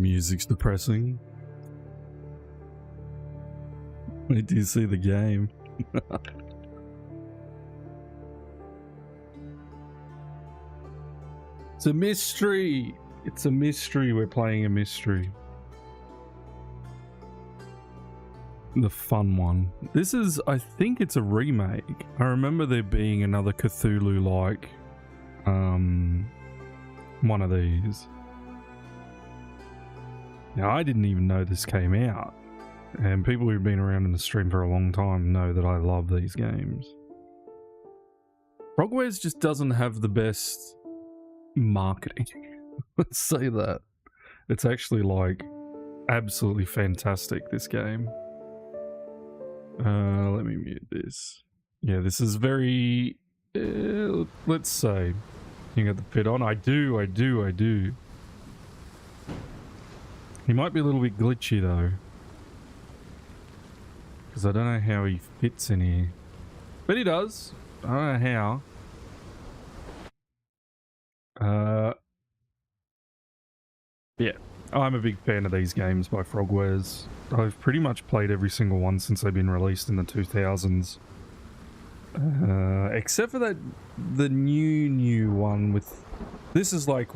Music's depressing. Wait till you see the game. It's a mystery. It's a mystery. We're playing a mystery. The fun one. This is, I think it's a remake. I remember there being another Cthulhu-like one of these. Now, I didn't even know this came out. And people who've been around in the stream for a long time know that I love these games. Frogwares just doesn't have the best marketing. Let's say that. It's actually like absolutely fantastic, this game. Let me mute this. Yeah, this is very, let's say, you got the fit on. I do. He might be a little bit glitchy though. Because I don't know how he fits in here. But he does. I don't know how. Yeah. I'm a big fan of these games by Frogwares. I've pretty much played every single one since they've been released in the 2000s. Except for the new one with... This is like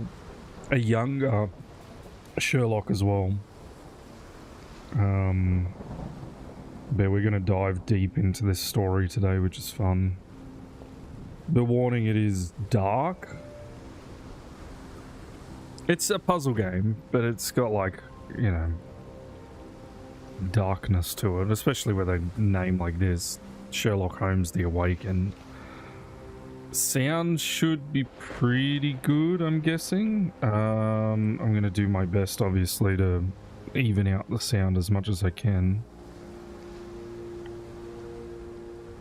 a younger Sherlock as well. But we're going to dive deep into this story today, which is fun. The warning, it is dark. It's a puzzle game, but it's got like, you know, darkness to it, especially with a name like this, Sherlock Holmes The Awakened. Sound should be pretty good, I'm guessing. I'm going to do my best, obviously, to even out the sound as much as I can.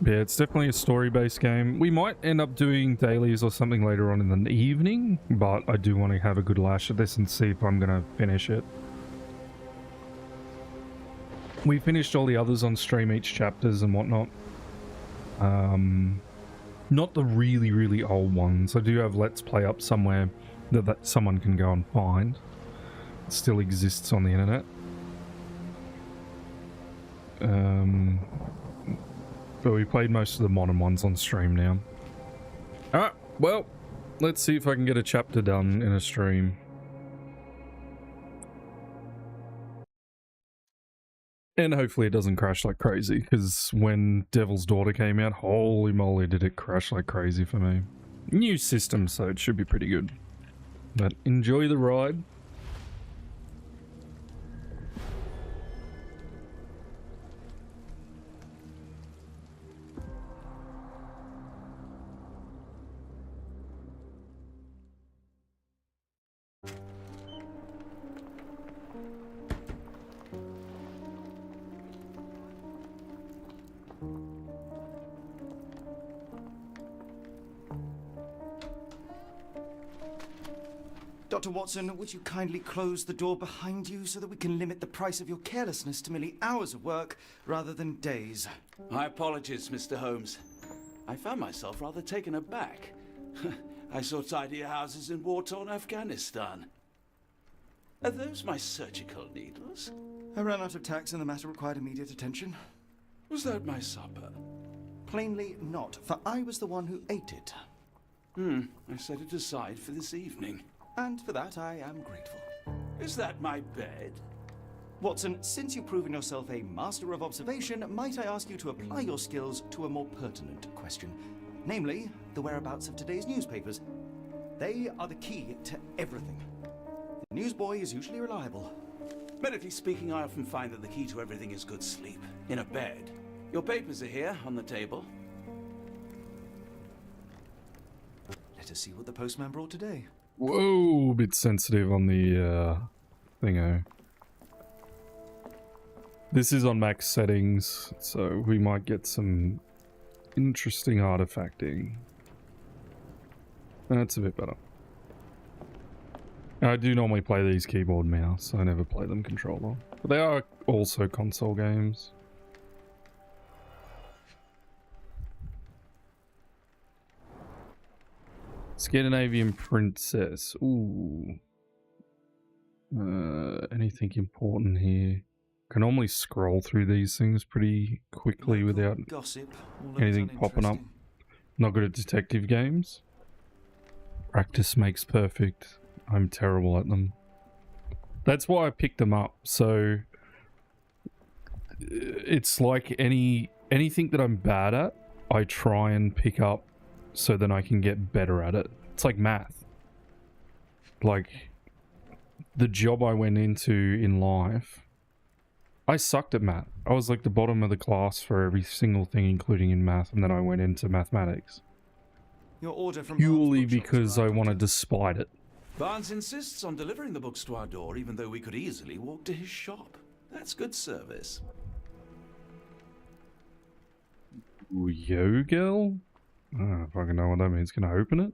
Yeah, it's definitely a story-based game. We might end up doing dailies or something later on in the evening, but I do want to have a good lash at this and see if I'm going to finish it. We finished all the others on stream, each chapters and whatnot. Not the really old ones. I do have Let's Play up somewhere that someone can go and find. It still exists on the internet. But we played most of the modern ones on stream now. Alright, well, let's see if I can get a chapter done in a stream. And hopefully it doesn't crash like crazy, because when Devil's Daughter came out, holy moly did it crash like crazy for me. New system, so it should be pretty good. But enjoy the ride. Dr. Watson, would you kindly close the door behind you so that we can limit the price of your carelessness to merely hours of work rather than days? My apologies, Mr. Holmes. I found myself rather taken aback. I saw tidier houses in war-torn Afghanistan. Are those my surgical needles? I ran out of tacks and the matter required immediate attention. Was that my supper? Plainly not, for I was the one who ate it. I set it aside for this evening. And for that I am grateful. Is that my bed? Watson, since you've proven yourself a master of observation, might I ask you to apply your skills to a more pertinent question? Namely, the whereabouts of today's newspapers. They are the key to everything. The newsboy is usually reliable. Medically speaking, I often find that the key to everything is good sleep. In a bed. Your papers are here, on the table. Let us see what the postman brought today. Whoa, a bit sensitive on the thingo. This is on max settings, so we might get some interesting artifacting. That's a bit better. I do normally play these keyboard mouse, I never play them controller. But they are also console games. Scandinavian Princess. Ooh. Anything important here? Can normally scroll through these things pretty quickly Local without gossip, all of it anything popping up. uninteresting. Not good at detective games. Practice makes perfect. I'm terrible at them. That's why I picked them up. So it's like anything that I'm bad at, I try and pick up so then I can get better at it. It's like math. Like the job I went into in life, I sucked at math. I was like the bottom of the class for every single thing, including in math, and then I went into mathematics. Your order from Purely Barnes Bookshops because I arrived, want to Doctor. despite it. Barnes insists on delivering the books to our door, even though we could easily walk to his shop. That's good service. Ooh, yo, girl? I don't know if I can know what that means. Can I open it?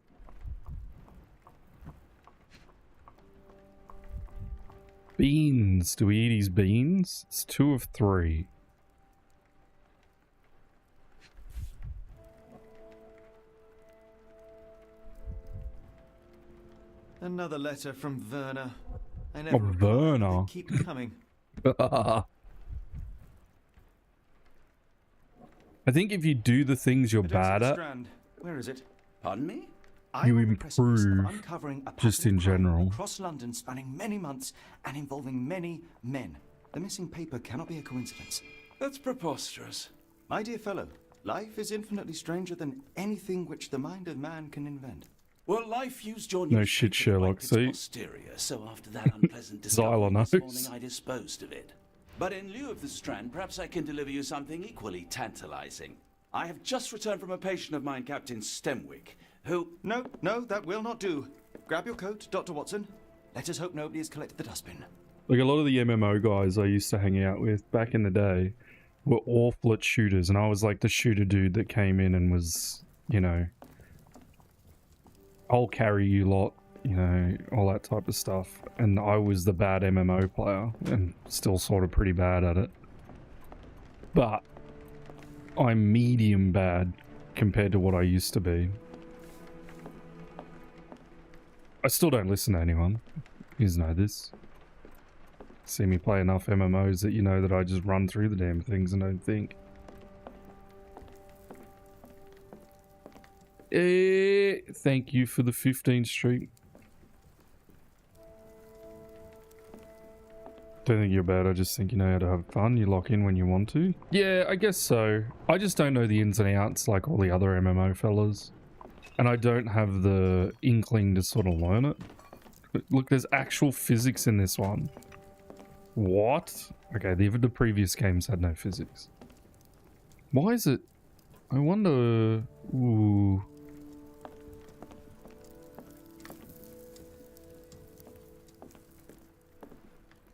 Beans. Do we eat his beans? It's 2 of 3. Another letter from Werner. I Oh, never reply, Werner. they keep coming. I think if you do the things you're Address bad of at, Strand. Where is it? Pardon me? I'm You on the precipice of improve uncovering a just pattern in of crime general. across London, spanning many months and involving many men. The missing paper cannot be a coincidence. That's preposterous. My dear fellow, life is infinitely stranger than anything which the mind of man can invent. Well, life used your No newspaper shit, to Sherlock, wipe its see? posterior, so after that unpleasant discovery Xyla this knows. morning, I disposed of it. But in lieu of the Strand, perhaps I can deliver you something equally tantalizing. I have just returned from a patient of mine, Captain Stemwick, who... No, that will not do. Grab your coat, Dr. Watson. Let us hope nobody has collected the dustbin. like a lot of the MMO guys I used to hang out with back in the day were awful at shooters, and I was like the shooter dude that came in and was, you know, I'll carry you lot, you know, all that type of stuff. And I was the bad MMO player and still sort of pretty bad at it. But I'm medium bad compared to what I used to be. I still don't listen to anyone. You know this. See me play enough MMOs that you know that I just run through the damn things and don't think. Thank you for the 15th Street. Don't think you're bad, I just think you know how to have fun. You lock in when you want to. Yeah, I guess so. I just don't know the ins and outs like all the other MMO fellas. And I don't have the inkling to sort of learn it. Look, there's actual physics in this one. What? Okay, the previous games had no physics. Why is it? I wonder... Ooh...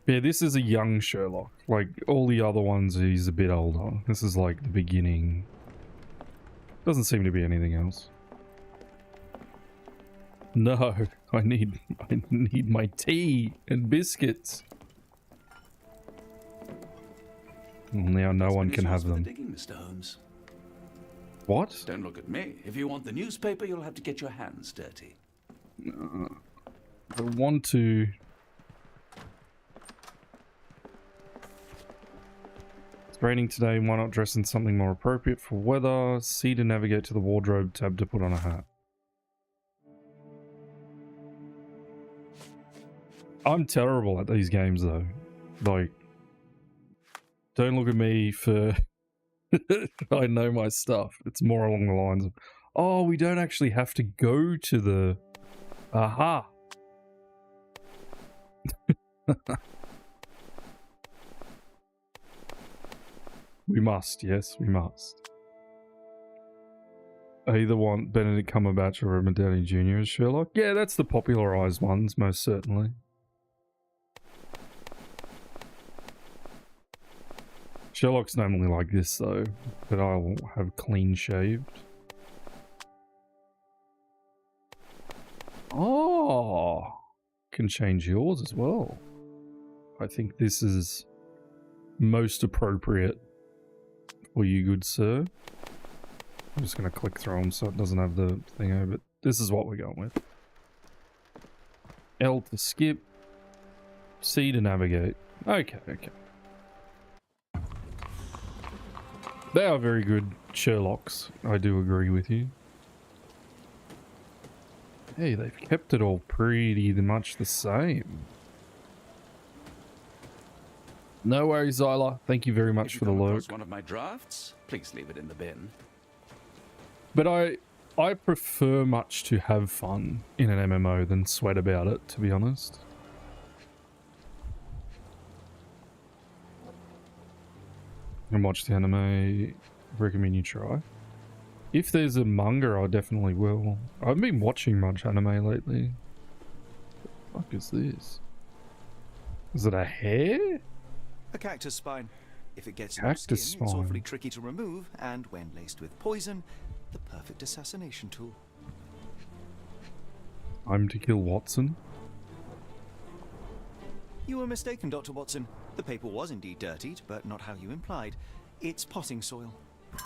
Yeah, this is a young Sherlock. Like, all the other ones, he's a bit older. This is like the beginning. Doesn't seem to be anything else. No, I need my tea and biscuits. Well, now no one can have them. Digging, Mr. Holmes. What? Don't look at me. If you want the newspaper, you'll have to get your hands dirty. I want to... It's raining today, why not dress in something more appropriate for weather? C to navigate to the wardrobe, tab to put on a hat. I'm terrible at these games though. Like, don't look at me for... I know my stuff. It's more along the lines of, oh, we don't actually have to go to the... Aha! We must, yes, we must. I either want Benedict Cumberbatch or Robert Downey Jr. as Sherlock. Yeah, that's the popularized ones, most certainly. Sherlock's normally like this, though, but I will have clean shaved. Oh, can change yours as well. I think this is most appropriate for you, good sir. I'm just going to click through them so it doesn't have the thing over, but this is what we're going with. L to skip, C to navigate. Okay. They are very good Sherlocks. I do agree with you. Hey, they've kept it all pretty much the same. No worries, Zyla. Thank you very much for the lurk. One of my drafts, please leave it in the bin. But I prefer much to have fun in an MMO than sweat about it, to be honest. And watch the anime. Recommend you try. If there's a manga, I definitely will. I've been watching much anime lately. What the fuck is this? Is it a hair? A cactus spine. If it gets in your skin, it's awfully tricky to remove, and when laced with poison, the perfect assassination tool. I'm to kill Watson? You were mistaken, Dr. Watson. The paper was indeed dirtied, but not how you implied. It's potting soil.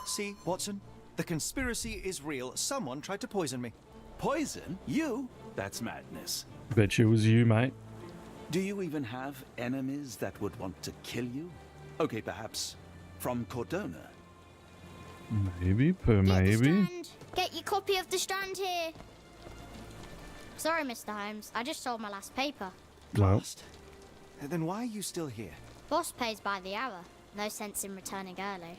See, Watson? The conspiracy is real. Someone tried to poison me. Poison? You? That's madness. Bet you it was you, mate. Do you even have enemies that would want to kill you? Okay, perhaps from Cordona. Maybe, maybe. Get your copy of the Strand here. Sorry, Mr. Holmes. I just sold my last paper. Lost? Then why are you still here? Boss pays by the hour. No sense in returning early.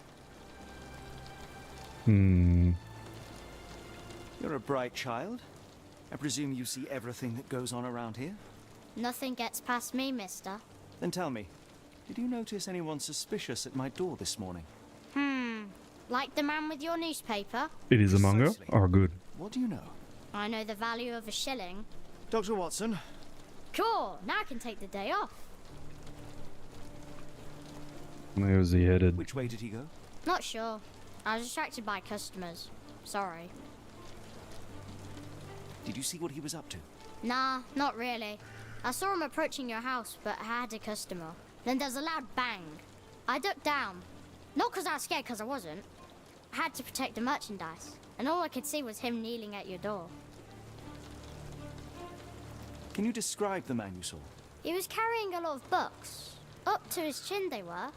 You're a bright child. I presume you see everything that goes on around here? Nothing gets past me, mister. Then tell me, did you notice anyone suspicious at my door this morning? Like the man with your newspaper? It is a manga? Precisely. Oh, good. What do you know? I know the value of a shilling. Dr. Watson? Cool, now I can take the day off. Where was he headed? Which way did he go? Not sure. I was distracted by customers. Sorry. Did you see what he was up to? Nah, not really. I saw him approaching your house, but I had a customer. Then there's a loud bang. I ducked down. Not because I was scared, because I wasn't. I had to protect the merchandise, and all I could see was him kneeling at your door. Can you describe the man you saw? He was carrying a lot of books. Up to his chin they were.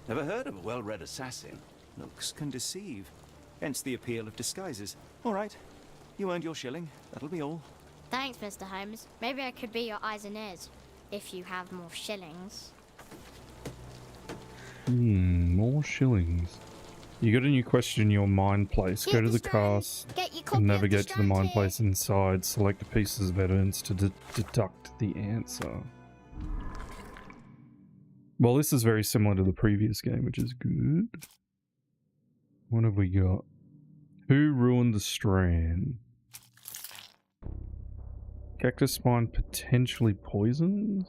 Never heard of a well-read assassin. Looks can deceive. Hence the appeal of disguises. All right. You earned your shilling. That'll be all. Thanks, Mr. Holmes. Maybe I could be your eyes and ears, if you have more shillings. More shillings. You got a new question in your mine place. Go to the cast and navigate to the mine place inside. Select the pieces of evidence to deduct the answer. Well, this is very similar to the previous game, which is good. What have we got? Who ruined the Strand? Cactus spine potentially poisoned?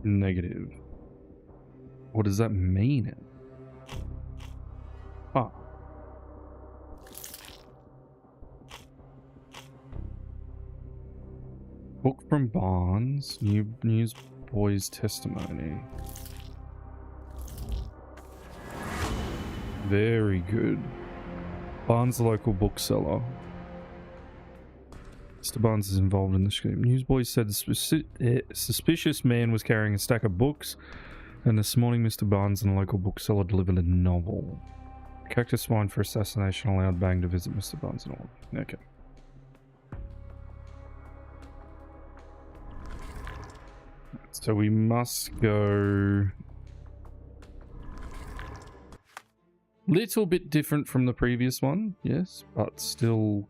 Negative. What does that mean? Huh. Book from Barnes. Newsboy's testimony. Very good. Barnes, the local bookseller. Mr. Barnes is involved in the scheme. Newsboy said the suspicious man was carrying a stack of books, and this morning Mr. Barnes and the local bookseller delivered a novel. Cactus spine for assassination allowed Bang to visit Mr. Barnes and all. Okay. So we must go... Little bit different from the previous one, yes, but still...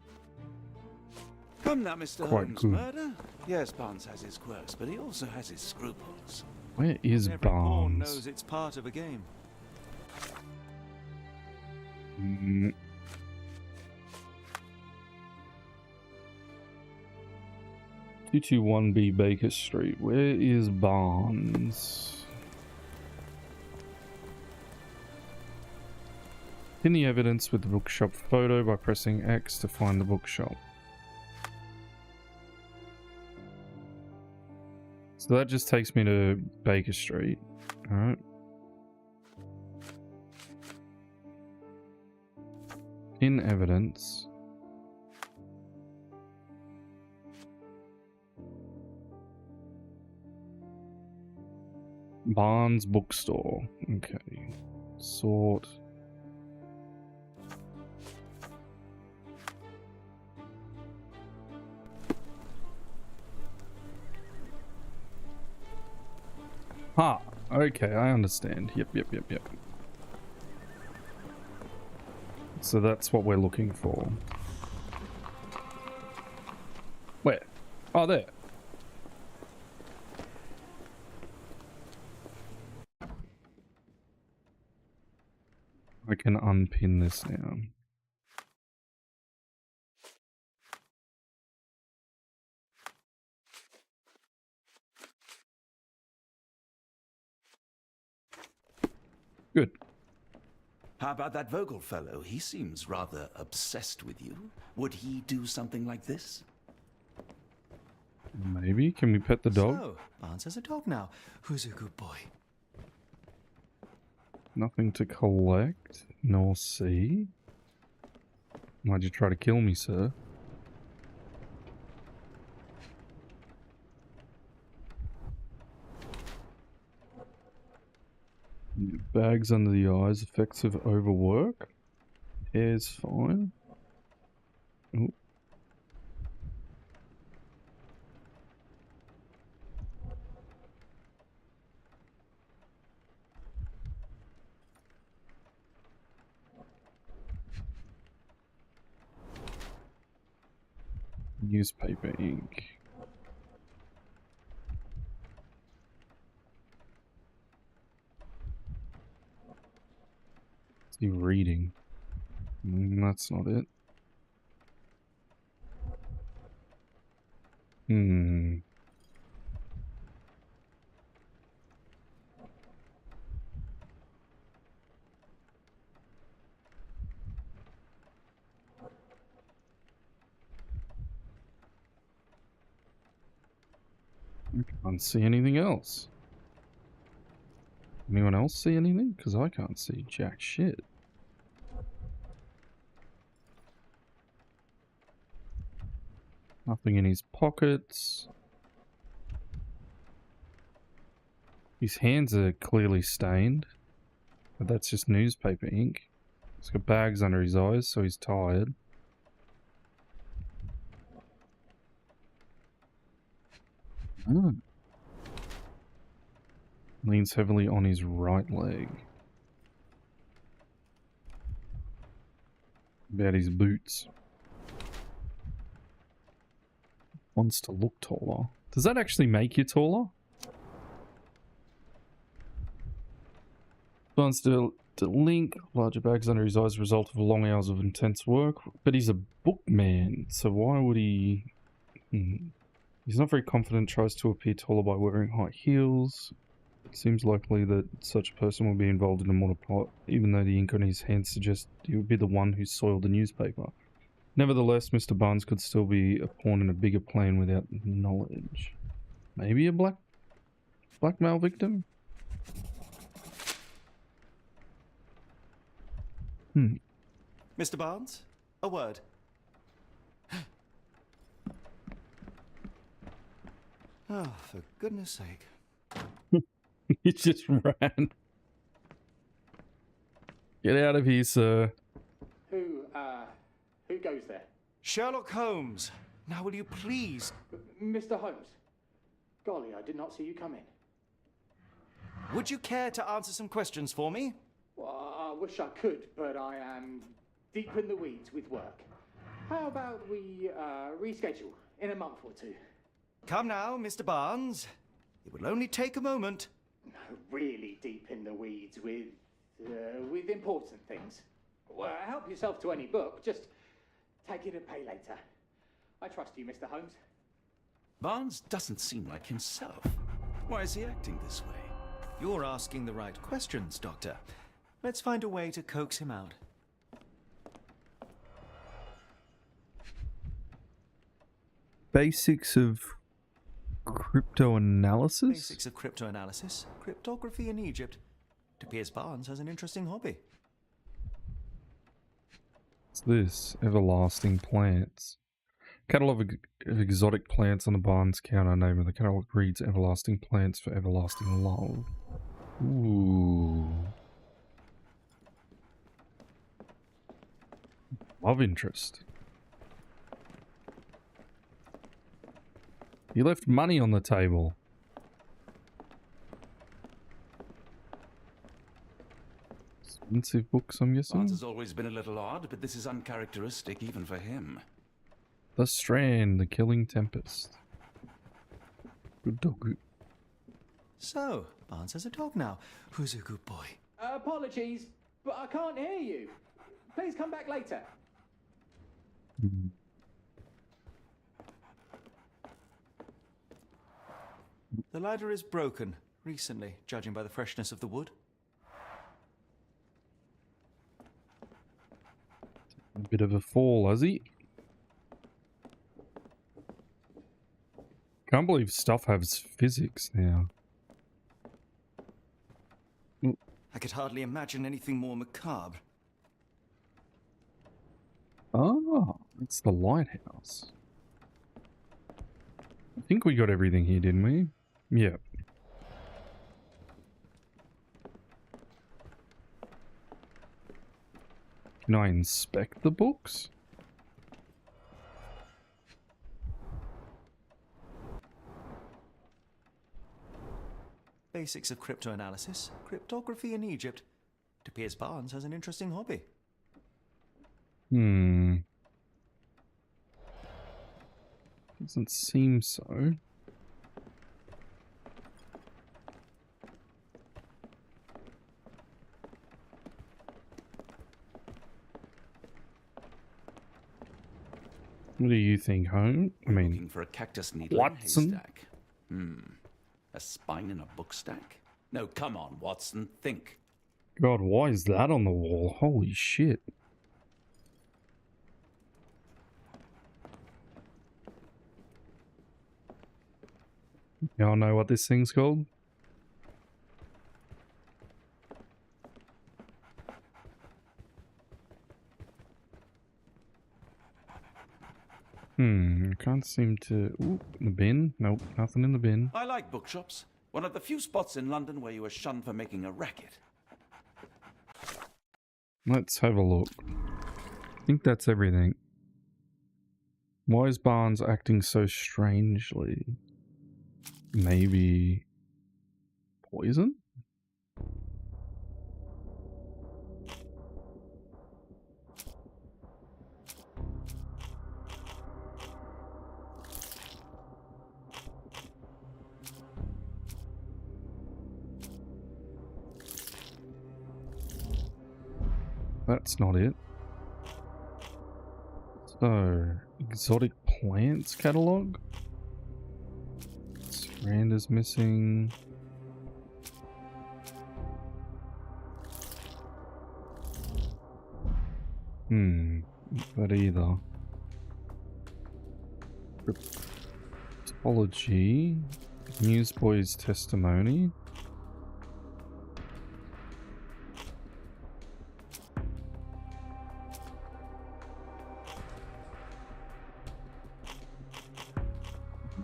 Come now, Mr. Quite Holmes. good. Murder? Yes, Barnes has his quirks, but he also has his scruples. Where is Every pawn knows Barnes? it's part of a game. 221B Baker Street. Where is Barnes? Pin the evidence with the bookshop photo by pressing X to find the bookshop. So that just takes me to Baker Street. Alright. In evidence. Barnes bookstore. Okay. Sort. Ah, okay, I understand. Yep. So that's what we're looking for. Where? Oh, there. I can unpin this now. Good. How about that Vogel fellow? He seems rather obsessed with you. Would he do something like this? Maybe. Can we pet the dog? So, Barnes has a dog now. Who's a good boy? Nothing to collect, nor see. Why'd you try to kill me, sir? Bags under the eyes, effects of overwork. Hair's fine. Ooh. Newspaper ink. What's he reading? That's not it. I can't see anything else. Anyone else see anything? Because I can't see jack shit. Nothing in his pockets. His hands are clearly stained, but that's just newspaper ink. He's got bags under his eyes, so he's tired. Oh. Leans heavily on his right leg. About his boots. Wants to look taller. Does that actually make you taller? Wants to link larger bags under his eyes as a result of long hours of intense work. But he's a bookman, so why would he... He's not very confident, tries to appear taller by wearing high heels. It seems likely that such a person will be involved in a murder plot, even though the ink on his hands suggests he would be the one who soiled the newspaper. Nevertheless, Mr. Barnes could still be a pawn in a bigger plan without knowledge. Maybe a blackmail victim? Mr. Barnes, a word. Oh, for goodness sake. He just ran. Get out of here, sir. Who goes there? Sherlock Holmes. Now will you please... Mr. Holmes. Golly, I did not see you come in. Would you care to answer some questions for me? Well, I wish I could, but I am deep in the weeds with work. How about we reschedule in a month or two? Come now, Mr. Barnes. It will only take a moment. Really deep in the weeds with important things. Well, help yourself to any book. Just take it and pay later. I trust you, Mr. Holmes. Barnes doesn't seem like himself. Why is he acting this way? You're asking the right questions, Doctor. Let's find a way to coax him out. Basics of cryptoanalysis? Basics of cryptoanalysis. Cryptography in Egypt. It appears Barnes has an interesting hobby. What's this? Everlasting plants. Catalogue of exotic plants on the barn's counter. Name of the catalogue reads Everlasting Plants for Everlasting Love. Ooh. Love interest. You left money on the table. Expensive books, I'm guessing? Barnes has always been a little odd, but this is uncharacteristic even for him. The Strand, The Killing Tempest. Good dog. So, Barnes has a dog now. Who's a good boy? Apologies, but I can't hear you. Please come back later. The ladder is broken recently, judging by the freshness of the wood. A bit of a fall, has he? Can't believe stuff has physics now. I could hardly imagine anything more macabre. Oh, it's the lighthouse. I think we got everything here, didn't we? Yeah. Can I inspect the books? Basics of cryptoanalysis, cryptography in Egypt. It appears Barnes has an interesting hobby. Doesn't seem so. What do you think, Home? I mean, Looking for a cactus needle Watson? in a haystack. A spine in a book stack? No, come on, Watson, think. God, why is that on the wall? Holy shit. Y'all know what this thing's called? I can't seem to... Ooh, the bin? Nope, nothing in the bin. I like bookshops. One of the few spots in London where you are shunned for making a racket. Let's have a look. I think that's everything. Why is Barnes acting so strangely? Maybe... poison? That's not it. So, exotic plants catalog? Strand is missing. Not that either. Cryptology. Newsboy's testimony.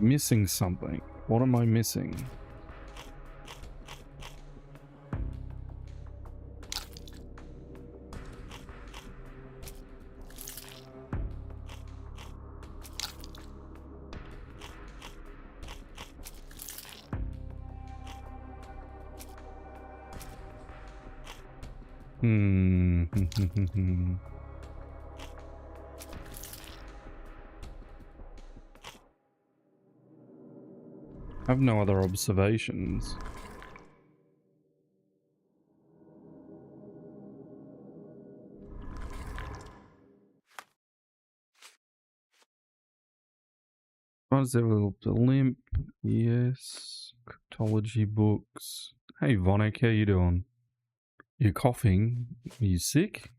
Missing something. What am I missing? I have no other observations. Runs developed a limp. Yes. Cryptology books. Hey Vonik, how you doing? You coughing? Are you sick?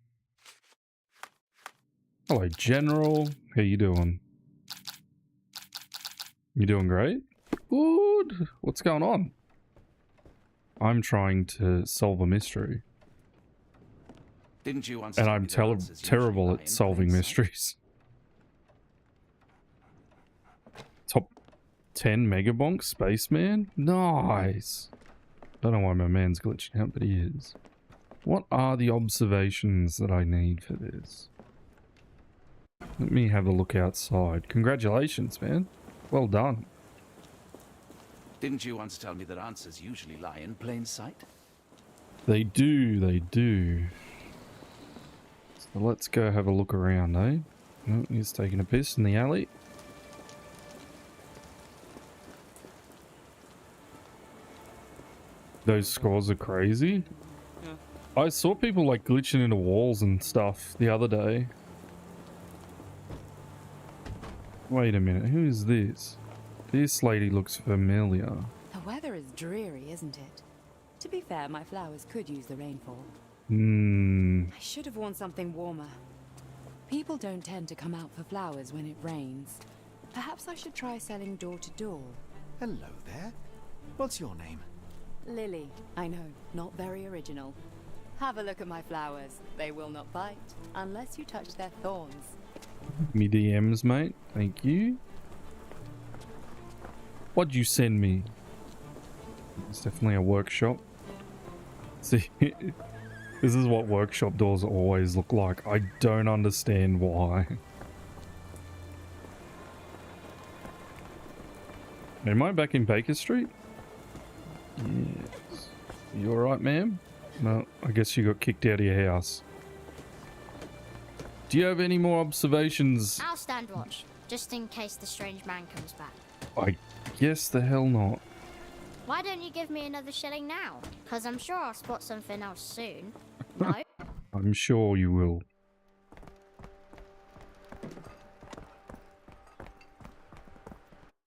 Hello General, how you doing? You doing great? Good. What's going on? I'm trying to solve a mystery. Didn't you once And tell I'm me that answers usually terrible lie at in solving plain sight? mysteries. Top 10 Megabonk Spaceman? Nice. Don't know why my man's glitching out, but he is. What are the observations that I need for this? Let me have a look outside. Congratulations, man. Well done. Didn't you once tell me that answers usually lie in plain sight? They do, they do. So let's go have a look around, eh? Oh, he's taking a piss in the alley. Those scores are crazy. I saw people like glitching into walls and stuff the other day. Wait a minute, who is this? This lady looks familiar. The weather is dreary, isn't it? To be fair, my flowers could use the rainfall. I should have worn something warmer. People don't tend to come out for flowers when it rains. Perhaps I should try selling door to door. Hello there. What's your name? Lily, I know, not very original. Have a look at my flowers. They will not bite, unless you touch their thorns. Me DMs, mate. Thank you. What'd you send me? It's definitely a workshop. See, this is what workshop doors always look like. I don't understand why. Am I back in Baker Street? Yes. You alright, ma'am? No, I guess you got kicked out of your house. Do you have any more observations? I'll stand watch, just in case the strange man comes back. I guess the hell not. Why don't you give me another shilling now? Because I'm sure I'll spot something else soon. No? I'm sure you will.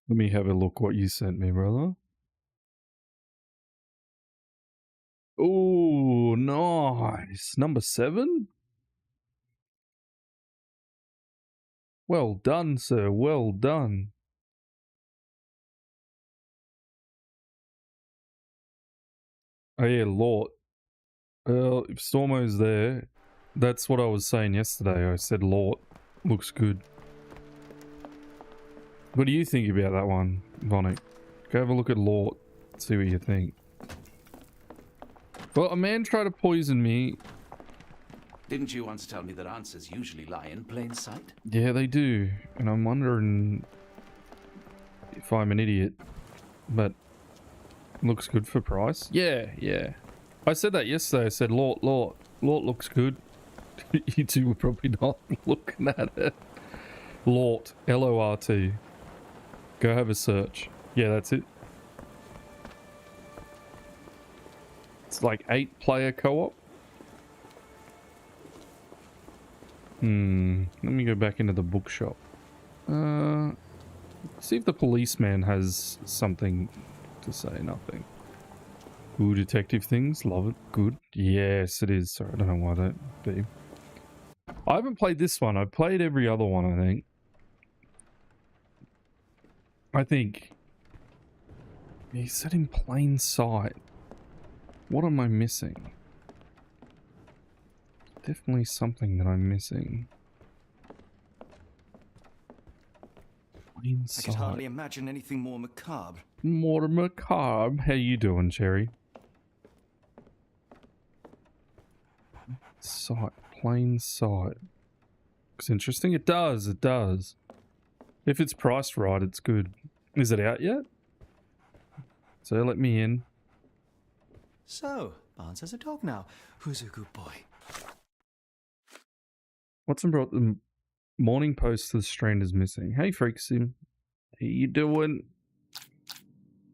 Let me have a look what you sent me, brother. Oh, nice. Number 7? Well done, sir. Well done. Oh yeah, Lort. Well, if Stormo's there, that's what I was saying yesterday. I said Lort looks good. What do you think about that one, Vonic? Go have a look at Lort. See what you think. Well, a man tried to poison me. Didn't you once tell me that answers usually lie in plain sight? Yeah, they do. And I'm wondering if I'm an idiot. But looks good for price. Yeah, yeah. I said that yesterday. I said, Lort looks good. You two were probably not looking at it. Lort, L-O-R-T. Go have a search. Yeah, that's it. It's like 8-player co-op. Let me go back into the bookshop. See if the policeman has something to say. Nothing. Ooh, detective things. Love it. Good. Yes, it is. Sorry, I don't know why that would be. I haven't played this one. I've played every other one, I think. He said in plain sight. What am I missing? Definitely something that I'm missing. Plain I sight. could hardly imagine anything more macabre. More macabre. How you doing, Cherry? Sight. Plain sight. Looks interesting. It does. It does. If it's priced right, it's good. Is it out yet? So let me in. So, Barnes has a dog now. Who's a good boy? Watson brought the morning post to the Strand is missing. Hey, Freaksim. How you doing?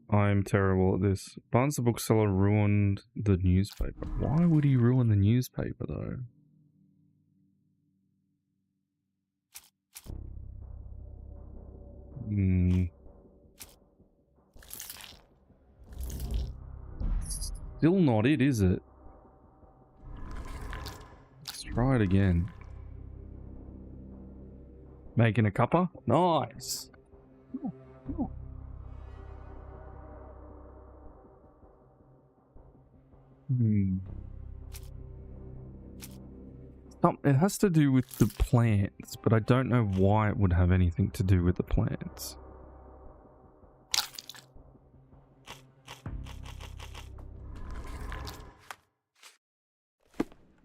I'm terrible at this. Barnes the bookseller ruined the newspaper. Why would he ruin the newspaper, though? Still not it, is it? Let's try it again. Making a cuppa? Nice! Oh. It has to do with the plants, but I don't know why it would have anything to do with the plants.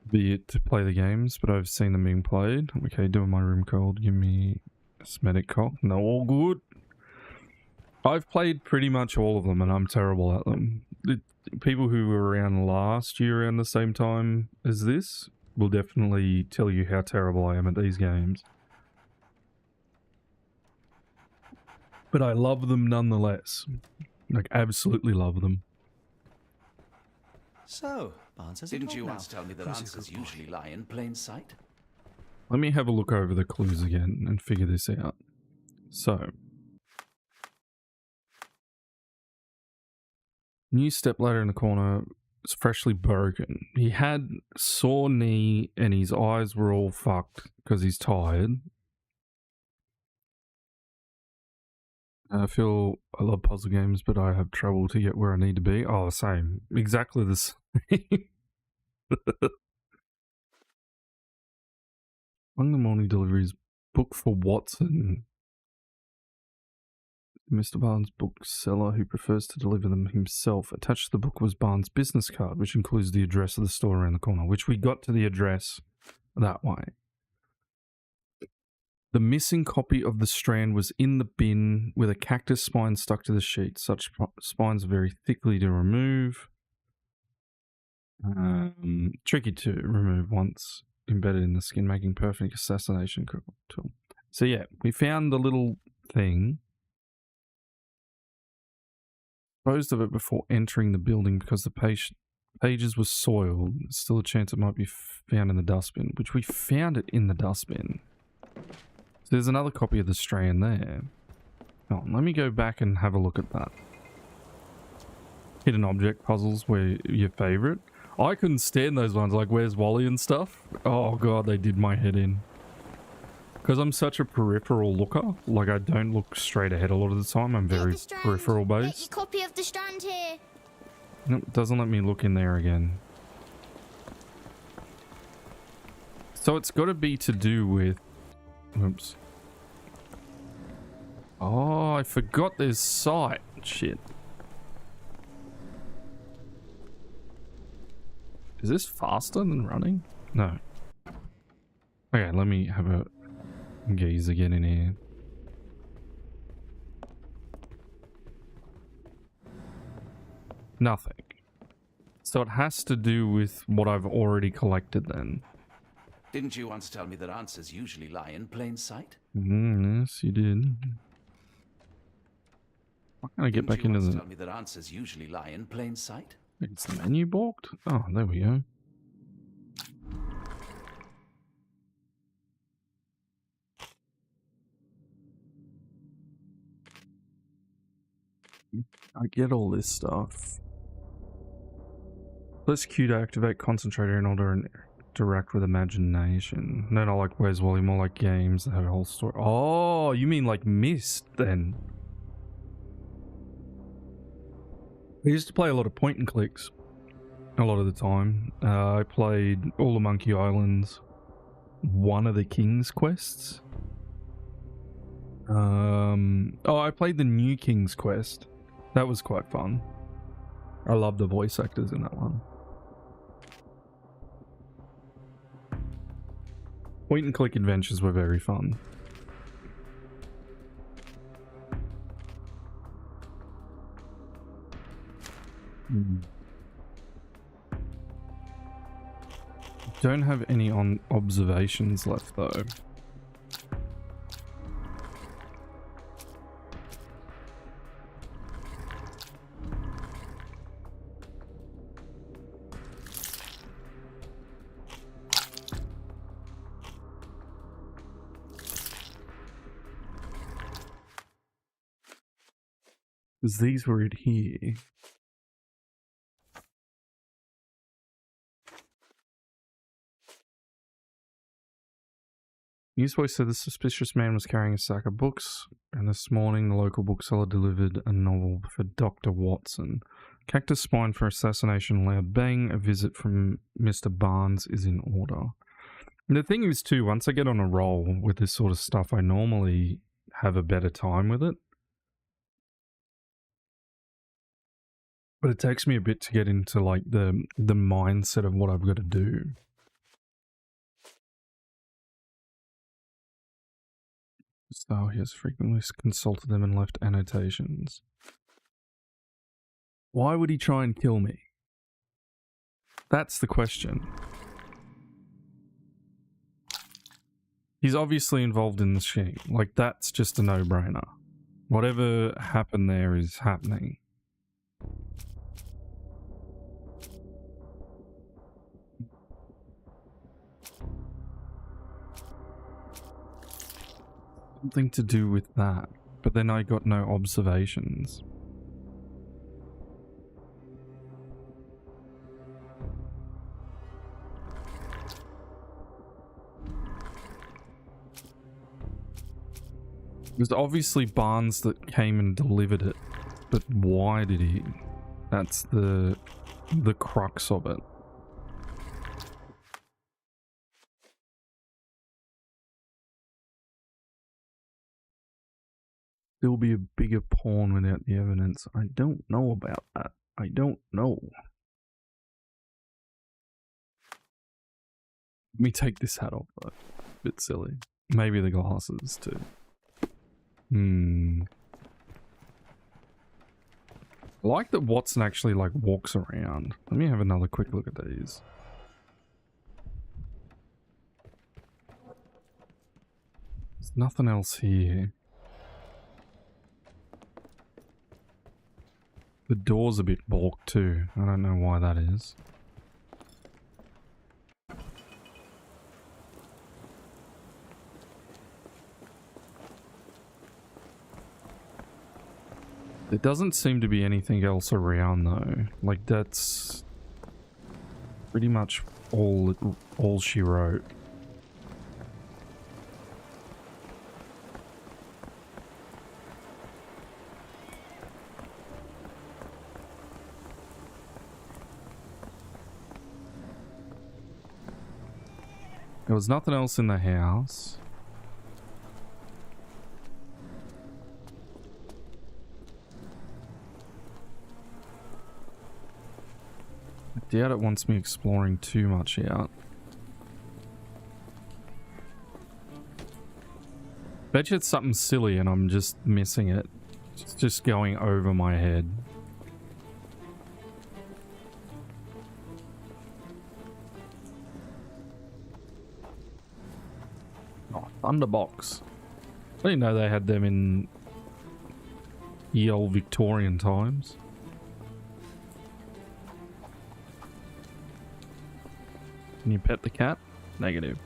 Be it to play the games, but I've seen them being played. Okay, doing my room cold. Give me cosmetic cock. No, all good. I've played pretty much all of them, and I'm terrible at them. The people who were around last year around the same time as this will definitely tell you how terrible I am at these games. But I love them nonetheless. Like, absolutely love them. So, Barnes has Didn't you once tell me that answers usually lie in plain sight? Let me have a look over the clues again and figure this out. So, new stepladder in the corner is freshly broken. He had sore knee and his eyes were all fucked because he's tired. I love puzzle games, but I have trouble to get where I need to be. Oh, same. Exactly the same. Among the morning deliveries, book for Watson. Mr. Barnes' bookseller who prefers to deliver them himself. Attached to the book was Barnes' business card, which includes the address of the store around the corner, which we got to the address that way. The missing copy of The Strand was in the bin with a cactus spine stuck to the sheet. Such spines are very thickly to remove. Tricky to remove once embedded in the skin, making perfect assassination tool. So yeah, we found the little thing. Disposed of it before entering the building because the pages were soiled. There's still a chance it might be found in the dustbin, which we found it in the dustbin. So there's another copy of The Strand there. Oh, let me go back and have a look at that. Hidden object puzzles were your favorite. I couldn't stand those ones, like Where's Wally and stuff. Oh god, they did my head in. Because I'm such a peripheral looker, like I don't look straight ahead a lot of the time. I'm very peripheral based. Get your copy of The Strand here. Nope, doesn't let me look in there again. So it's got to be to do with... Oops. Oh, I forgot there's sight. Shit. Is this faster than running? No. Okay, let me have a gaze again in here. Nothing. So it has to do with what I've already collected then. Didn't you once tell me that answers usually lie in plain sight? Yes, you did. Why can't I get back into the... Tell me that answers usually lie in plain sight? It's the menu balked? Oh, there we go. I get all this stuff. Press Q to activate concentrator in order to interact with imagination. No, not like Where's Wally, more like games that have a whole story. Oh, you mean like Myst then? I used to play a lot of point and clicks. A lot of the time. I played all the Monkey Islands. One of the King's Quests. Oh, I played the new King's Quest. That was quite fun. I love the voice actors in that one. Point and click adventures were very fun. Don't have any on observations left though. Because these were it here. Newsboy said the suspicious man was carrying a sack of books, and this morning the local bookseller delivered a novel for Dr. Watson. Cactus spine for assassination, loud bang. A visit from Mr. Barnes is in order. The thing is too, once I get on a roll with this sort of stuff, I normally have a better time with it. But it takes me a bit to get into like the mindset of what I've got to do. So he has frequently consulted them and left annotations. Why would he try and kill me? That's the question. He's obviously involved in the shooting. Like, that's just a no-brainer. Whatever happened there is happening. Something to do with that. But then I got no observations. It was obviously Barnes that came and delivered it, but why did he? That's the crux of it. There'll be a bigger pawn without the evidence. I don't know about that. I don't know. Let me take this hat off, though. Bit silly. Maybe the glasses, too. I like that Watson actually, like, walks around. Let me have another quick look at these. There's nothing else here. The door's a bit balked, too. I don't know why that is. There doesn't seem to be anything else around though. Like that's pretty much all she wrote. There was nothing else in the house. I doubt it wants me exploring too much out. Bet you it's something silly and I'm just missing it. It's just going over my head. Oh, Thunderbox. I didn't know they had them in ye old Victorian times. Can you pet the cat? Negative.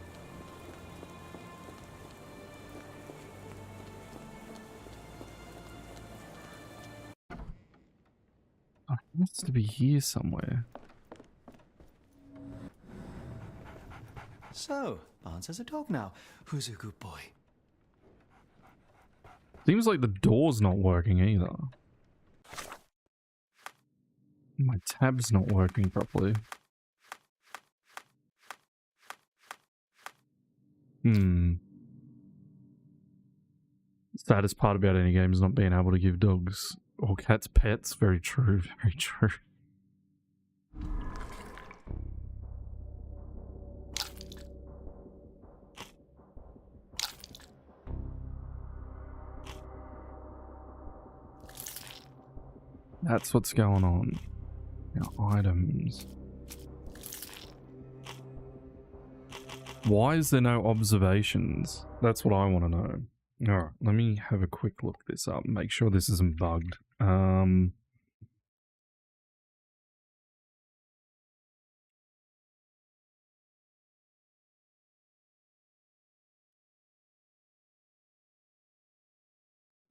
Oh, it has to be here somewhere. So, Barnes has a dog now. Who's a good boy? Seems like the door's not working either. My tab's not working properly. Saddest part about any game is not being able to give dogs or cats pets. Very true, very true. That's what's going on. Now, items. Why is there no observations? That's what I want to know. Alright, let me have a quick look this up and make sure this isn't bugged.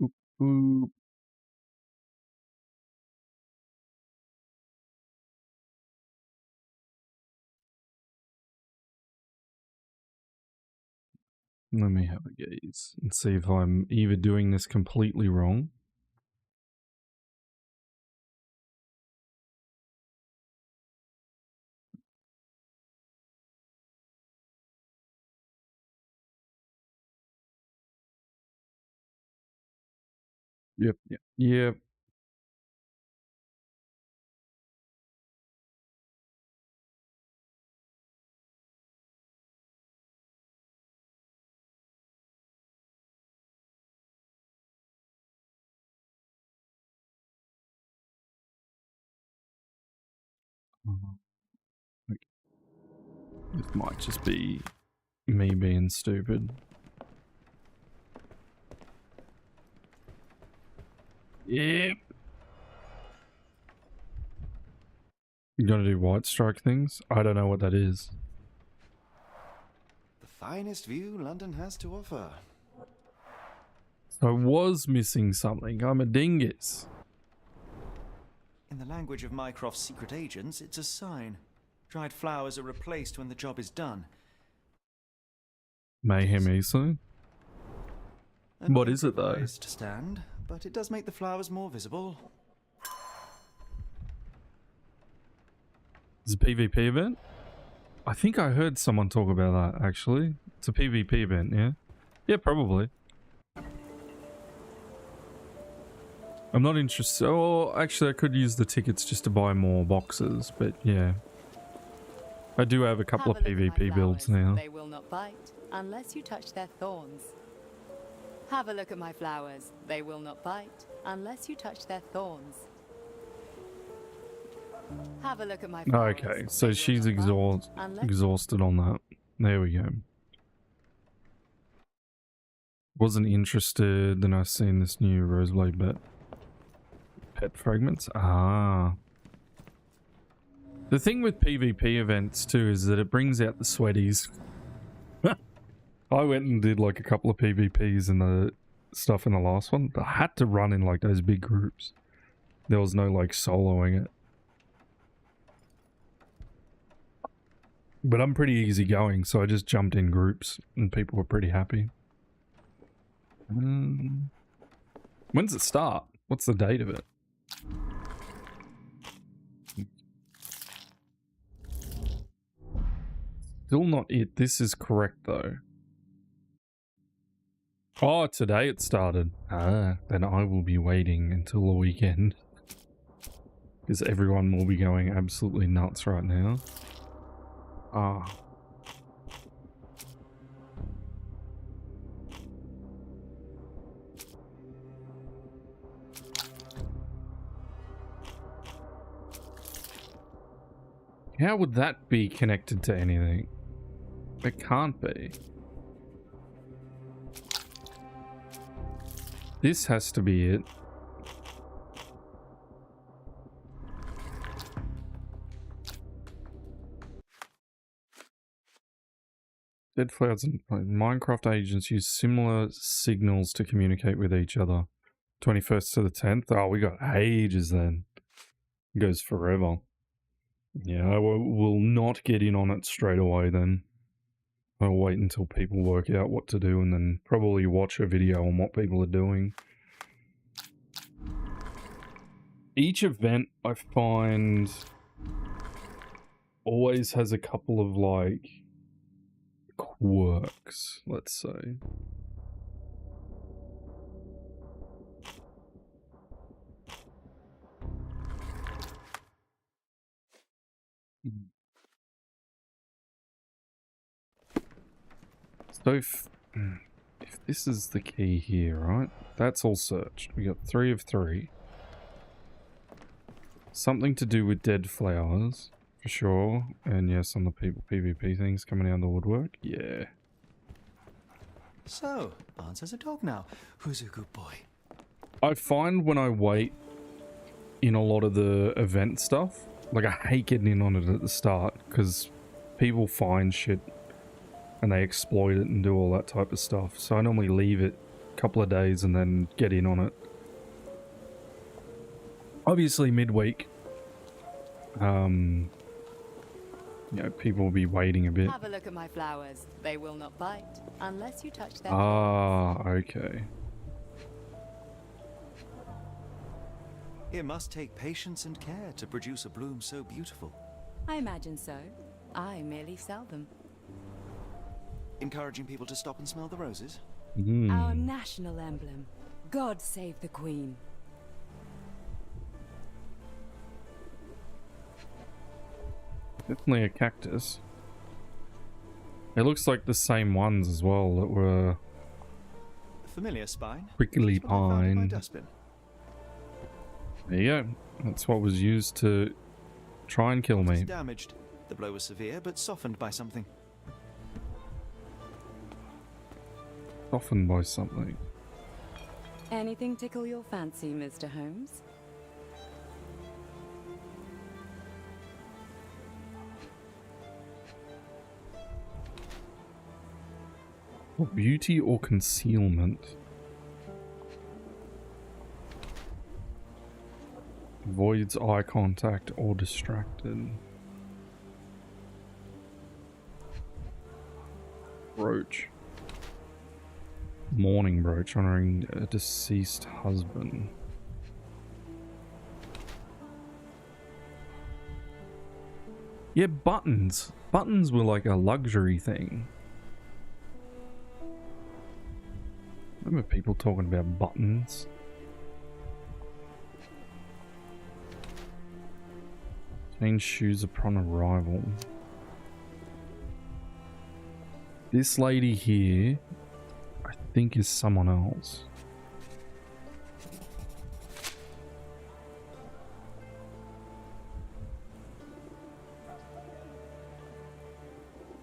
Oop, oop. Let me have a gaze and see if I'm either doing this completely wrong. Yep. Yep. Yep. Okay. This might just be me being stupid. Yep. You gotta do white strike things? I don't know what that is. The finest view London has to offer. So I was missing something. I'm a dingus. In the language of Mycroft's secret agents, it's a sign. Dried flowers are replaced when the job is done. Mayhem easily? What is it though? To stand, but it does make the flowers more visible. Is it a PvP event? I think I heard someone talk about that actually. It's a PvP event, yeah? Yeah, probably. I'm not interested. Oh, actually I could use the tickets just to buy more boxes, but yeah. I do have a couple of PvP builds now. They will not bite unless you touch their thorns. Have a look at my flowers. They will not bite unless you touch their thorns. Have a look at my flowers. Okay, so she's exhausted on that. There we go. Wasn't interested, then I seen this new Roseblade pet fragments. Ah. The thing with PvP events too is that it brings out the sweaties. I went and did like a couple of PvPs and the stuff in the last one. I had to run in like those big groups. There was no like soloing it. But I'm pretty easygoing, so I just jumped in groups and people were pretty happy. When's it start? What's the date of it? Still not it. This is correct though. Oh, today it started. Ah, then I will be waiting until the weekend. Because everyone will be going absolutely nuts right now. Ah. How would that be connected to anything? It can't be. This has to be it. Dead flowers and Minecraft agents use similar signals to communicate with each other. 21st to the 10th? Oh, we got ages then. It goes forever. Yeah, I will not get in on it straight away then. I'll wait until people work out what to do and then probably watch a video on what people are doing. Each event I find always has a couple of like quirks, let's say. So if this is the key here, right? That's all searched. We got 3 of 3. Something to do with dead flowers, for sure. And yes, on the PvP things coming out of the woodwork. Yeah. So, answers a dog now. Who's a good boy? I find when I wait in a lot of the event stuff, like I hate getting in on it at the start because people find shit and they exploit it and do all that type of stuff. So I normally leave it a couple of days and then get in on it. Obviously midweek, you know, people will be waiting a bit. Have a look at my flowers. They will not bite unless you touch them. Ah, okay. It must take patience and care to produce a bloom so beautiful. I imagine so. I merely sell them. Encouraging people to stop and smell the roses? Our national emblem. God save the Queen. Definitely a cactus. It looks like the same ones as well that were Familiar spine. prickly That's what I found in my pine. dustbin. There you go. That's what was used to try and kill It's me. damaged. The blow was severe, but softened by something. Softened by something. Anything tickle your fancy, Mr. Holmes? For beauty or concealment? Avoids eye contact or distracted. Brooch. Mourning brooch honoring a deceased husband. Yeah, buttons. Buttons were like a luxury thing. Remember people talking about buttons? Change shoes upon arrival. This lady here, I think, is someone else.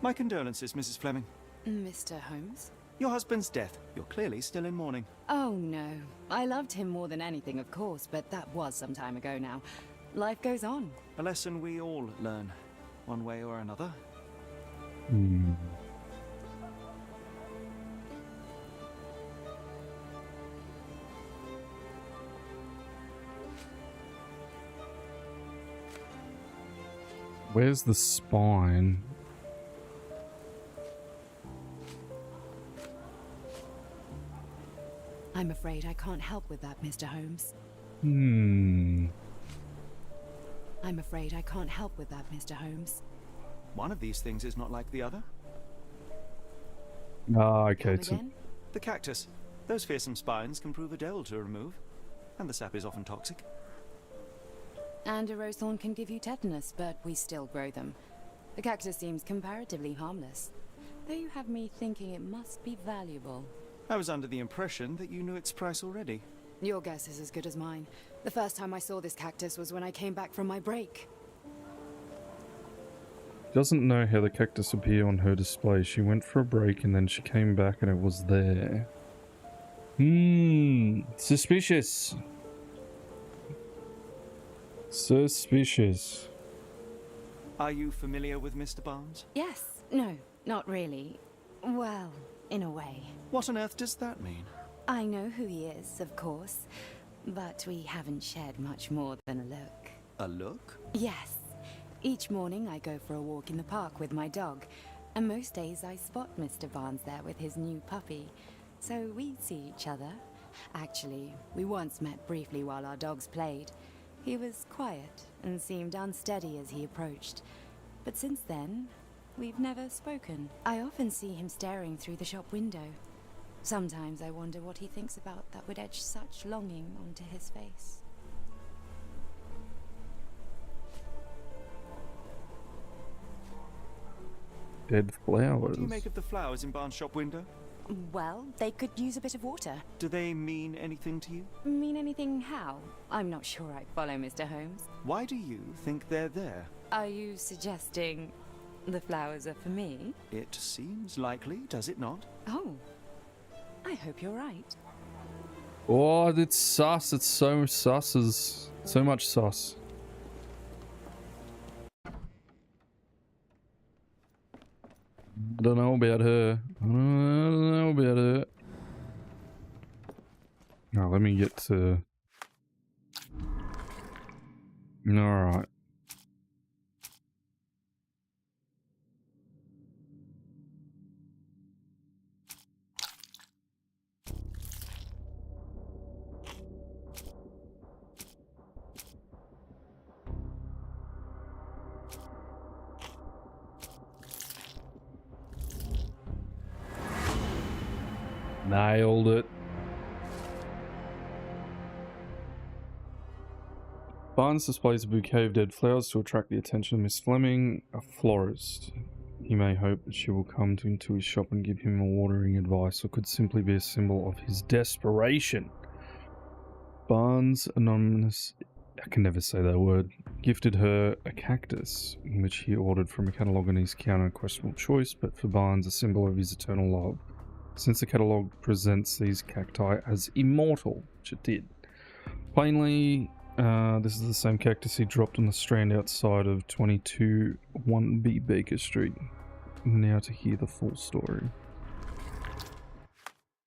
My condolences, Mrs. Fleming. Mr. Holmes? Your husband's death. You're clearly still in mourning. Oh no. I loved him more than anything, of course, but that was some time ago now. Life goes on. A lesson we all learn, one way or another. Where's the spine? I'm afraid I can't help with that, Mr. Holmes. Hmm. I'm afraid I can't help with that, Mr. Holmes. One of these things is not like the other. Ah, okay. Come It's again? The cactus. Those fearsome spines can prove a devil to remove, and the sap is often toxic. And a rose thorn can give you tetanus, but we still grow them. The cactus seems comparatively harmless, though you have me thinking it must be valuable. I was under the impression that you knew its price already. Your guess is as good as mine. The first time I saw this cactus was when I came back from my break. doesn't know how the cactus appeared on her display. She went for a break and then she came back and it was there. Suspicious. Suspicious. Are you familiar with Mr. Barnes? Yes. No, not really. Well, in a way. What on earth does that mean? I know who he is, of course, but we haven't shared much more than a look. A look? Yes. Each morning I go for a walk in the park with my dog, and most days I spot Mr. Barnes there with his new puppy, so we see each other. Actually, we once met briefly while our dogs played. He was quiet and seemed unsteady as he approached, but since then, we've never spoken. I often see him staring through the shop window. Sometimes I wonder what he thinks about that would etch such longing onto his face. Dead flowers. What do you make of the flowers in Barnes' shop window? Well, they could use a bit of water. Do they mean anything to you? Mean anything how? I'm not sure I follow, Mr. Holmes. Why do you think they're there? Are you suggesting the flowers are for me? It seems likely, does it not? Oh, I hope you're right. Oh, it's sus. It's so so much sus. I don't know about her. I don't know about her. Now let me get to. Alright. Nailed it. Barnes displays a bouquet of dead flowers to attract the attention of Miss Fleming, a florist. He may hope that she will come into his shop and give him a watering advice, or could simply be a symbol of his desperation. Barnes Anonymous, I can never say that word, gifted her a cactus, which he ordered from a catalogue on his counter, questionable choice, but for Barnes a symbol of his eternal love, since the catalogue presents these cacti as immortal, which it did. Plainly, this is the same cactus he dropped on the strand outside of 22 1B Baker Street. Now to hear the full story.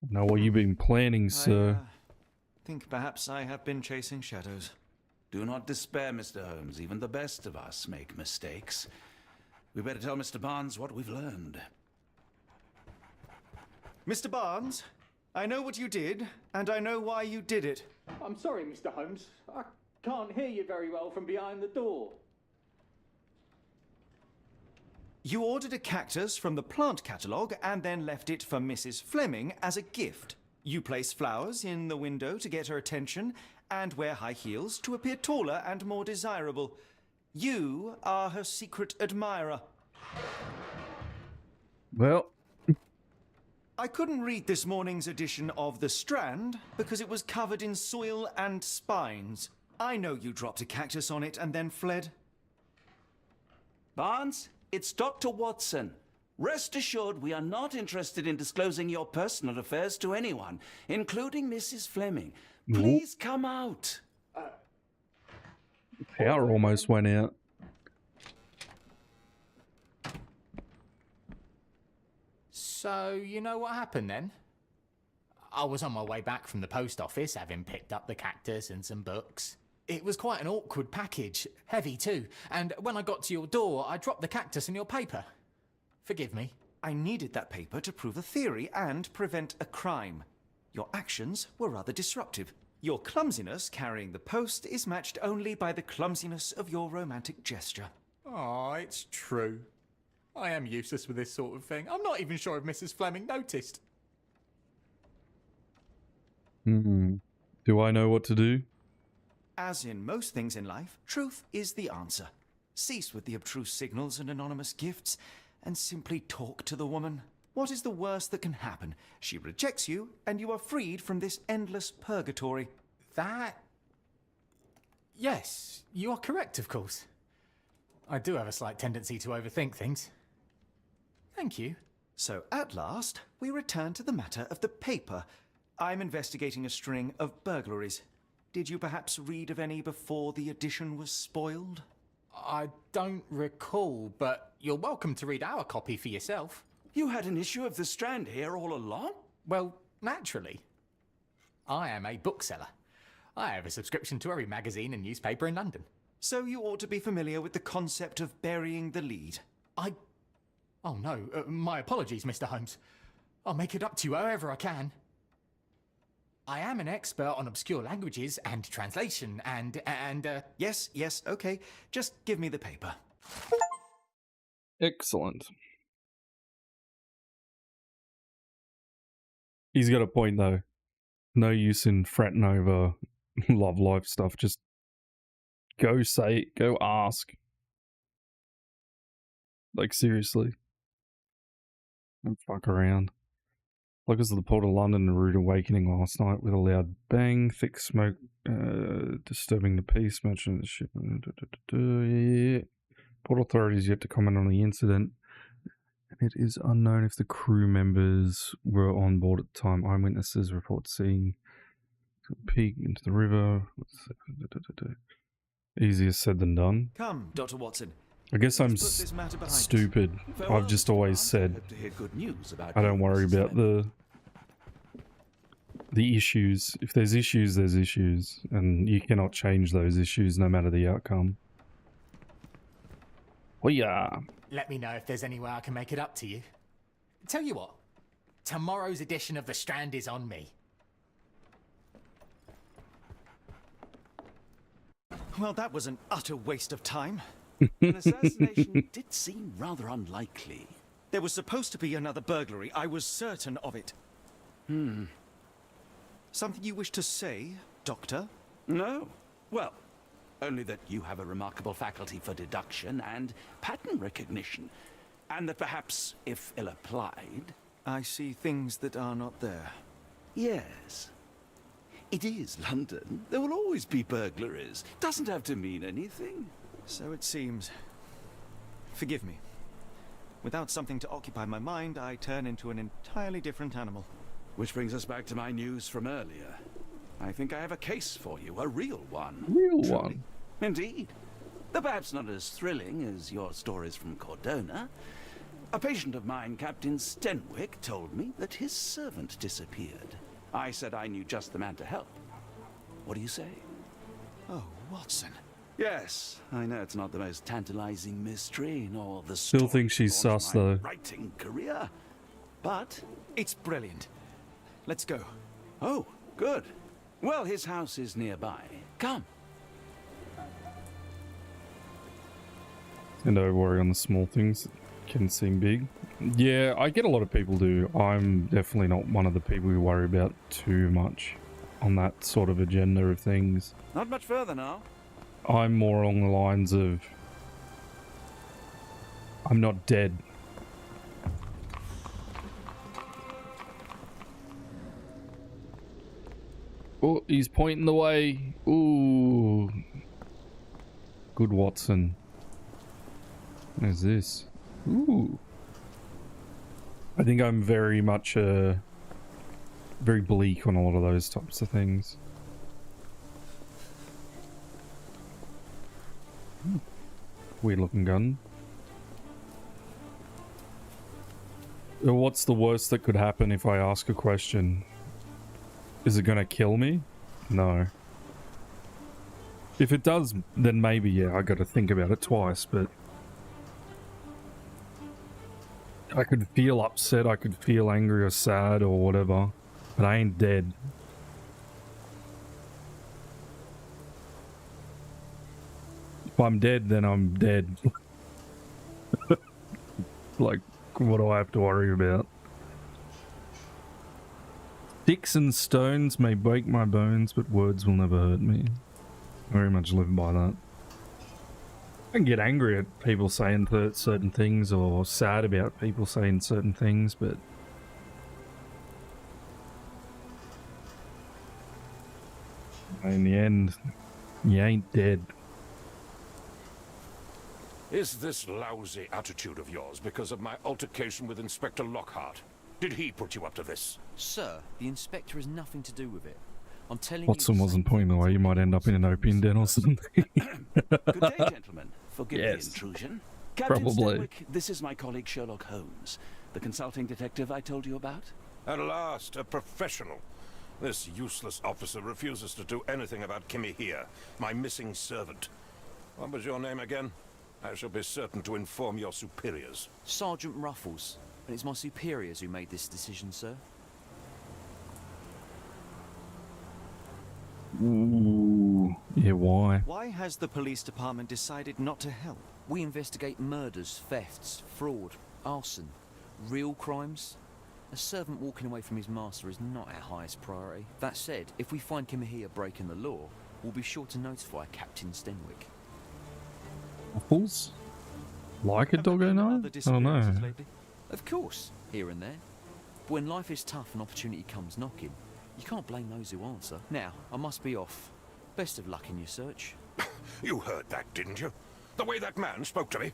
Now what you've been planning, sir. I think perhaps I have been chasing shadows. Do not despair, Mr. Holmes. Even the best of us make mistakes. We better tell Mr. Barnes what we've learned. Mr. Barnes, I know what you did, and I know why you did it. I'm sorry, Mr. Holmes. I can't hear you very well from behind the door. You ordered a cactus from the plant catalogue and then left it for Mrs. Fleming as a gift. You place flowers in the window to get her attention and wear high heels to appear taller and more desirable. You are her secret admirer. Well, I couldn't read this morning's edition of The Strand because it was covered in soil and spines. I know you dropped a cactus on it and then fled. Barnes, it's Dr. Watson. Rest assured we are not interested in disclosing your personal affairs to anyone, including Mrs. Fleming. Please come out. power almost went out. So, you know what happened then? I was on my way back from the post office, having picked up the cactus and some books. It was quite an awkward package, heavy too, and when I got to your door, I dropped the cactus in your paper. Forgive me. I needed that paper to prove a theory and prevent a crime. Your actions were rather disruptive. Your clumsiness carrying the post is matched only by the clumsiness of your romantic gesture. Oh, it's true. I am useless with this sort of thing. I'm not even sure if Mrs. Fleming noticed. Do I know what to do? As in most things in life, truth is the answer. Cease with the abstruse signals and anonymous gifts, and simply talk to the woman. What is the worst that can happen? She rejects you, and you are freed from this endless purgatory. Yes, you are correct, of course. I do have a slight tendency to overthink things. Thank you. So, at last, we return to the matter of the paper. I'm investigating a string of burglaries. Did you perhaps read of any before the edition was spoiled? I don't recall, but you're welcome to read our copy for yourself. You had an issue of The Strand here all along? Well, naturally. I am a bookseller. I have a subscription to every magazine and newspaper in London. So you ought to be familiar with the concept of burying the lead. Oh no, my apologies, Mr. Holmes. I'll make it up to you however I can. I am an expert on obscure languages and translation and. Yes, okay. Just give me the paper. Excellent. He's got a point though. No use in fretting over love life stuff. Just go say it, go ask. Like seriously. Don't fuck around. Lookers of the Port of London and Rude Awakening last night with a loud bang, thick smoke disturbing the peace, mentioning the ship. Yeah. Port authorities yet to comment on the incident. It is unknown if the crew members were on board at the time. Eyewitnesses report seeing a peek into the river. Easier said than done. Come, Dr. Watson. I guess I'm stupid. I've just always said I don't worry about the issues. If there's issues, there's issues. And you cannot change those issues no matter the outcome. Oh yeah. Let me know if there's any way I can make it up to you. Tell you what, tomorrow's edition of The Strand is on me. Well, that was an utter waste of time. An assassination did seem rather unlikely. There was supposed to be another burglary. I was certain of it. Something you wish to say, Doctor? No? Well, Only that you have a remarkable faculty for deduction and pattern recognition. And that perhaps, if ill applied... I see things that are not there. Yes. It is London. There will always be burglaries. Doesn't have to mean anything. So it seems. Forgive me. Without something to occupy my mind, I turn into an entirely different animal. Which brings us back to my news from earlier. I think I have a case for you, a real one. Real Truly. one? Indeed. Though perhaps not as thrilling as your stories from Cordona. A patient of mine, Captain Stenwick, told me that his servant disappeared. I said I knew just the man to help. What do you say? Oh, Watson. Yes, I know it's not the most tantalizing mystery, nor the Still story think she's of sus, my though. writing career. But... It's brilliant. Let's go. Oh, good. Well, his house is nearby. Come. And don't worry on the small things that can seem big. Yeah, I get a lot of people do. I'm definitely not one of the people who worry about too much on that sort of agenda of things. Not much further now. I'm more along the lines of I'm not dead. Oh, he's pointing the way. Ooh. Good Watson. What is this? Ooh. I think I'm very much very bleak on a lot of those types of things. Weird looking gun. What's the worst that could happen if I ask a question? Is it gonna kill me? No. If it does, then maybe, yeah, I gotta think about it twice, but... I could feel upset, I could feel angry or sad or whatever, but I ain't dead. If I'm dead, then I'm dead. Like, what do I have to worry about? Sticks and stones may break my bones, but words will never hurt me. I very much live by that. I can get angry at people saying certain things, or sad about people saying certain things, but... in the end, you ain't dead. Is this lousy attitude of yours because of my altercation with Inspector Lockhart? Did he put you up to this? Sir, the inspector has nothing to do with it. I'm telling Watson you... wasn't pointing the way, you might end up in an opium den or something. Good day, gentlemen. Forgive Yes. the intrusion. Captain Probably. Stenwick, this is my colleague Sherlock Holmes, the consulting detective I told you about. At last, a professional. This useless officer refuses to do anything about Kimmy here, my missing servant. What was your name again? I shall be certain to inform your superiors. Sergeant Ruffles. And it's my superiors who made this decision, sir. Ooh. Yeah, why? Why has the police department decided not to help? We investigate murders, thefts, fraud, arson, real crimes. A servant walking away from his master is not our highest priority. That said, if we find Kimahia breaking the law, we'll be sure to notify Captain Stenwick. Waffles? Like a doggo night? I don't know. Of course, here and there. But when life is tough and opportunity comes knocking, you can't blame those who answer. Now, I must be off. Best of luck in your search. You heard that, didn't you? The way that man spoke to me.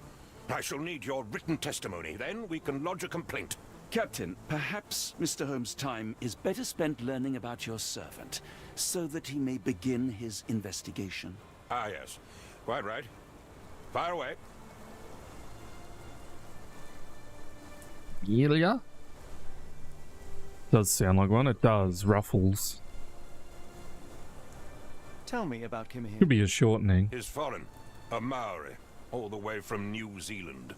I shall need your written testimony, then we can lodge a complaint. Captain, perhaps Mr. Holmes' time is better spent learning about your servant, so that he may begin his investigation. Ah, yes. Quite right. Fire away. Yeah? Does sound like one, it does. Ruffles. Tell me about Kimahia. Could be a shortening. He's foreign. A Maori. All the way from New Zealand.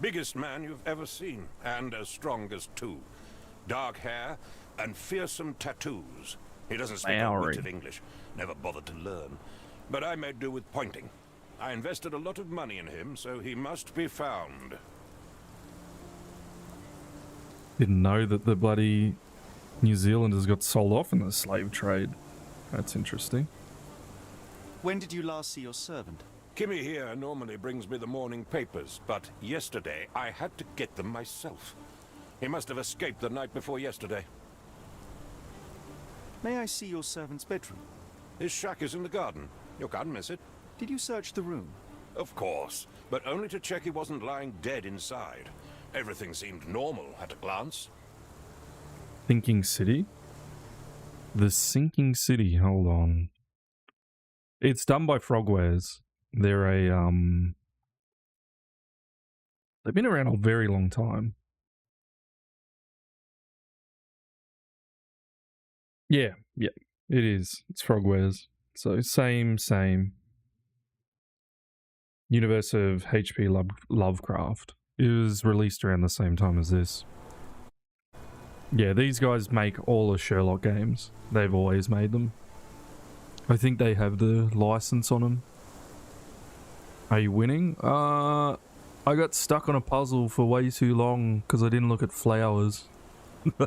Biggest man you've ever seen, and as strong as two. Dark hair and fearsome tattoos. He doesn't speak a word of English. Never bothered to learn. But I made do with pointing. I invested a lot of money in him, so he must be found. Didn't know that the bloody New Zealanders got sold off in the slave trade. That's interesting. When did you last see your servant? Kimmy here normally brings me the morning papers, but yesterday I had to get them myself. He must have escaped the night before yesterday. May I see your servant's bedroom? His shack is in the garden. You can't miss it. Did you search the room? Of course, but only to check he wasn't lying dead inside. Everything seemed normal at a glance. Sinking City? The Sinking City, hold on. It's done by Frogwares. They're a, they've been around a very long time. Yeah, it is. It's Frogwares. So same. Universe of H.P. Lovecraft. It was released around the same time as this. Yeah, these guys make all the Sherlock games. They've always made them. I think they have the license on them. Are you winning? I got stuck on a puzzle for way too long because I didn't look at flowers. Did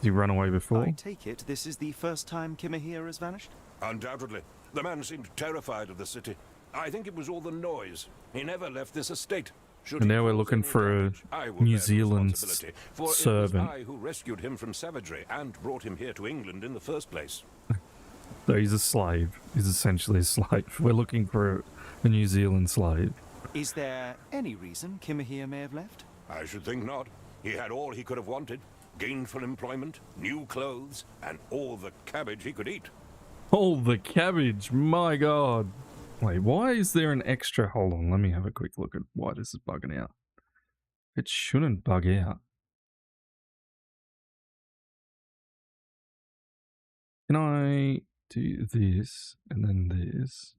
he run away before? I take it this is the first time Kimahir has vanished? Undoubtedly. The man seemed terrified of the city. I think it was all the noise. He never left this estate. Should And he now we're cause looking any for a damage, I will New bear the Zealand responsibility, for servant. It was I who rescued him from savagery and brought him here to England in the first place. So he's a slave. He's essentially a slave. We're looking for a New Zealand slave. Is there any reason Kimahir may have left? I should think not. He had all he could have wanted. Gainful employment, new clothes, and all the cabbage he could eat. Oh, the cabbage. My God. Wait, why is there an extra? Hold on, let me have a quick look at why this is bugging out. It shouldn't bug out. Can I do this and then this?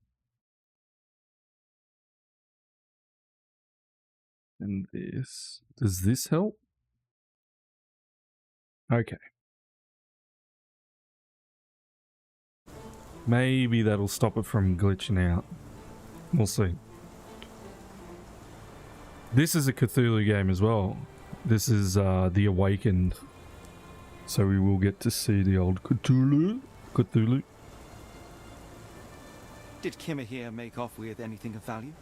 And this. Does this help? Okay. Maybe that'll stop it from glitching out. We'll see. This is a Cthulhu game as well. This is The Awakened. So we will get to see the old Cthulhu. Did Kimahir make off with anything of value?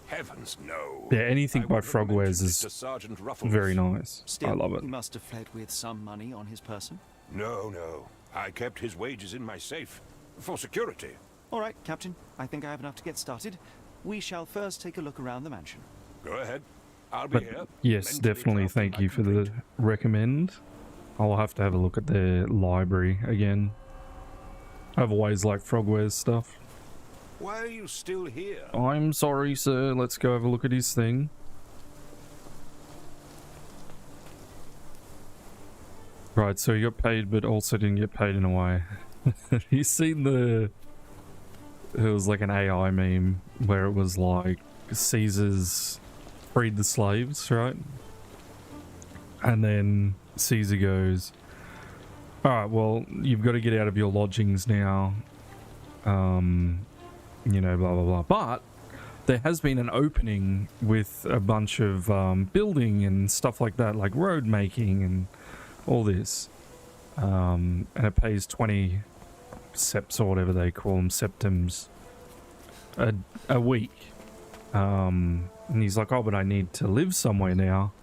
Heavens, no. Yeah, anything I by would have mentioned Frogwares it is to Sergeant Ruffles. very nice. Still, I love it. He must have fled with some money on his person. No. I kept his wages in my safe. For security. All right, Captain. I think I have enough to get started. We shall first take a look around the mansion. Go ahead. I'll be But here. yes, mentally definitely drafting thank my you for complaint. the recommend. I'll have to have a look at their library again. I've always liked Frogwares stuff. Why are you still here? I'm sorry, sir. Let's go have a look at his thing. Right, so he got paid, but also didn't get paid in a way. You seen the... It was like an AI meme where it was like Caesar's freed the slaves, right? And then Caesar goes, alright, well, you've got to get out of your lodgings now. You know, blah, blah, blah. But there has been an opening with a bunch of building and stuff like that, like road making and all this. And it pays 20 seps or whatever they call them, septums, a week. And he's like, oh, but I need to live somewhere now.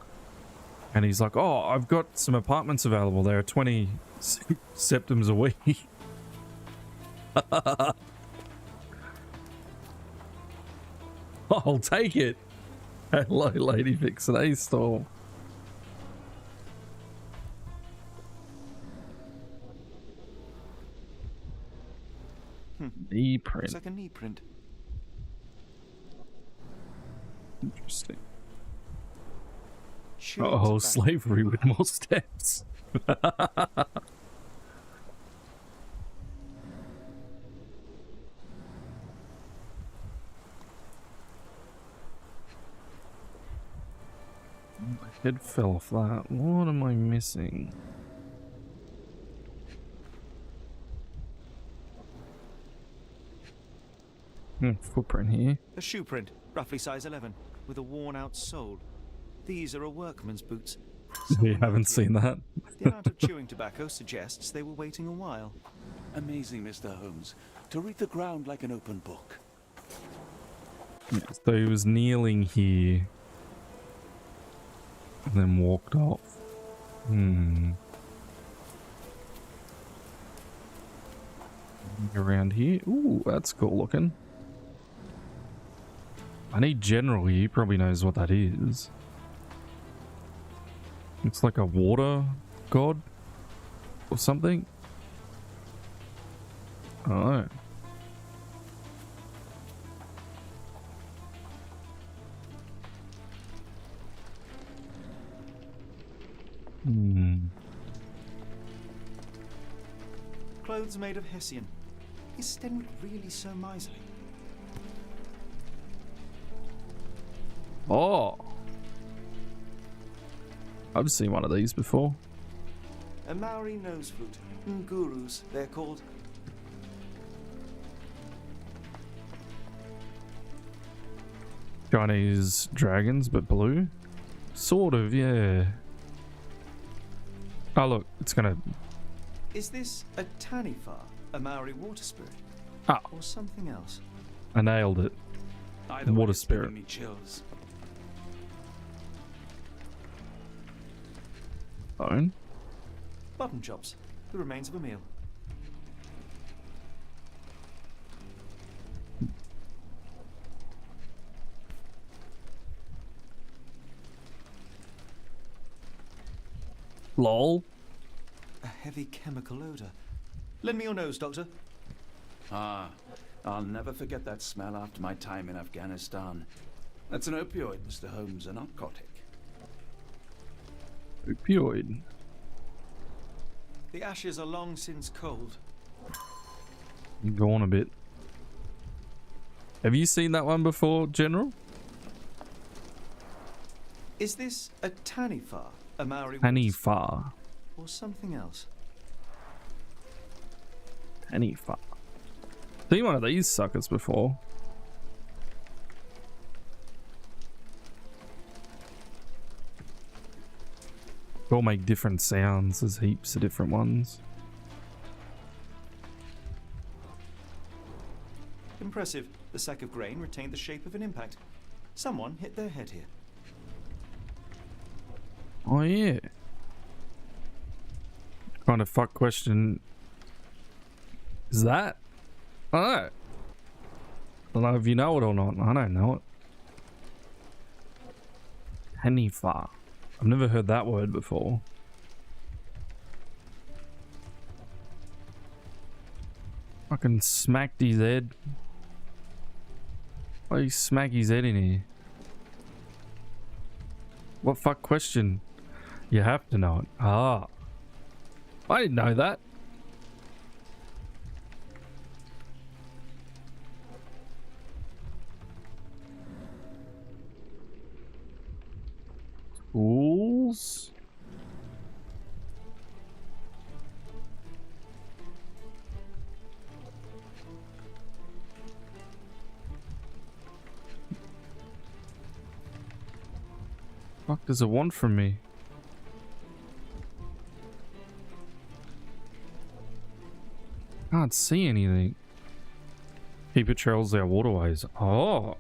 And he's like, oh, I've got some apartments available. There are 20 septums a week. I'll take it. Hello, Lady Vixen A-Storm. Knee print. Looks like a knee print. Interesting. Sure, Oh, it's a slavery with more steps. My head fell off that. What am I missing? Footprint here. A shoe print, roughly size 11, with a worn-out sole. These are a workman's boots. You haven't seen that? The amount of chewing tobacco suggests they were waiting a while. Amazing, Mr. Holmes. To read the ground like an open book. So he was kneeling here and then walked off. Around here. Ooh, that's cool looking. I need General here. He probably knows what that is. It's like a water god or something. Oh. Clothes made of Hessian. Is Stenwick really so miserly? Oh. I've seen one of these before. A Maori nose flute. Ngurus, they're called. Chinese dragons, but blue? Sort of, yeah. Oh, look, it's gonna... Is this a Taniwha, a Maori water spirit? Ah. Or something else? I nailed it. Either Water way, it's giving spirit. me chills. Bone? Button chops. The remains of a meal. Lol. A heavy chemical odor. Lend me your nose, Doctor. Ah, I'll never forget that smell after my time in Afghanistan. That's an opioid, Mr. Holmes, a narcotic. Opioid. The ashes are long since cold. Go on a bit. Have you seen that one before, General? Is this a Taniwha, a Maori Taniwha. or something else? Taniwha. Seen one of these suckers before. They all make different sounds. There's heaps of different ones. Impressive. The sack of grain retained the shape of an impact. Someone hit their head here. Oh yeah. Kind of fuck question is that? I don't know if you know it or not. I don't know it. Taniwha. I've never heard that word before. Fucking smacked his head. Why you smack his head in here? What fuck question? You have to know it. Ah. I didn't know that. Tools. What does it want from me? Can't see anything. He patrols our waterways. Oh.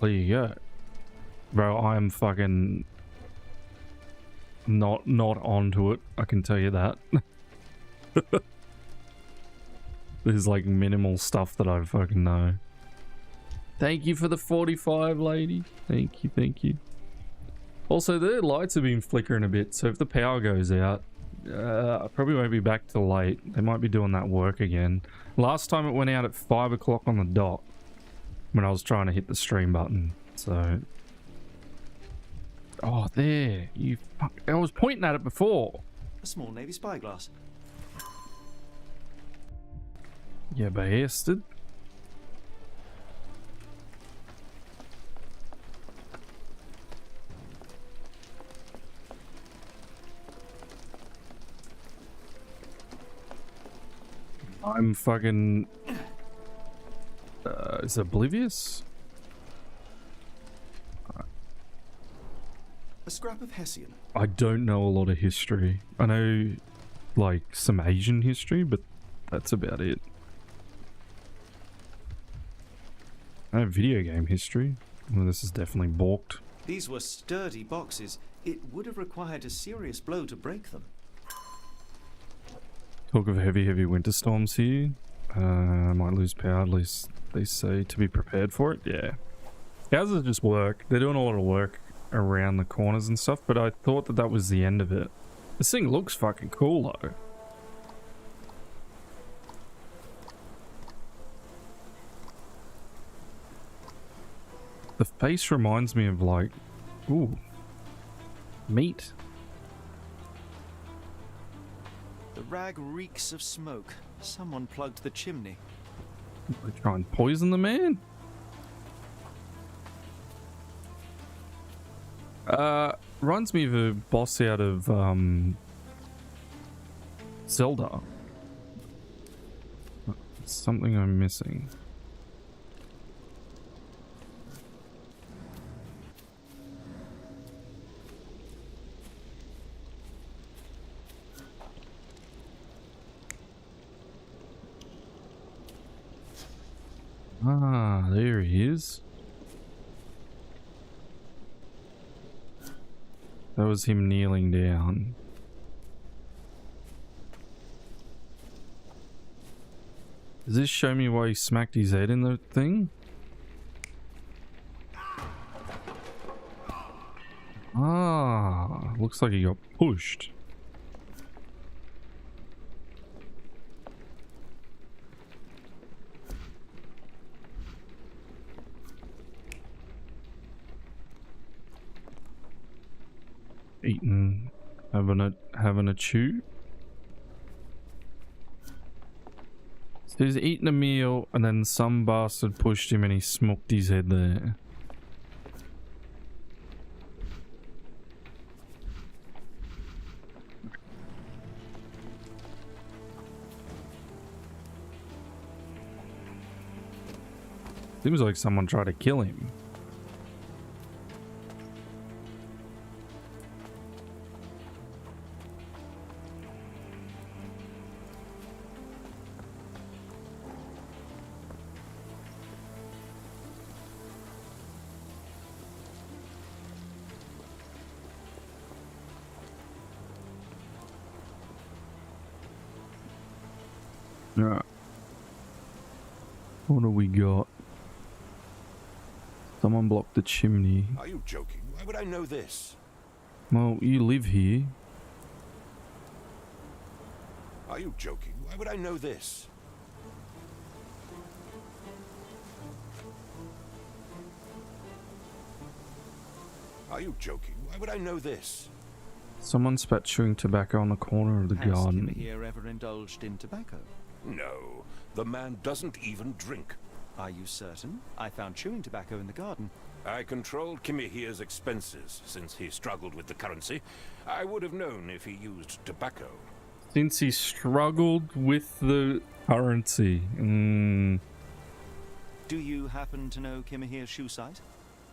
There you go. Bro, I'm fucking not onto it. I can tell you that. There's like minimal stuff that I fucking know. Thank you for the 45, lady. Thank you, thank you. Also, the lights have been flickering a bit, so if the power goes out, I probably won't be back till late. They might be doing that work again. Last time it went out at 5 o'clock on the dot when I was trying to hit the stream button, so... Oh, there. You fuck... I was pointing at it before. A small Navy spyglass. Yeah, bastard. I'm fucking... is it oblivious? scrap of Hessian. I don't know a lot of history. I know, like, some Asian history, but that's about it. I know video game history. Well, this is definitely balked. These were sturdy boxes. It would have required a serious blow to break them. Talk of heavy winter storms here. Might lose power, at least they say to be prepared for it. Yeah. Houses just work. They're doing a lot of work around the corners and stuff, but I thought that was the end of it. This thing looks fucking cool though. The face reminds me of like, ooh, meat. The rag reeks of smoke. Someone plugged the chimney. They try and poison the man? Reminds me of a boss out of Zelda. Something I'm missing. Ah, there he is. That was him kneeling down. Does this show me why he smacked his head in the thing? Ah, looks like he got pushed. Eating, having a chew. So he's eating a meal and then some bastard pushed him and he smoked his head there. Seems like someone tried to kill him. Yeah. What do we got? Someone blocked the chimney. Are you joking? Why would I know this? Well, you live here. Are you joking? Why would I know this? Are you joking? Why would I know this? Someone spat chewing tobacco on the corner of the Has garden. Kim here ever indulged in tobacco? No, the man doesn't even drink. Are you certain? I found chewing tobacco in the garden. I controlled Kimihia's expenses since he struggled with the currency. I would have known if he used tobacco. Since he struggled with the currency. Do you happen to know Kimihia's shoe size?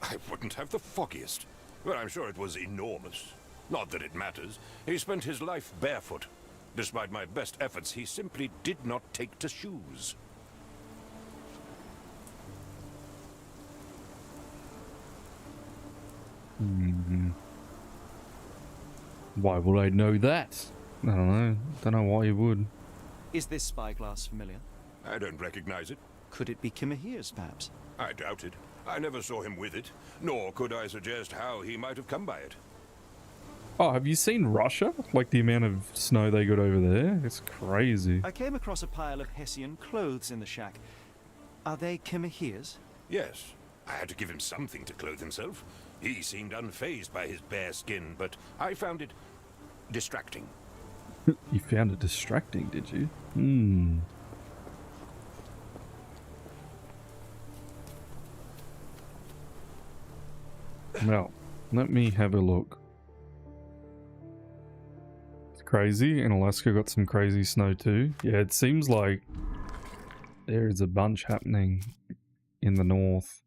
I wouldn't have the foggiest. But I'm sure it was enormous. Not that it matters. He spent his life barefoot. Despite my best efforts, he simply did not take to shoes. Why would I know that? I don't know. Don't know why you would. Is this spyglass familiar? I don't recognize it. Could it be Kimihia's, perhaps? I doubt it. I never saw him with it, nor could I suggest how he might have come by it. Oh, have you seen Russia? Like the amount of snow they got over there? It's crazy. I came across a pile of Hessian clothes in the shack. Are they Kimihia's? Yes. I had to give him something to clothe himself. He seemed unfazed by his bare skin, but I found it distracting. You found it distracting, did you? Well, let me have a look. It's crazy, and Alaska got some crazy snow too. Yeah, it seems like there is a bunch happening in the north.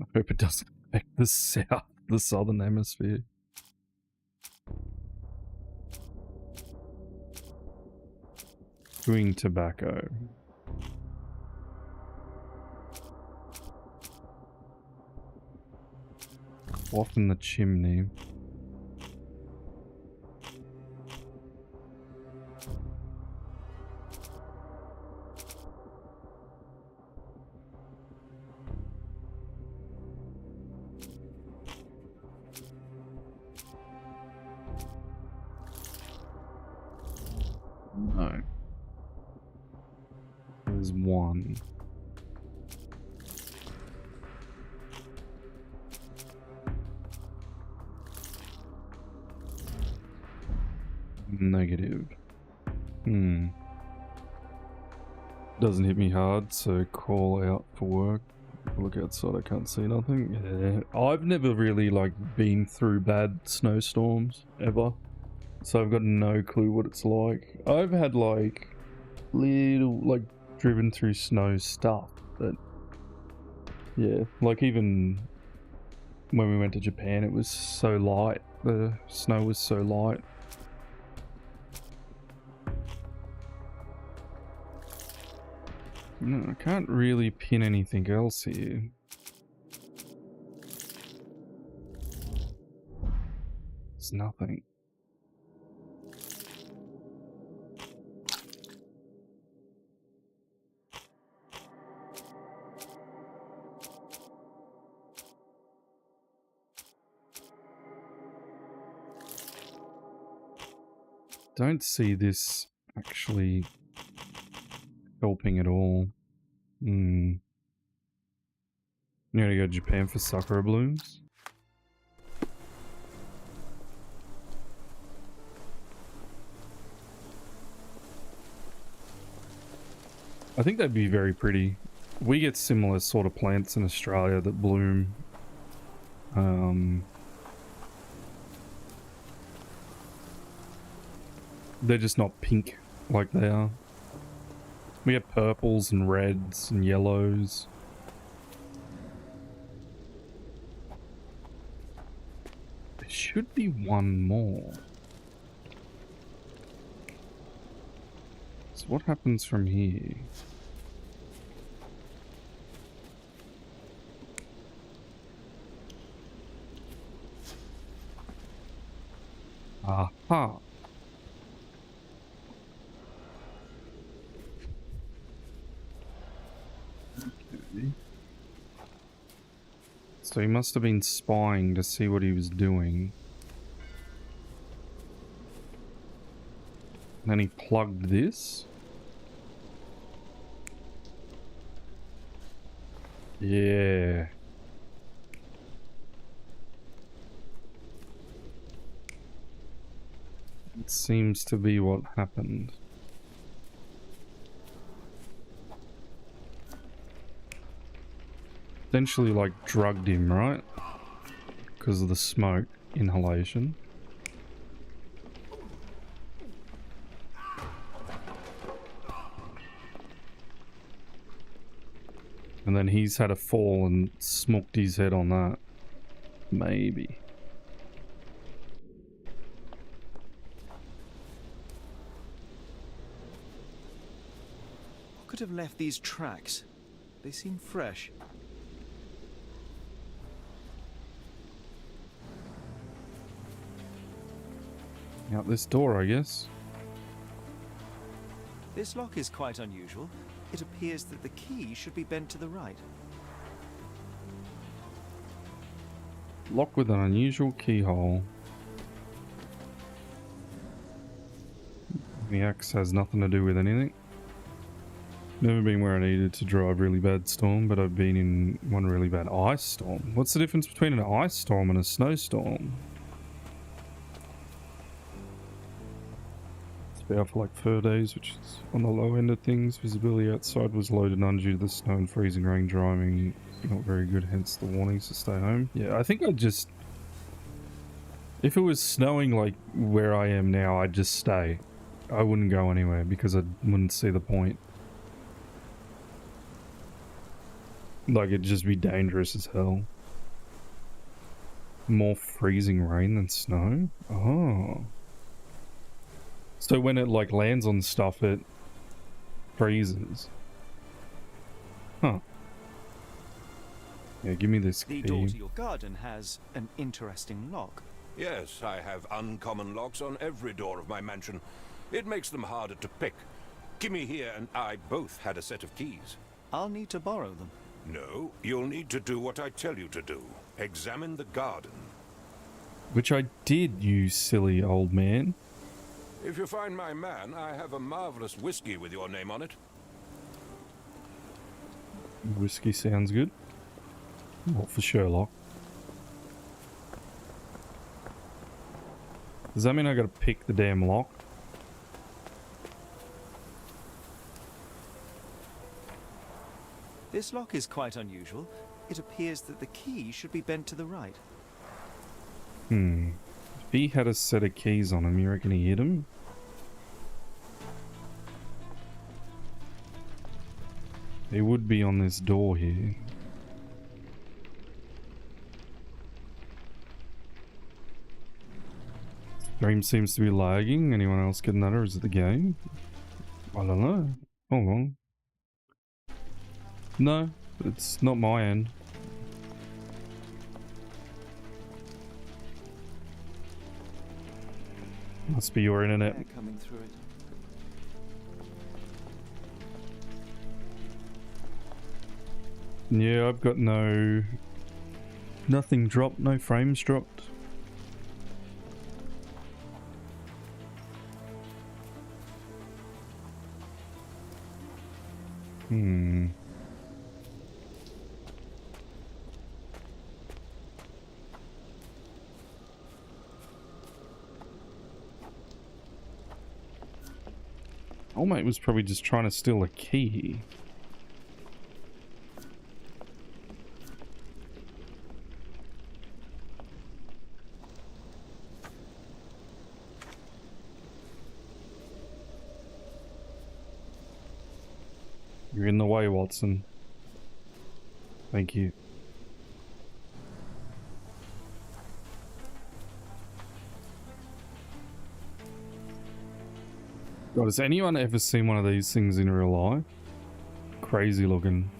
I hope it doesn't affect the south. The southern hemisphere. Chewing tobacco. Off in the chimney. No. There's one. Negative. Doesn't hit me hard, so call out for work. Look outside, I can't see nothing. Yeah. I've never really like been through bad snowstorms ever. So I've got no clue what it's like. I've had like little like driven through snow stuff, but yeah, like even when we went to Japan it was so light. The snow was so light. No, I can't really pin anything else here. There's nothing. Don't see this actually helping at all. You gotta go to Japan for sakura blooms? I think they'd be very pretty. We get similar sort of plants in Australia that bloom. They're just not pink like they are. We have purples and reds and yellows. There should be one more. So what happens from here? Aha. So he must have been spying to see what he was doing. And then he plugged this. Yeah. It seems to be what happened. Essentially like drugged him, right? Because of the smoke inhalation. And then he's had a fall and smoked his head on that. Maybe. What could have left these tracks? They seem fresh. Out this door, I guess. This lock is quite unusual. It appears that the key should be bent to the right. Lock with an unusual keyhole. The axe has nothing to do with anything. Never been where I needed to drive really bad storm, but I've been in one really bad ice storm. What's the difference between an ice storm and a snowstorm? Out for like 4 days, which is on the low end of things. Visibility outside was low to none due to the snow and freezing rain. Driving not very good, hence the warnings to stay home. Yeah, I think I'd just... If it was snowing like where I am now, I'd just stay. I wouldn't go anywhere because I wouldn't see the point. Like, it'd just be dangerous as hell. More freezing rain than snow? Oh. So when it like lands on stuff, it freezes. Huh. Yeah, give me this The key. door to your garden has an interesting lock. Yes, I have uncommon locks on every door of my mansion. It makes them harder to pick. Kimmy here and I both had a set of keys. I'll need to borrow them. No, you'll need to do what I tell you to do. Examine the garden. Which I did, you silly old man. If you find my man, I have a marvelous whiskey with your name on it. Whiskey sounds good. What for Sherlock? Does that mean I gotta pick the damn lock? This lock is quite unusual. It appears that the key should be bent to the right. If he had a set of keys on him, you reckon he hit him? He would be on this door here. Stream seems to be lagging. Anyone else getting that, or is it the game? I don't know. Hold on. No, it's not my end. Must be your internet. Air coming through it. Yeah, I've got nothing dropped, no frames dropped. Old mate was probably just trying to steal a key. You're in the way, Watson. Thank you. God, has anyone ever seen one of these things in real life? Crazy looking.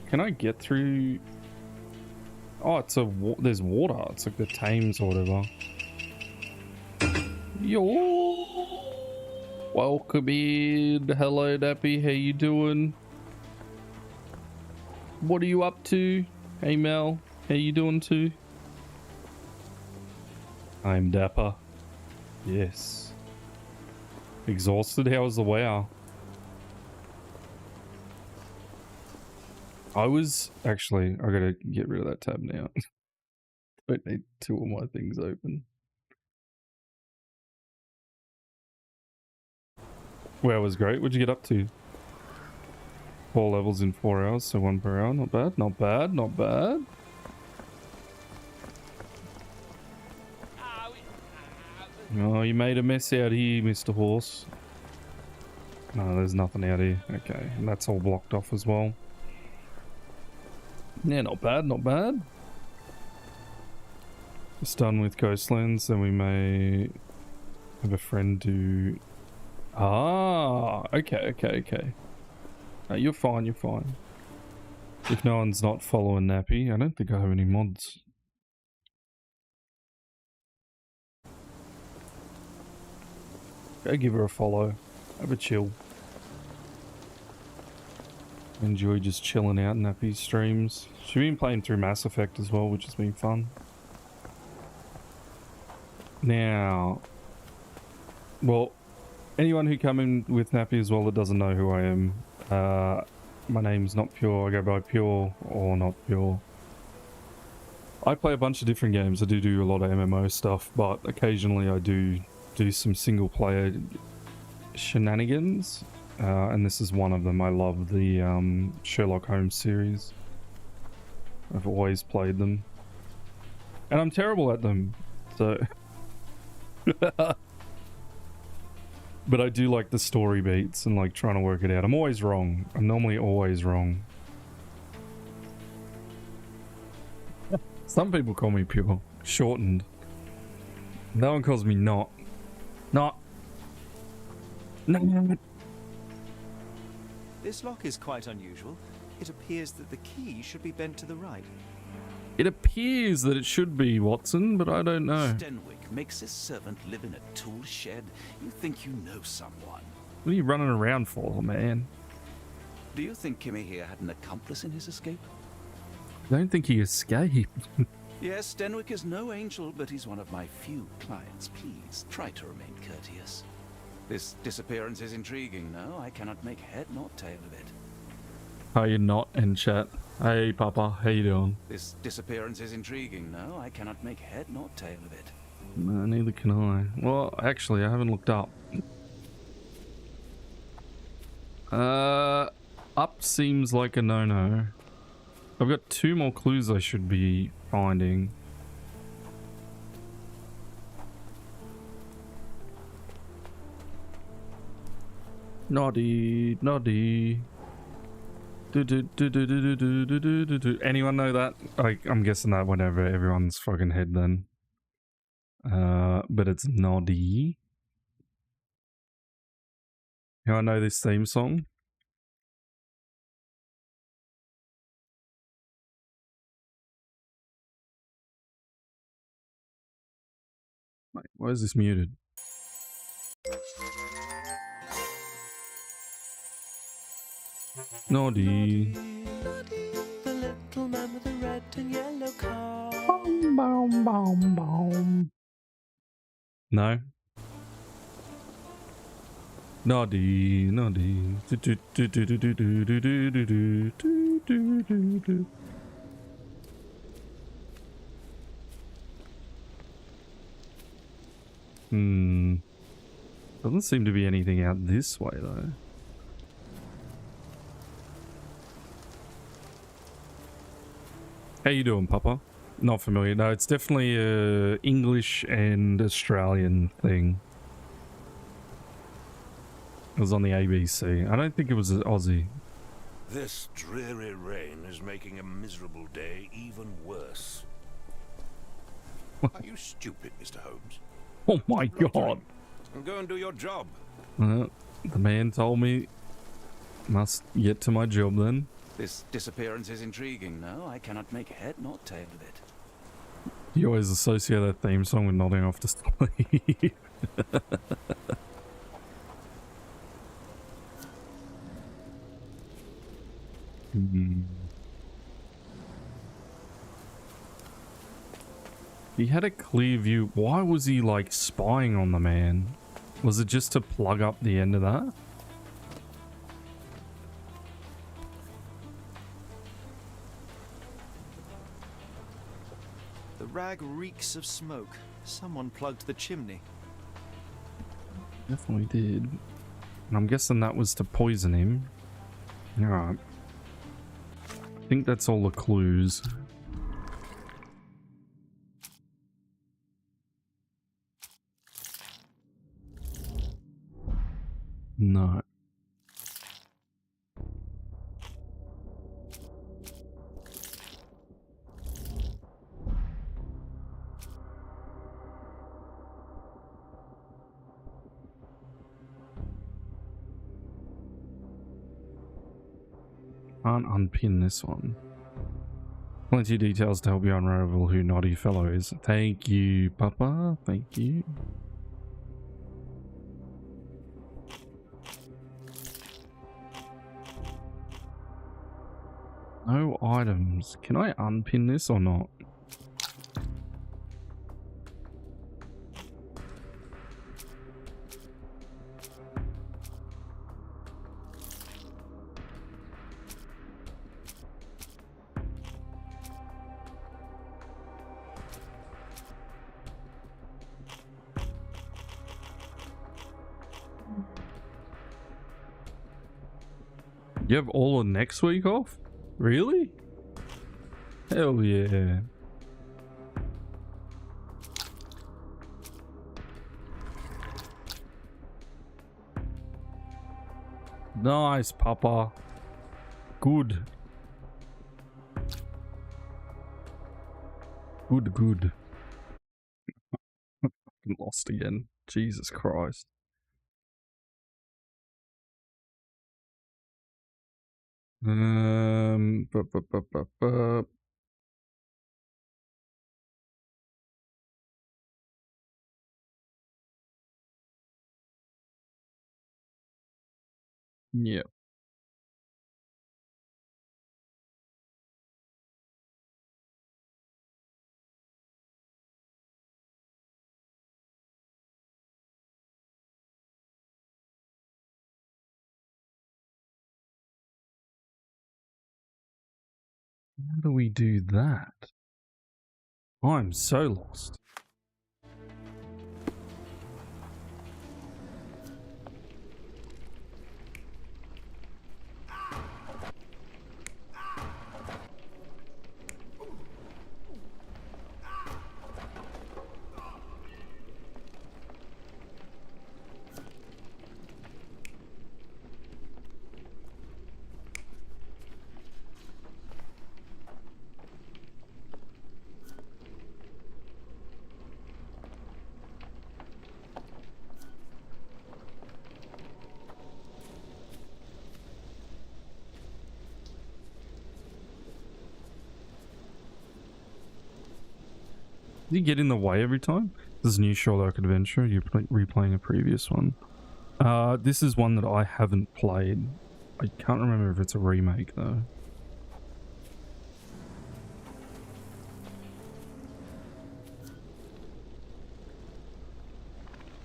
Can I get through? Oh, it's there's water. It's like the Thames or whatever. Yo! Welcome in. Hello, Nappy. How you doing? What are you up to? Hey, Mel. How you doing too? I'm Dapper. Yes. Exhausted? How was the wow? I gotta get rid of that tab now. Don't need two of my things open. Wow was great. What'd you get up to? 4 levels in 4 hours, so 1 per hour. Not bad, not bad, not bad. Oh, you made a mess out here, Mr. Horse. No, there's nothing out here. Okay, and that's all blocked off as well. Yeah, not bad, not bad. Just done with Ghostlands, then we may have a friend do... Ah, okay. No, you're fine, you're fine. If no one's not following Nappy, I don't think I have any mods. Go give her a follow. Have a chill. Enjoy just chilling out in Nappy's streams. She's been playing through Mass Effect as well, which has been fun. Now, well, anyone who come in with Nappy as well that doesn't know who I am, my name's not Pure. I go by Pure or Not Pure. I play a bunch of different games. I do a lot of MMO stuff, but occasionally I do some single player shenanigans, and this is one of them. I love the Sherlock Holmes series. I've always played them, and I'm terrible at them, so but I do like the story beats and like trying to work it out. I'm always wrong. I'm normally always wrong. Some people call me pure. Shortened. No one calls me not. Not. No. This lock is quite unusual. It appears that the key should be bent to the right. It appears that it should be, Watson, but I don't know. Stenwick makes his servant live in a tool shed. You think you know someone. What are you running around for, man? Do you think Kimmy here had an accomplice in his escape? I don't think he escaped. Yes, Stenwick is no angel, but he's one of my few clients. Please, try to remain courteous. This disappearance is intriguing, no? I cannot make head nor tail of it. Are you not in chat? Hey, Papa, how you doing? This disappearance is intriguing, no? I cannot make head nor tail of it. No, neither can I. Well, actually, I haven't looked up. Up seems like a no-no. I've got 2 more clues I should be finding. Noddy, noddy. Anyone know that? I'm guessing that went over everyone's fucking head then. But it's noddy. Anyone know this theme song? Wait, why is this muted? Noddy. The little man with the red and yellow car. Boom, boom, boom, boom. No. Noddy, noddy. Doesn't seem to be anything out this way though. How you doing, Papa? Not familiar. No, it's definitely a English and Australian thing. It was on the ABC. I don't think it was Aussie. This dreary rain is making a miserable day even worse. Are you stupid, Mr. Holmes? Oh my god. And go and do your job. The man told me must get to my job then. This disappearance is intriguing, no? I cannot make head nor tail of it. You always associate that theme song with nodding off to sleep. He had a clear view. Why was he like spying on the man? Was it just to plug up the end of that? The rag reeks of smoke. Someone plugged the chimney. Definitely did. And I'm guessing that was to poison him. Alright. I think that's all the clues. No. Can't unpin this one. Plenty of details to help you unravel who Naughty Fellow is. Thank you, Papa. Thank you. No items. Can I unpin this or not? You have all of next week off? Really? Hell yeah. Nice, Papa. Good. Good. Fucking lost again. Jesus Christ. Bup, bup, bup, bup, bup. Yeah. How do we do that? I'm so lost. Did you get in the way every time? This is a new Sherlock adventure. You're replaying a previous one. This is one that I haven't played. I can't remember if it's a remake though.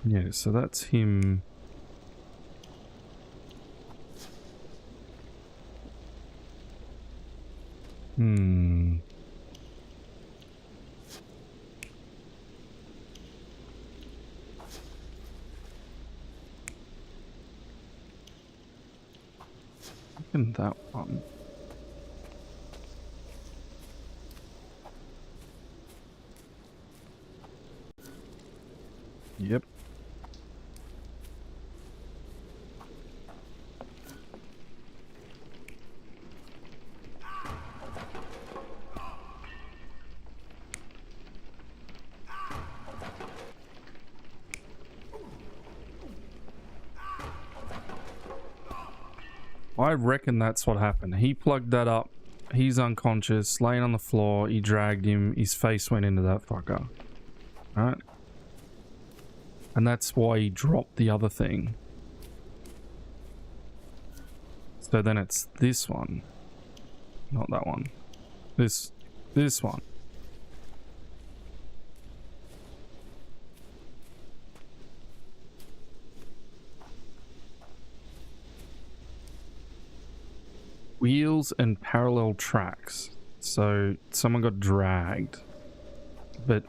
Yeah, so that's him. In that one. Yep. I reckon that's what happened. He plugged that up. He's unconscious, laying on the floor. He dragged him. His face went into that fucker. Right? And that's why he dropped the other thing. So then it's this one. Not that one. This one. Wheels and parallel tracks. So someone got dragged. But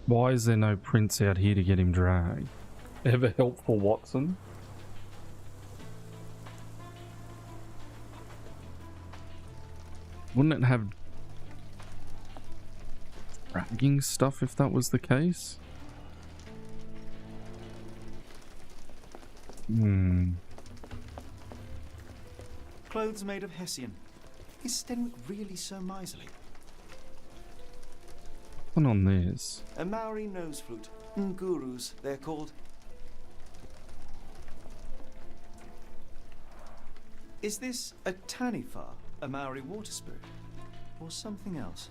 why is there no prints out here to get him dragged? Ever helpful, Watson? Wouldn't it have dragging stuff if that was the case? Clothes made of Hessian. Is Stenwick really so miserly? What's on this? A Maori nose flute. Ngurus, they're called. Is this a taniwha, a Maori water spirit, or something else?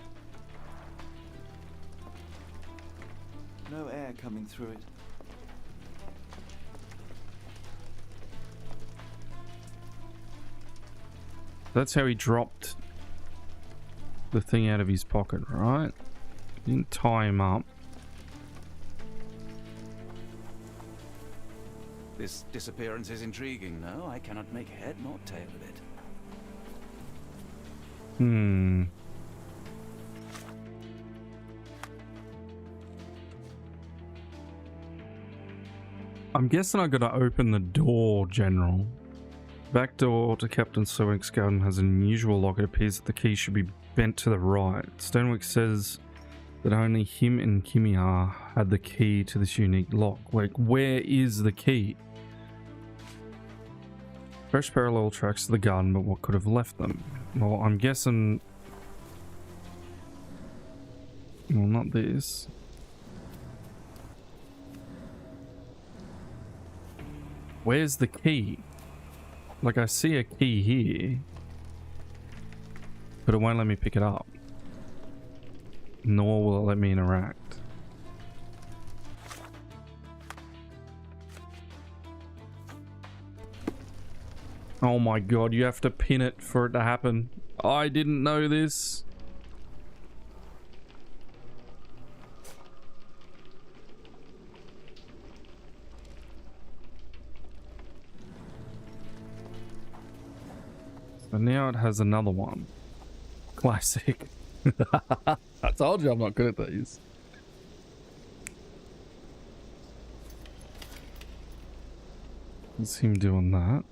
No air coming through it. That's how he dropped the thing out of his pocket, right? Didn't tie him up. This disappearance is intriguing, no? I cannot make head nor tail of it. I'm guessing I gotta open the door, General. Back door to Captain Stenwick's garden has an unusual lock. It appears that the key should be bent to the right. Stenwick says that only him and Kimiha had the key to this unique lock. Like, where is the key? Fresh parallel tracks to the garden, but what could have left them? Well, I'm guessing Well, not this. Where's the key? Like, I see a key here, but it won't let me pick it up. Nor will it let me interact. Oh my god, you have to pin it for it to happen. I didn't know this. So now it has another one. Classic. I told you I'm not good at these. It's him doing that.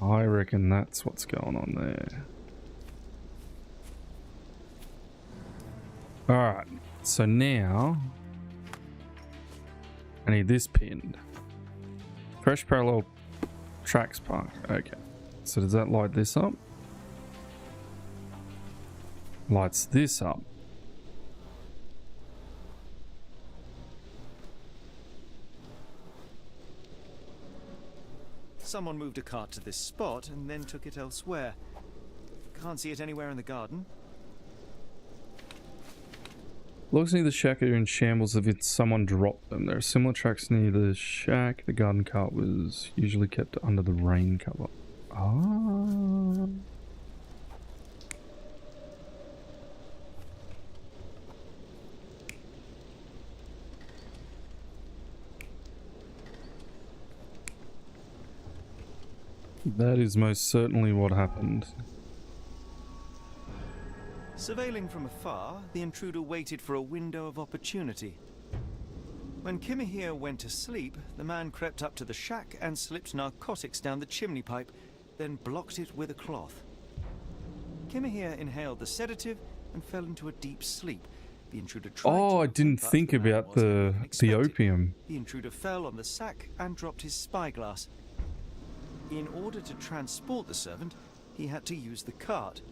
I reckon that's what's going on there. Alright, so now I need this pinned. Fresh parallel tracks park. Okay. So does that light this up? Lights this up. Someone moved a cart to this spot and then took it elsewhere. Can't see it anywhere in the garden. Logs near the shack are in shambles if it's someone dropped them. There are similar tracks near the shack. The garden cart was usually kept under the rain cover. Ah. That is most certainly what happened. Surveilling from afar, the intruder waited for a window of opportunity. When Kimahir went to sleep, the man crept up to the shack and slipped narcotics down the chimney pipe, then blocked it with a cloth. Kimahir inhaled the sedative and fell into a deep sleep. The intruder tried Oh, to I didn't but think the man about wasn't the expected. opium. The intruder fell on the sack and dropped his spyglass. In order to transport the servant, he had to use the cart.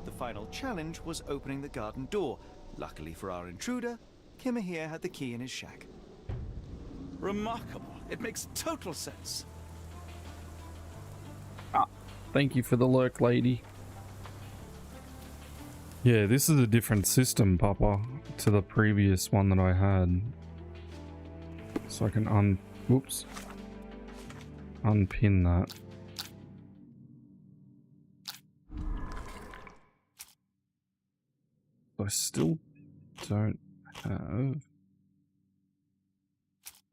The final challenge was opening the garden door. Luckily for our intruder, Kimahir had the key in his shack. Remarkable. It makes total sense. Thank you for the lurk, lady. Yeah, this is a different system, Papa, to the previous one that I had. So I can unpin that. I still don't have...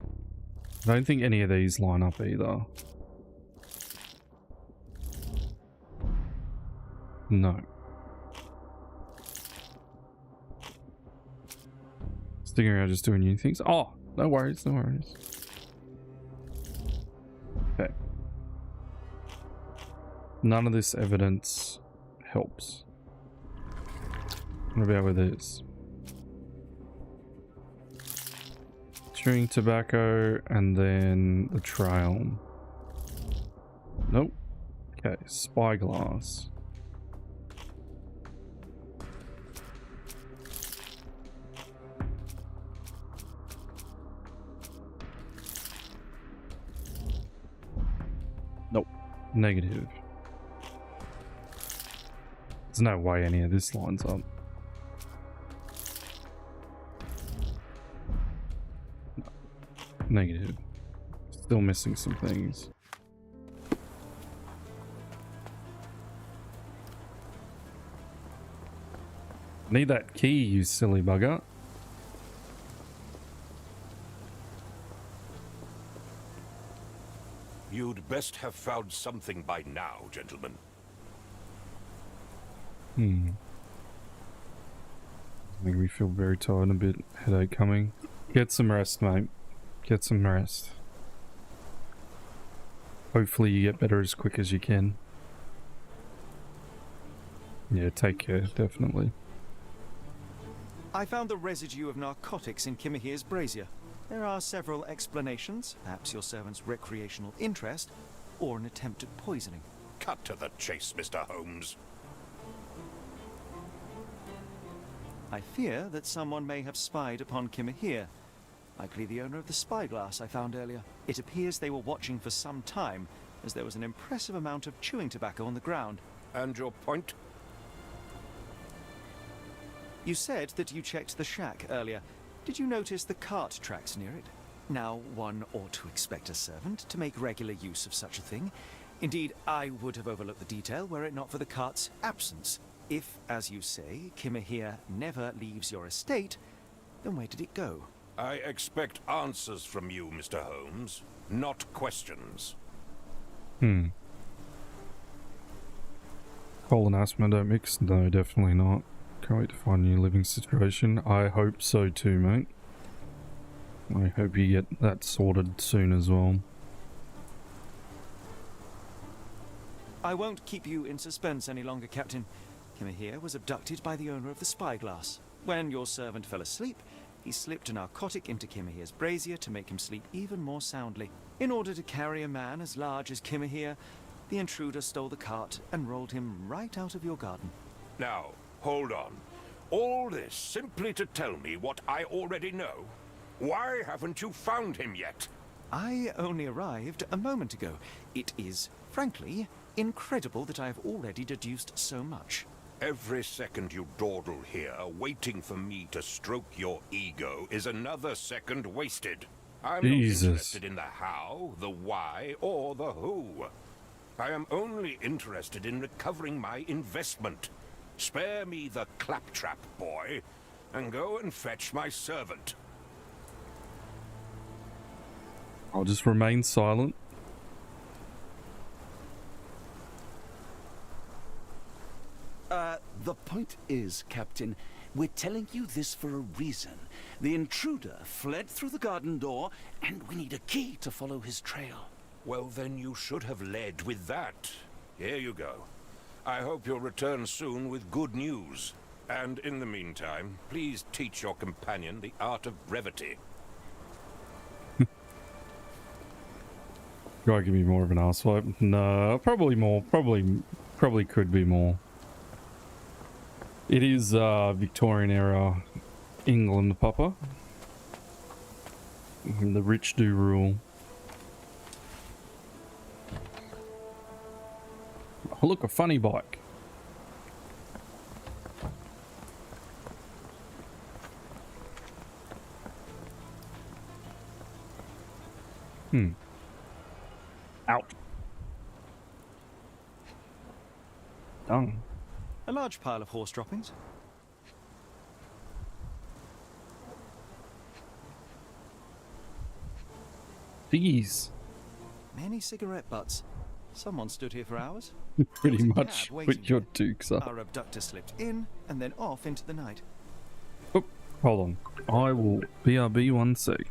I don't think any of these line up either. No. Sticking around just doing new things. Oh, no worries, no worries. Okay. None of this evidence helps. What about with this? Chewing tobacco and then the trail. Nope. Okay, spyglass. Nope. Negative. There's no way any of this lines up. No. Negative. Still missing some things. Need that key, you silly bugger. You'd best have found something by now, gentlemen. Make me feel very tired and a bit headache coming. Get some rest, mate. Get some rest. Hopefully you get better as quick as you can. Yeah, take care, definitely. I found the residue of narcotics in Kimahir's brazier. There are several explanations, perhaps your servant's recreational interest, or an attempt at poisoning. Cut to the chase, Mr. Holmes. I fear that someone may have spied upon Kimahir. Likely the owner of the spyglass I found earlier. It appears they were watching for some time, as there was an impressive amount of chewing tobacco on the ground. And your point? You said that you checked the shack earlier. Did you notice the cart tracks near it? Now, one ought to expect a servant to make regular use of such a thing. Indeed, I would have overlooked the detail were it not for the cart's absence. If, as you say, Kimahir never leaves your estate, then where did it go? I expect answers from you, Mr. Holmes, not questions. Coal and asthma don't mix? No, definitely not. Can't wait to find a new living situation. I hope so too, mate. I hope you get that sorted soon as well. I won't keep you in suspense any longer, Captain. Kimahir was abducted by the owner of the spyglass. When your servant fell asleep, he slipped a narcotic into Kimahir's brazier to make him sleep even more soundly. In order to carry a man as large as Kimahir, the intruder stole the cart and rolled him right out of your garden. Now, hold on. All this simply to tell me what I already know? Why haven't you found him yet? I only arrived a moment ago. It is, frankly, incredible that I have already deduced so much. Every second you dawdle here, waiting for me to stroke your ego, is another second wasted. I'm not interested in the how, the why, or the who. I am only interested in recovering my investment. Spare me the claptrap, boy, and go and fetch my servant. I'll just remain silent. The point is, Captain, we're telling you this for a reason. The intruder fled through the garden door, and we need a key to follow his trail. Well, then you should have led with that. Here you go. I hope you'll return soon with good news. And in the meantime, please teach your companion the art of brevity. Gotta give me more of an ass wipe. No, probably more. Probably could be more. It is Victorian era England, Papa. The rich do rule. Oh, look, a funny bike. Out. Done. A large pile of horse droppings. Jeez. Many cigarette butts. Someone stood here for hours. Pretty There was a much cab waiting put your here. dukes up. Our abductor slipped in and then off into the night. Oh, hold on. I will BRB 1C.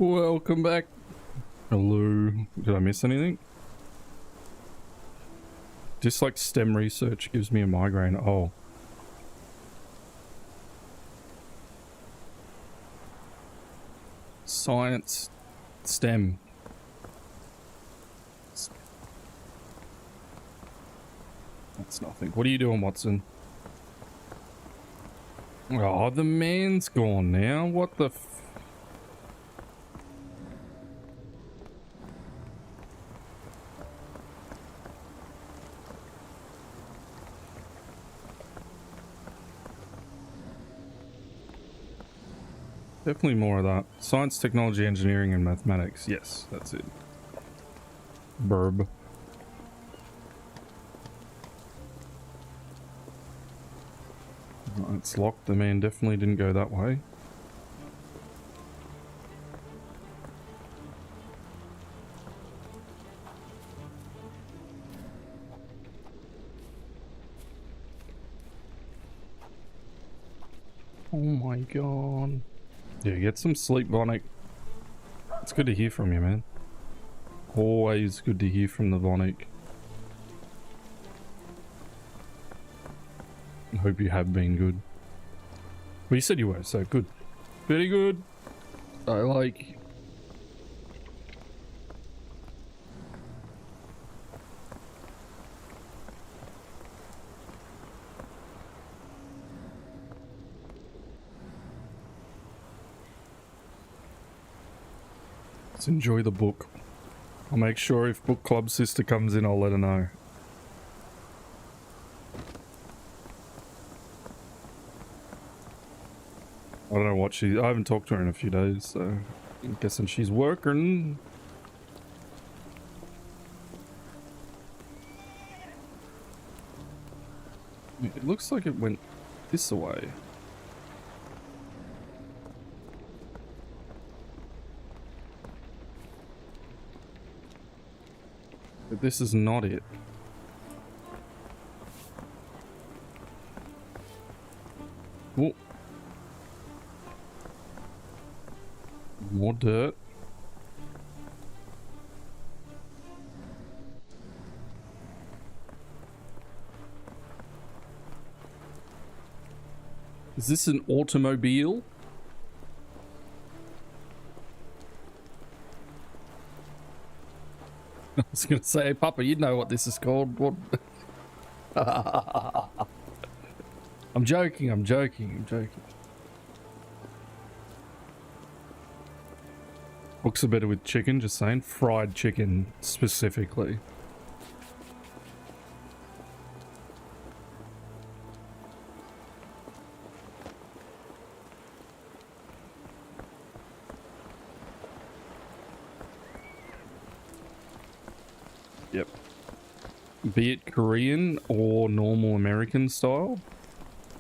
Welcome back. Hello. Did I miss anything? Dislike STEM research gives me a migraine. Oh. Science. STEM. That's nothing. What are you doing, Watson? Oh, the man's gone now. What the f... Definitely more of that. Science, technology, engineering, and mathematics. Yes, that's it. Burb. Oh, it's locked. The man definitely didn't go that way. Oh my god. Yeah, get some sleep, Vonic. It's good to hear from you, man. Always good to hear from the Vonic. I hope you have been good. Well, you said you were, so good. Very good. I like. Let's enjoy the book. I'll make sure if book club sister comes in, I'll let her know. I don't know what I haven't talked to her in a few days, so I'm guessing she's working. It looks like it went this way. But this is not it. Oh. More dirt. Is this an automobile? I was gonna say, Papa, you know what this is called. What? I'm joking, I'm joking, I'm joking. Books are better with chicken, just saying. Fried chicken, specifically. Yep. Be it Korean or normal American style,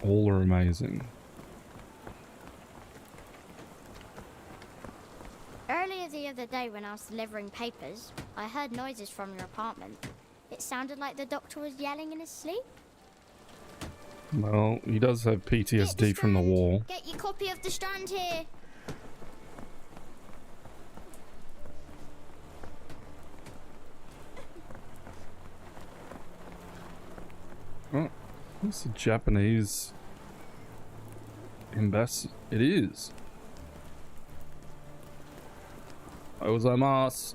all are amazing. Earlier the other day when I was delivering papers, I heard noises from your apartment. It sounded like the doctor was yelling in his sleep. Well, he does have PTSD from the war. Get your copy of The Strand here. Oh, it's a Japanese embassy. It is. Ozaimasu.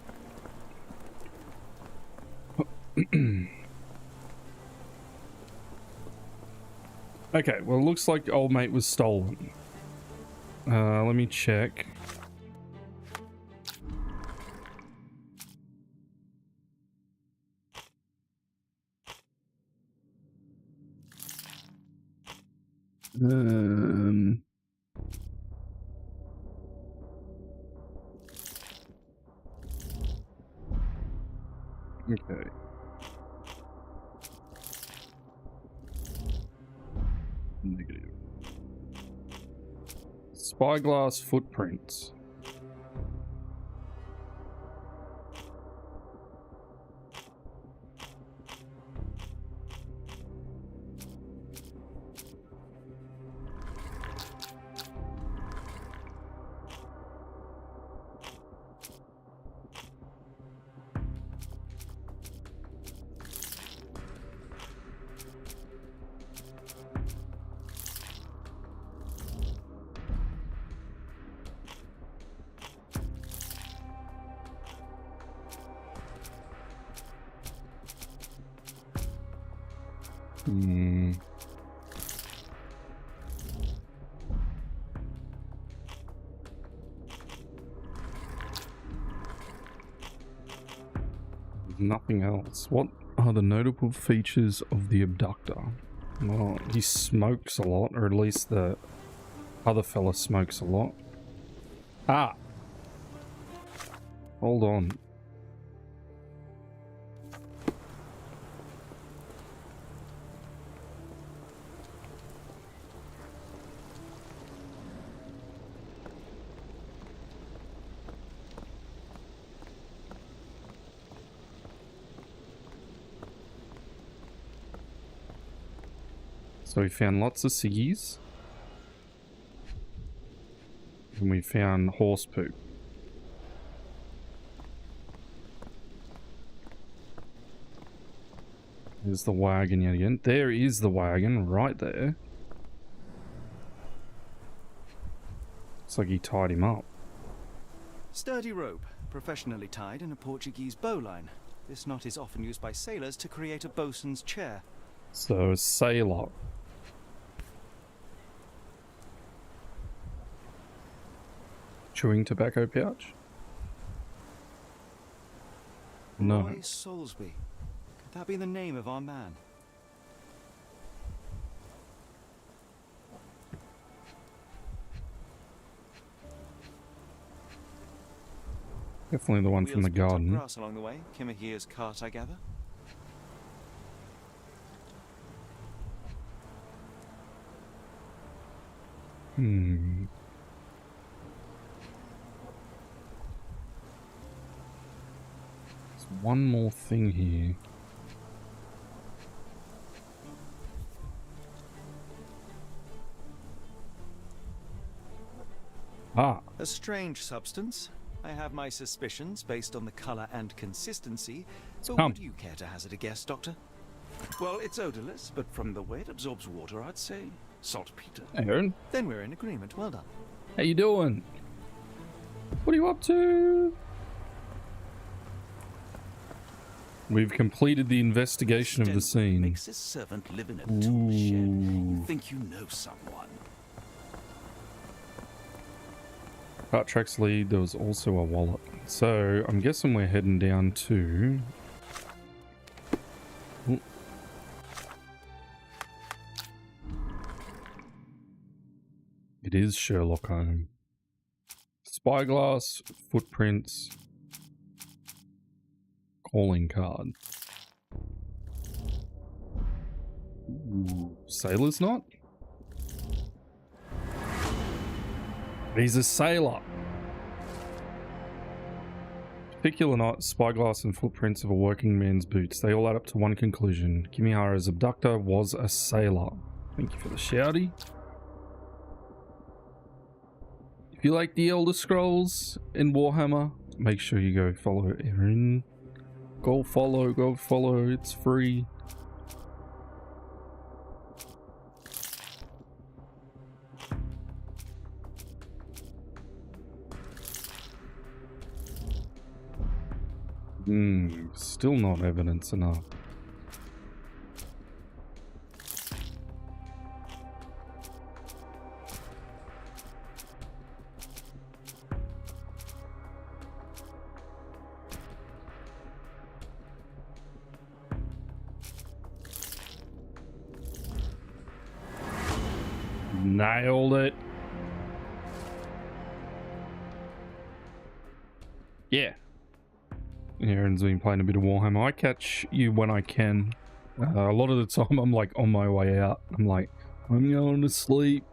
Okay, well, it looks like old mate was stolen. Let me check. Okay. Negative. Spyglass footprints. Hmm. Nothing else. What are the notable features of the abductor? Well, he smokes a lot, or at least the other fella smokes a lot. Ah! Hold on. So we found lots of ciggies. And we found horse poop. There's the wagon yet again. There is the wagon right there. Looks like he tied him up. Sturdy rope, professionally tied in a Portuguese bowline. This knot is often used by sailors to create a bosun's chair. So a sailor. Chewing tobacco pouch? No. Roy Soulsby. Could that be the name of our man? Definitely the one from the Wheels picked up garden. grass along the way. Kimahia's cart, I gather. Hmm. There's one more thing here. Ah, A strange substance. I have my suspicions based on the colour and consistency. So would you care to hazard a guess, Doctor? Well, it's odorless, but from the way it absorbs water, I'd say saltpeter. Aaron, Then we're in agreement. Well done. how you doing? What are you up to? We've completed the investigation of the scene. Makes his servant live in a tool shed. You think you know someone? Cart tracks lead, there was also a wallet. So, I'm guessing we're heading down to... Ooh. It is Sherlock Holmes. Spyglass, footprints, calling card. Ooh, sailor's knot? He's a sailor. Particular knot, spyglass, and footprints of a working man's boots. They all add up to one conclusion. Kimihara's abductor was a sailor. Thank you for the shouty. If you like the Elder Scrolls in Warhammer, make sure you go follow Erin. Go follow, it's free. Still not evidence enough. Nailed it. Yeah. Aaron's been playing a bit of Warhammer. I catch you when I can. A lot of the time I'm like on my way out. I'm like, I'm going to sleep.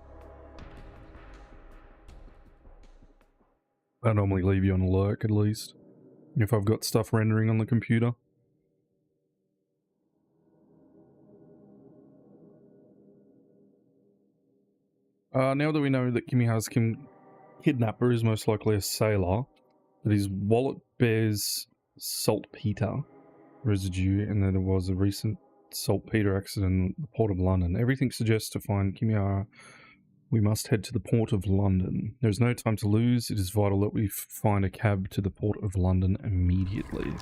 I normally leave you on alert at least. If I've got stuff rendering on the computer. Now that we know that Kimihara's kidnapper is most likely a sailor, that his wallet bears saltpeter residue, and that there was a recent saltpeter accident at the Port of London. Everything suggests to find Kimihara, we must head to the Port of London. There is no time to lose. It is vital that we find a cab to the Port of London immediately.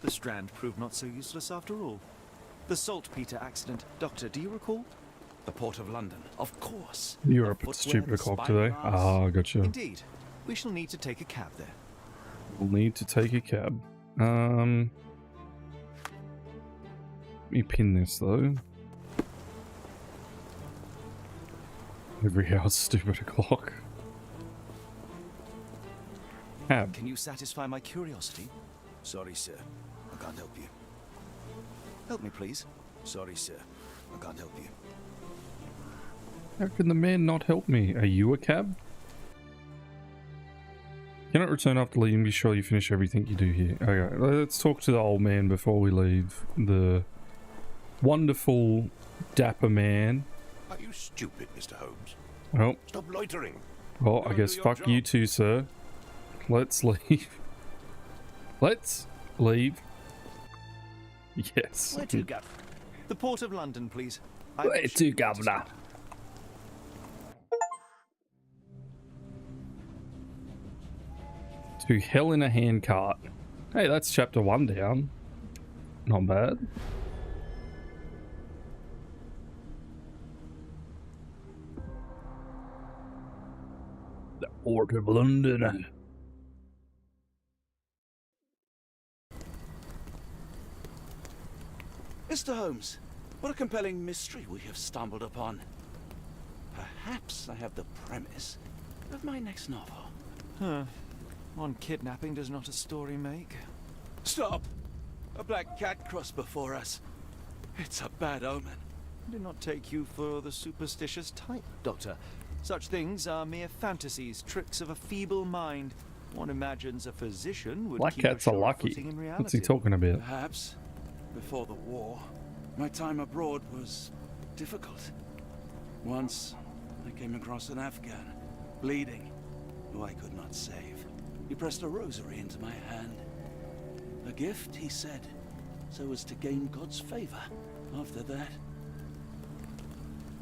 The Strand proved not so useless after all. The saltpeter accident. Doctor, do you recall? The Port of London. Of course. Europe, The it's footwear, stupid the o'clock today. spyglass. Ah, gotcha. Indeed. We shall need to take a cab there. We'll need to take a cab. Let me pin this though. Every hour's stupid o'clock. Cab. Can you satisfy my curiosity? Sorry, sir. I can't help you. Help me, please. Sorry, sir. I can't help you. How can the man not help me? Are you a cab? Cannot return after leaving. Be sure you finish everything you do here. Okay, let's talk to the old man before we leave. The wonderful, dapper man. Are you stupid, Mr. Holmes? Oh, Stop loitering. well, Go I guess and do your fuck you job. too, sir. Let's leave. Let's leave. Yes. Where to, Governor? The Port of London, please. Where to, Governor? To hell in a handcart. Hey, that's chapter 1 down. Not bad. The Port of London. Mr. Holmes, what a compelling mystery we have stumbled upon. Perhaps I have the premise of my next novel. Huh. One kidnapping does not a story make. Stop! A black cat crossed before us. It's a bad omen. I do not take you for the superstitious type, Doctor. Such things are mere fantasies, tricks of a feeble mind. One imagines a physician would Black keep a cats are sure lucky. footing in reality. What's he talking about? Perhaps, before the war, my time abroad was difficult. Once, I came across an Afghan, bleeding, who I could not save. He pressed a rosary into my hand. A gift, he said, so as to gain God's favor. After that...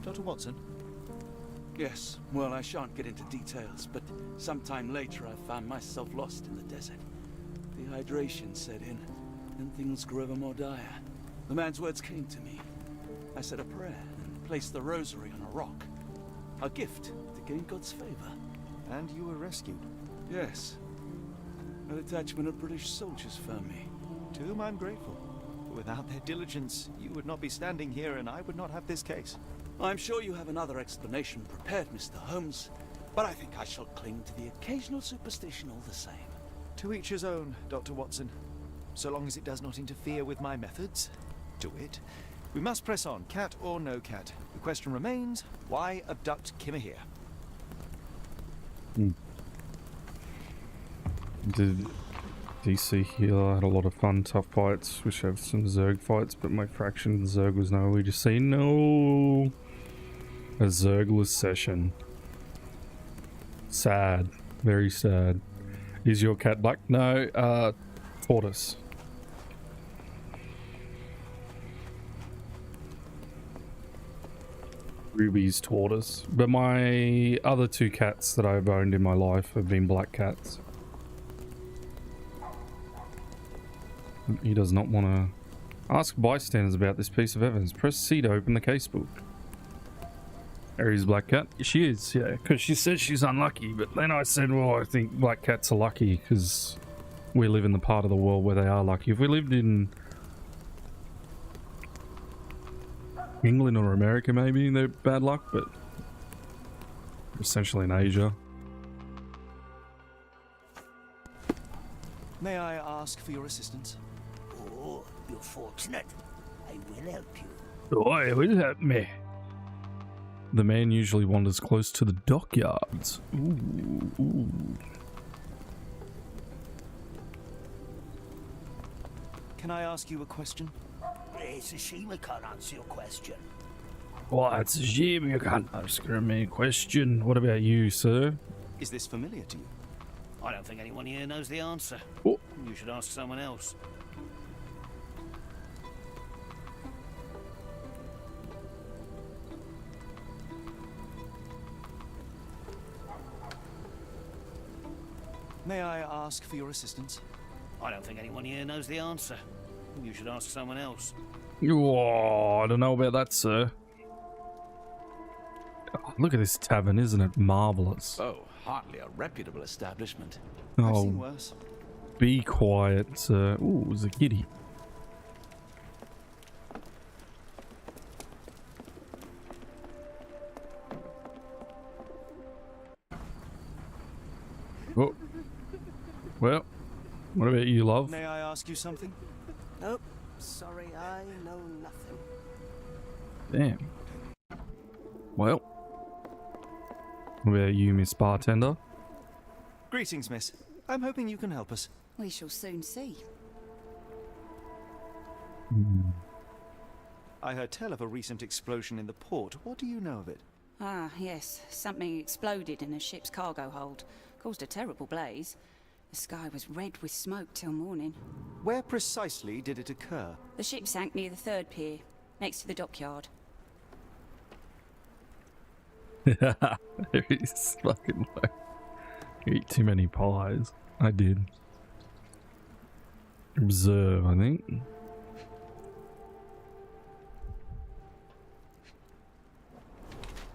Dr. Watson? Yes, well, I shan't get into details, but sometime later I found myself lost in the desert. Dehydration set in, and things grew ever more dire. The man's words came to me. I said a prayer and placed the rosary on a rock. A gift to gain God's favor. And you were rescued. Yes. A detachment of British soldiers found me. To whom I'm grateful. Without their diligence, you would not be standing here and I would not have this case. I'm sure you have another explanation prepared, Mr. Holmes, but I think I shall cling to the occasional superstition all the same. To each his own, Dr. Watson. So long as it does not interfere with my methods, do it. We must press on, cat or no cat. The question remains, why abduct Kimahir? Did DC here had a lot of fun, tough fights, which have some Zerg fights, but my fraction of the Zerg was no. We just say no. A Zergless session. Sad. Very sad. Is your cat black? No, tortoise. Ruby's tortoise. But my other two cats that I've owned in my life have been black cats. He does not want to ask bystanders about this piece of evidence. Press C to open the casebook. Aries black cat. She is, yeah, because she says she's unlucky. But then I said, well, I think black cats are lucky because we live in the part of the world where they are lucky. If we lived in England or America, maybe they're bad luck, but essentially in Asia. May I ask for your assistance? Oh, you're fortunate. I will help you. Oh, it will help me. The man usually wanders close to the dockyards. Ooh, ooh. Can I ask you a question? It's a shame I can't answer your question. Well, it's a shame you can't ask me a question. What about you, sir? Is this familiar to you? I don't think anyone here knows the answer. Oh. You should ask someone else. May I ask for your assistance? I don't think anyone here knows the answer. You should ask someone else. Oh, I don't know about that, sir. Oh, look at this tavern, isn't it marvelous? Oh, hardly a reputable establishment. I've seen Oh, worse. be quiet, sir. Ooh, it was a kitty. Oh. Well, what about you, love? May I ask you something? Nope. Sorry, I know nothing. Damn. Well, what about you, Miss Bartender? Greetings, miss. I'm hoping you can help us. We shall soon see. I heard tell of a recent explosion in the port. What do you know of it? Ah, yes. Something exploded in a ship's cargo hold. Caused a terrible blaze. The sky was red with smoke till morning. Where precisely did it occur? The ship sank near the third pier, next to the dockyard. There is fucking way. You eat too many pies. I did. Observe, I think.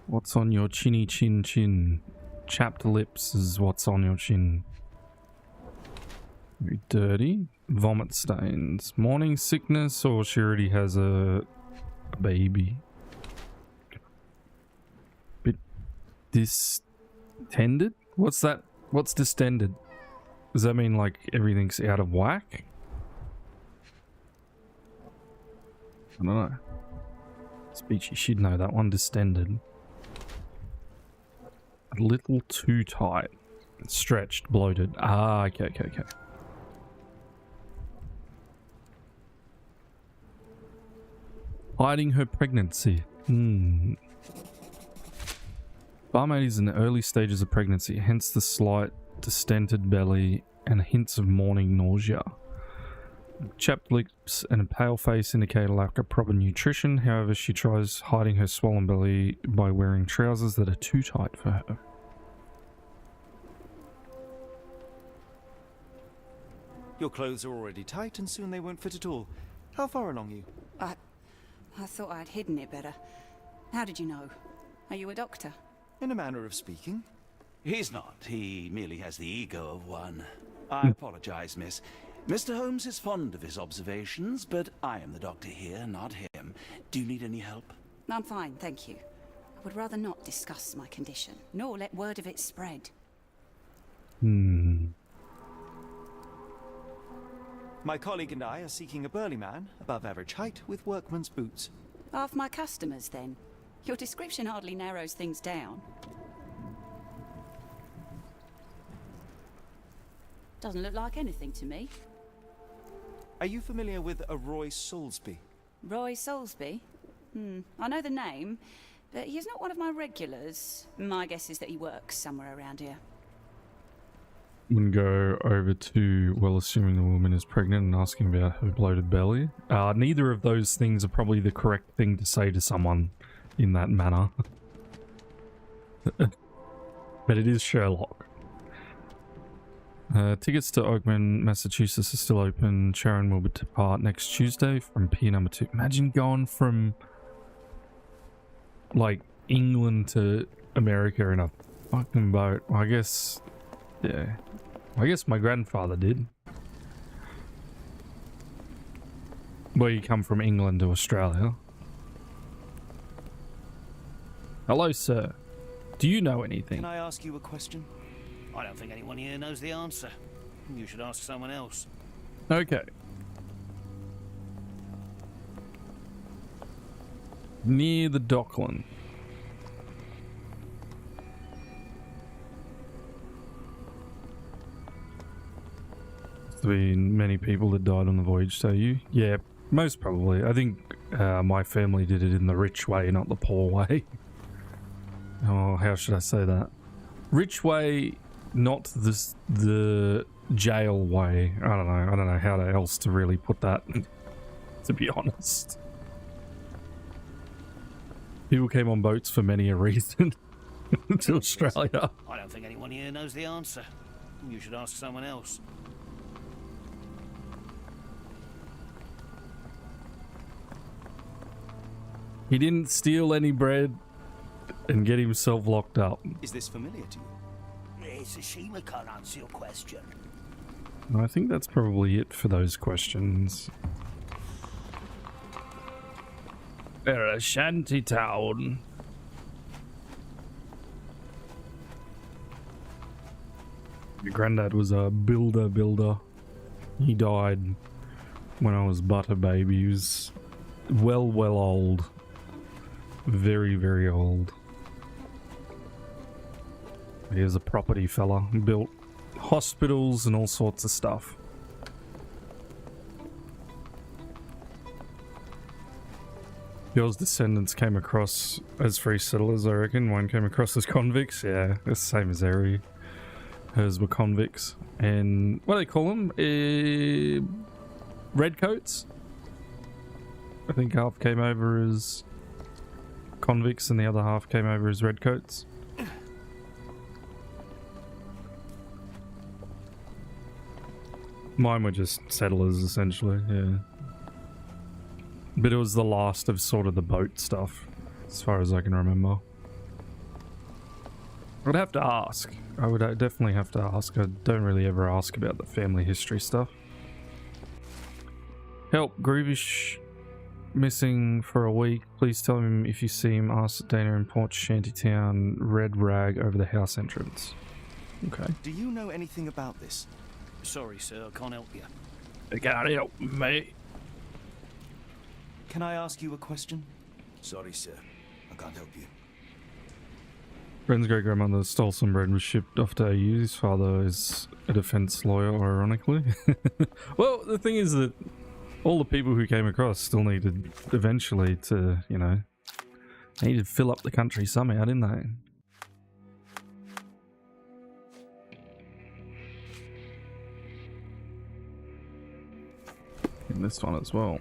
What's on your chinny chin chin? Chapped lips is what's on your chin. Very dirty. Vomit stains. Morning sickness, or she already has a baby. Bit distended? What's that? What's distended? Does that mean like everything's out of whack? I don't know. Speech, you should know that one. Distended. A little too tight. Stretched, bloated. Ah, okay. Hiding her pregnancy. Barmaid is in the early stages of pregnancy, hence the slight distended belly and hints of morning nausea. Chapped lips and a pale face indicate a lack of proper nutrition. However, she tries hiding her swollen belly by wearing trousers that are too tight for her. Your clothes are already tight and soon they won't fit at all. How far along are you? I thought I'd hidden it better. How did you know? Are you a doctor? In a manner of speaking. He's not. He merely has the ego of one. I apologize, miss. Mr. Holmes is fond of his observations, but I am the doctor here, not him. Do you need any help? I'm fine, thank you. I would rather not discuss my condition, nor let word of it spread. My colleague and I are seeking a burly man, above average height, with workman's boots. Half my customers, then. Your description hardly narrows things down. Doesn't look like anything to me. Are you familiar with a Roy Soulsby? Roy Soulsby? I know the name, but he's not one of my regulars. My guess is that he works somewhere around here. And go over to, well, assuming the woman is pregnant and asking about her bloated belly. Neither of those things are probably the correct thing to say to someone in that manner. But it is Sherlock. Tickets to Oakman, Massachusetts are still open. Sharon will depart next Tuesday from pier number 2. Imagine going from, like, England to America in a fucking boat. I guess, yeah. I guess my grandfather did. Well, you come from England to Australia. Hello, sir. Do you know anything? Can I ask you a question? I don't think anyone here knows the answer. You should ask someone else. Okay. Near the Dockland. There's been many people that died on the voyage, so you? Yeah, most probably. I think my family did it in the rich way, not the poor way. Oh, how should I say that? Rich way, not the jail way. I don't know how else to really put that, to be honest. People came on boats for many a reason to Australia. I don't think anyone here knows the answer. You should ask someone else. He didn't steal any bread and get himself locked up. Is this familiar to you? It's a shame I can't answer your question. I think that's probably it for those questions. They're a shanty town. Your granddad was a builder. He died when I was but a baby. He was well old. Very, very old. He was a property fella. He built hospitals and all sorts of stuff. Yours descendants came across as free settlers, I reckon. One came across as convicts. Yeah, it's the same as Eri. Hers were convicts. And what do they call them? Redcoats? I think half came over as convicts and the other half came over as redcoats. Mine were just settlers, essentially, yeah. But it was the last of sort of the boat stuff, as far as I can remember. I'd have to ask. I would definitely have to ask. I don't really ever ask about the family history stuff. Help, Groovish missing for a week. Please tell him if you see him. Ask Dana in Port Shantytown, red rag over the house entrance. Okay. Do you know anything about this? Sorry, sir, I can't help you. I can't help me. Can I ask you a question? Sorry, sir. I can't help you. Bren's great grandmother stole some bread and was shipped off to AU. His father is a defense lawyer, ironically. Well, the thing is that all the people who came across still needed eventually to, you know, needed to fill up the country somehow, didn't they? In this one as well.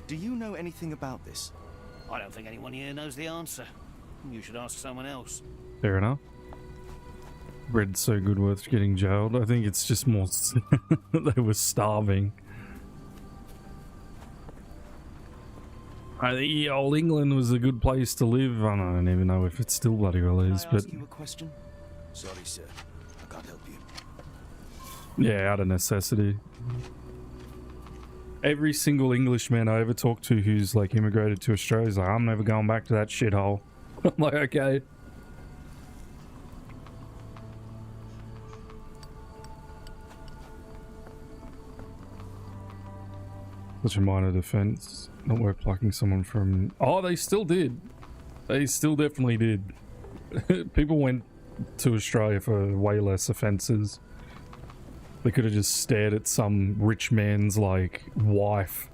Do you know anything about this? I don't think anyone here knows the answer. You should ask someone else. Fair enough. Bread's so good worth getting jailed. I think it's just more they were starving. I think old England was a good place to live. I don't even know if it still bloody well is, Can I but ask you a question? Sorry, sir. I can't help you. yeah, out of necessity. Every single Englishman I ever talked to who's like immigrated to Australia is like, I'm never going back to that shithole. I'm like, okay. Such a minor defense. Not worth plucking someone from... Oh, they still did. They still definitely did. People went to Australia for way less offences. They could have just stared at some rich man's, like, wife.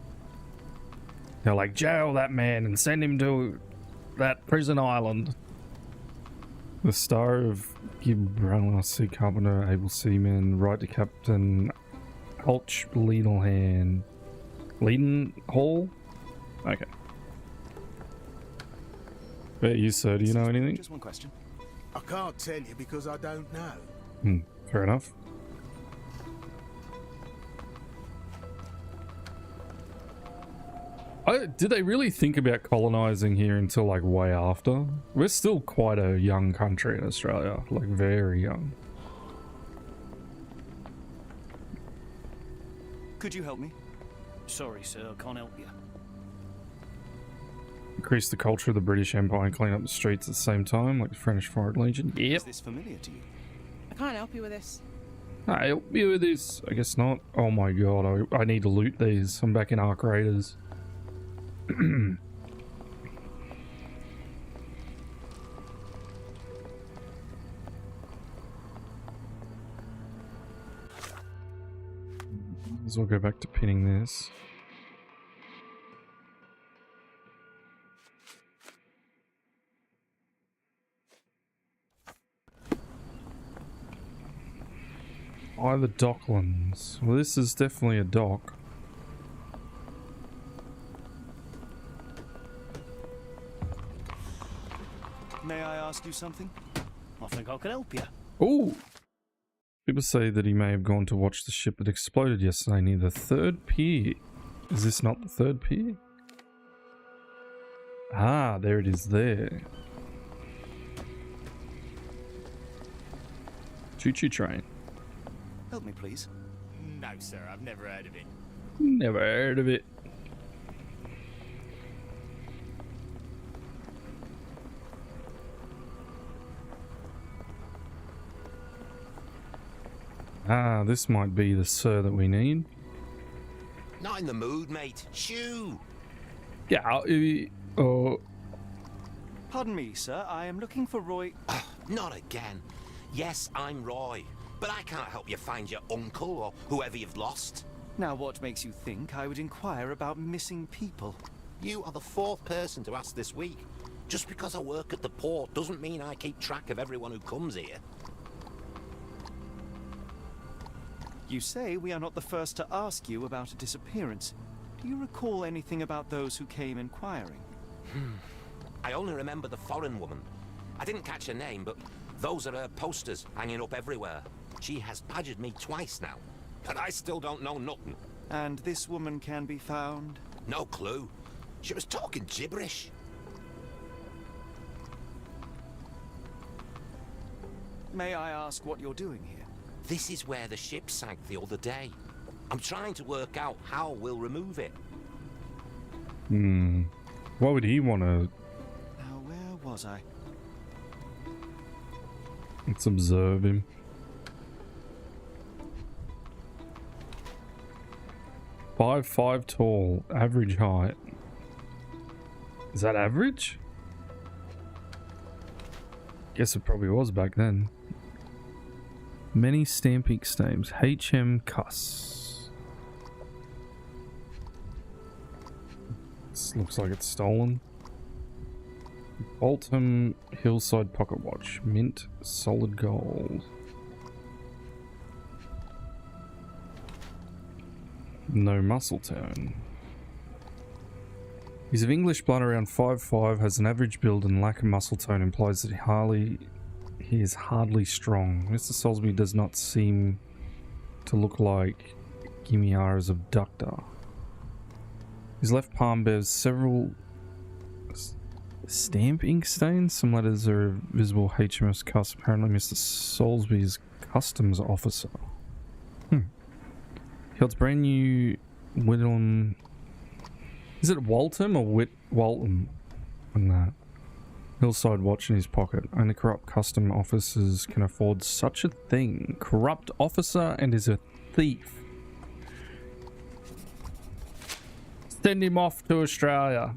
They're like, jail that man and send him to that prison island. The star of Gibraltar, Sea Carpenter, Able Seaman, right to Captain Hulch Leadenhall. Leadenhall? Okay. But you, sir, do you know anything? Just one question. I can't tell you because I don't know. Fair enough. Did they really think about colonizing here until like way after? We're still quite a young country in Australia, like very young. Could you help me? Sorry, sir, I can't help you. Increase the culture of the British Empire and clean up the streets at the same time, like the French Foreign Legion. Yep. Is this familiar to you? I can't help you with this. I help you with this. I guess not. Oh my god, I need to loot these. I'm back in Ark Raiders. As well go back to pinning this. Oh, the Docklands. Well, this is definitely a dock. May I ask you something? I think I can help you. Oh! People say that he may have gone to watch the ship that exploded yesterday near the third pier. Is this not the third pier? Ah, there it is there. Choo-choo train. Help me, please. No, sir, I've never heard of it. Never heard of it. Ah, this might be the sir that we need. Not in the mood, mate. Shoo! Yeah, Pardon me, sir. I am looking for Roy. Not again. Yes, I'm Roy, but I can't help you find your uncle or whoever you've lost. Now, what makes you think I would inquire about missing people? You are the 4th person to ask this week. Just because I work at the port doesn't mean I keep track of everyone who comes here. You say we are not the first to ask you about a disappearance. Do you recall anything about those who came inquiring? I only remember the foreign woman. I didn't catch her name, but those are her posters hanging up everywhere. She has badgered me twice now, but I still don't know nothing. And this woman can be found? No clue. She was talking gibberish. May I ask what you're doing here? This is where the ship sank the other day. I'm trying to work out how we'll remove it. What would he want to... Now, where was I? Let's observe him. 5'5" tall, average height. Is that average? Guess it probably was back then. Many stamp ink stains. HM Cuss. This looks like it's stolen. Boltham Hillside Pocket Watch. Mint solid gold. No muscle tone. He's of English blood, around 5'5", has an average build, and lack of muscle tone implies that he is hardly strong. Mr. Soulsby does not seem to look like Gimiara's abductor. His left palm bears several stamp ink stains. Some letters are visible. HMS Cuss. Apparently Mr. Soulsby's customs officer. He holds brand new Whitlam. Is it Waltham or Waltham on that? Hillside watch in his pocket. Only corrupt custom officers can afford such a thing. Corrupt officer and is a thief. Send him off to Australia.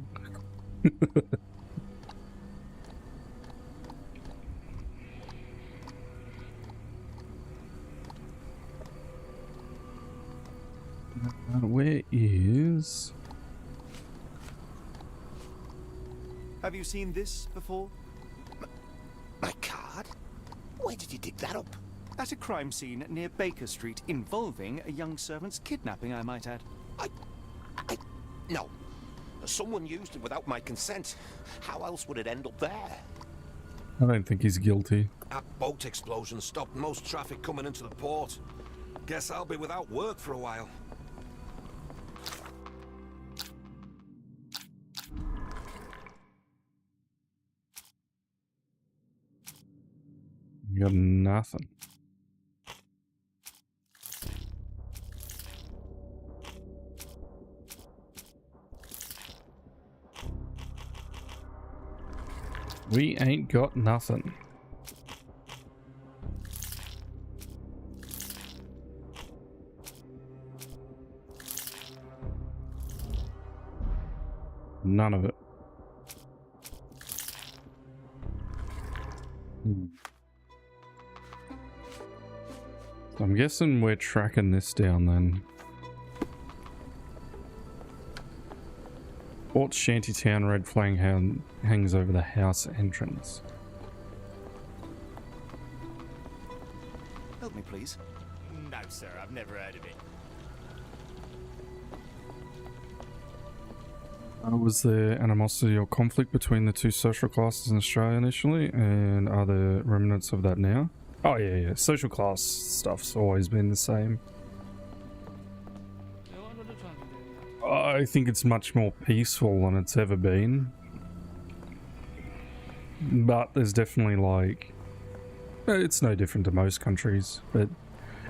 Where is... Have you seen this before? My card? Where did you dig that up? At a crime scene near Baker Street involving a young servant's kidnapping, I might add. No. Someone used it without my consent. How else would it end up there? I don't think he's guilty. That boat explosion stopped most traffic coming into the port. Guess I'll be without work for a while. You got nothing. We ain't got nothing. None of it. I'm guessing we're tracking this down then. Port Shantytown red flag hangs over the house entrance. Help me, please. No, sir, I've never heard of it. Was there animosity or conflict between the two social classes in Australia initially, and are there remnants of that now? Oh yeah. Social class stuff's always been the same. I think it's much more peaceful than it's ever been. but there's definitely like, it's no different to most countries, but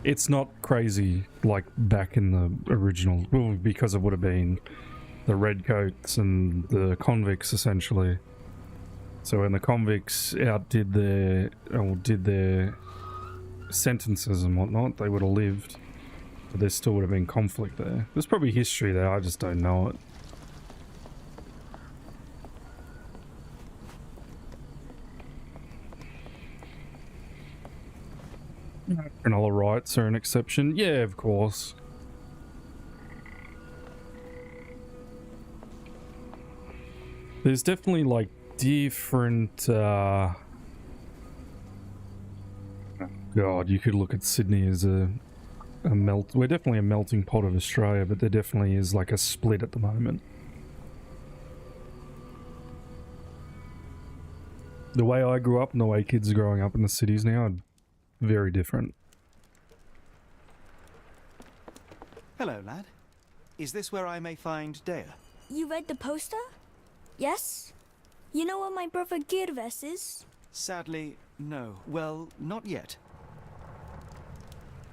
it's not crazy like back in the original, well, because it would have been the redcoats and the convicts essentially. So when the convicts outdid did their sentences and whatnot, they would have lived, but there still would have been conflict there. There's probably history there, I just don't know it. And all the rights are an exception. Yeah, of course. There's definitely like different God, you could look at Sydney as a we're definitely a melting pot of Australia, but there definitely is like a split at the moment. The way I grew up and the way kids are growing up in the cities now are very different. Hello, lad. Is this where I may find Dea? You read the poster? Yes? You know what my brother Girves is? Sadly, no. Well, not yet.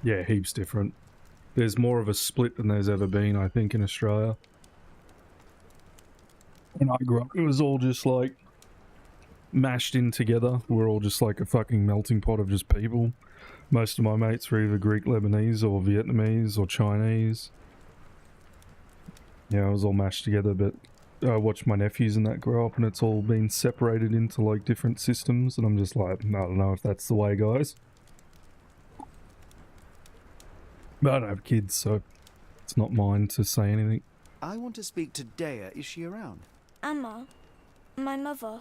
Yeah, heaps different. There's more of a split than there's ever been, I think, in Australia. When I grew up, it was all just like mashed in together. We're all just like a fucking melting pot of just people. Most of my mates were either Greek, Lebanese, or Vietnamese, or Chinese. Yeah, it was all mashed together, but I watched my nephews and that grow up and it's all been separated into like different systems, and I'm just like, I don't know if that's the way, guys. But I don't have kids, so it's not mine to say anything. I want to speak to Dea. Is she around? Amma, my mother.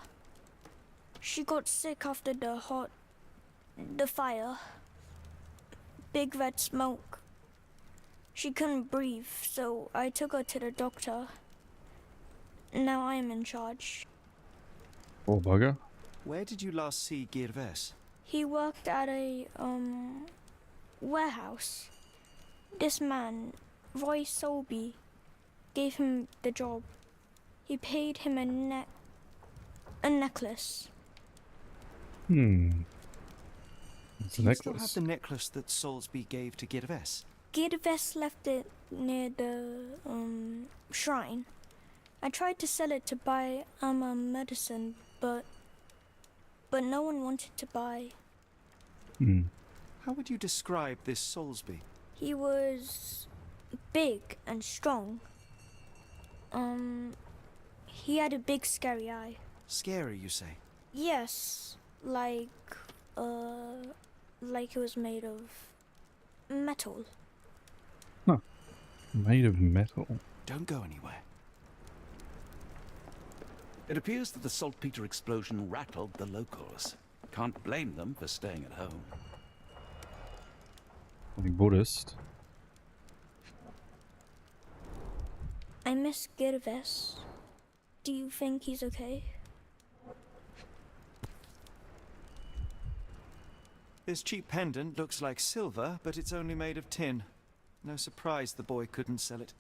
She got sick after the fire. Big red smoke. She couldn't breathe, so I took her to the doctor. Now I am in charge. Poor bugger. Where did you last see Girves? He worked at a, warehouse. This man, Roy Solby, gave him the job. He paid him a necklace. It's Do a you necklace. still have the necklace that Solsby gave to Girves? Girves left it near the, shrine. I tried to sell it to buy Amma medicine, but no one wanted to buy. How would you describe this Solsby? He was big and strong. He had a big scary eye. Scary, you say? Yes, like it was made of metal. Huh. Made of metal. Don't go anywhere. It appears that the saltpeter explosion rattled the locals. Can't blame them for staying at home. Like Buddhist. I miss Girves. Do you think he's okay? This cheap pendant looks like silver, but it's only made of tin. No surprise the boy couldn't sell it.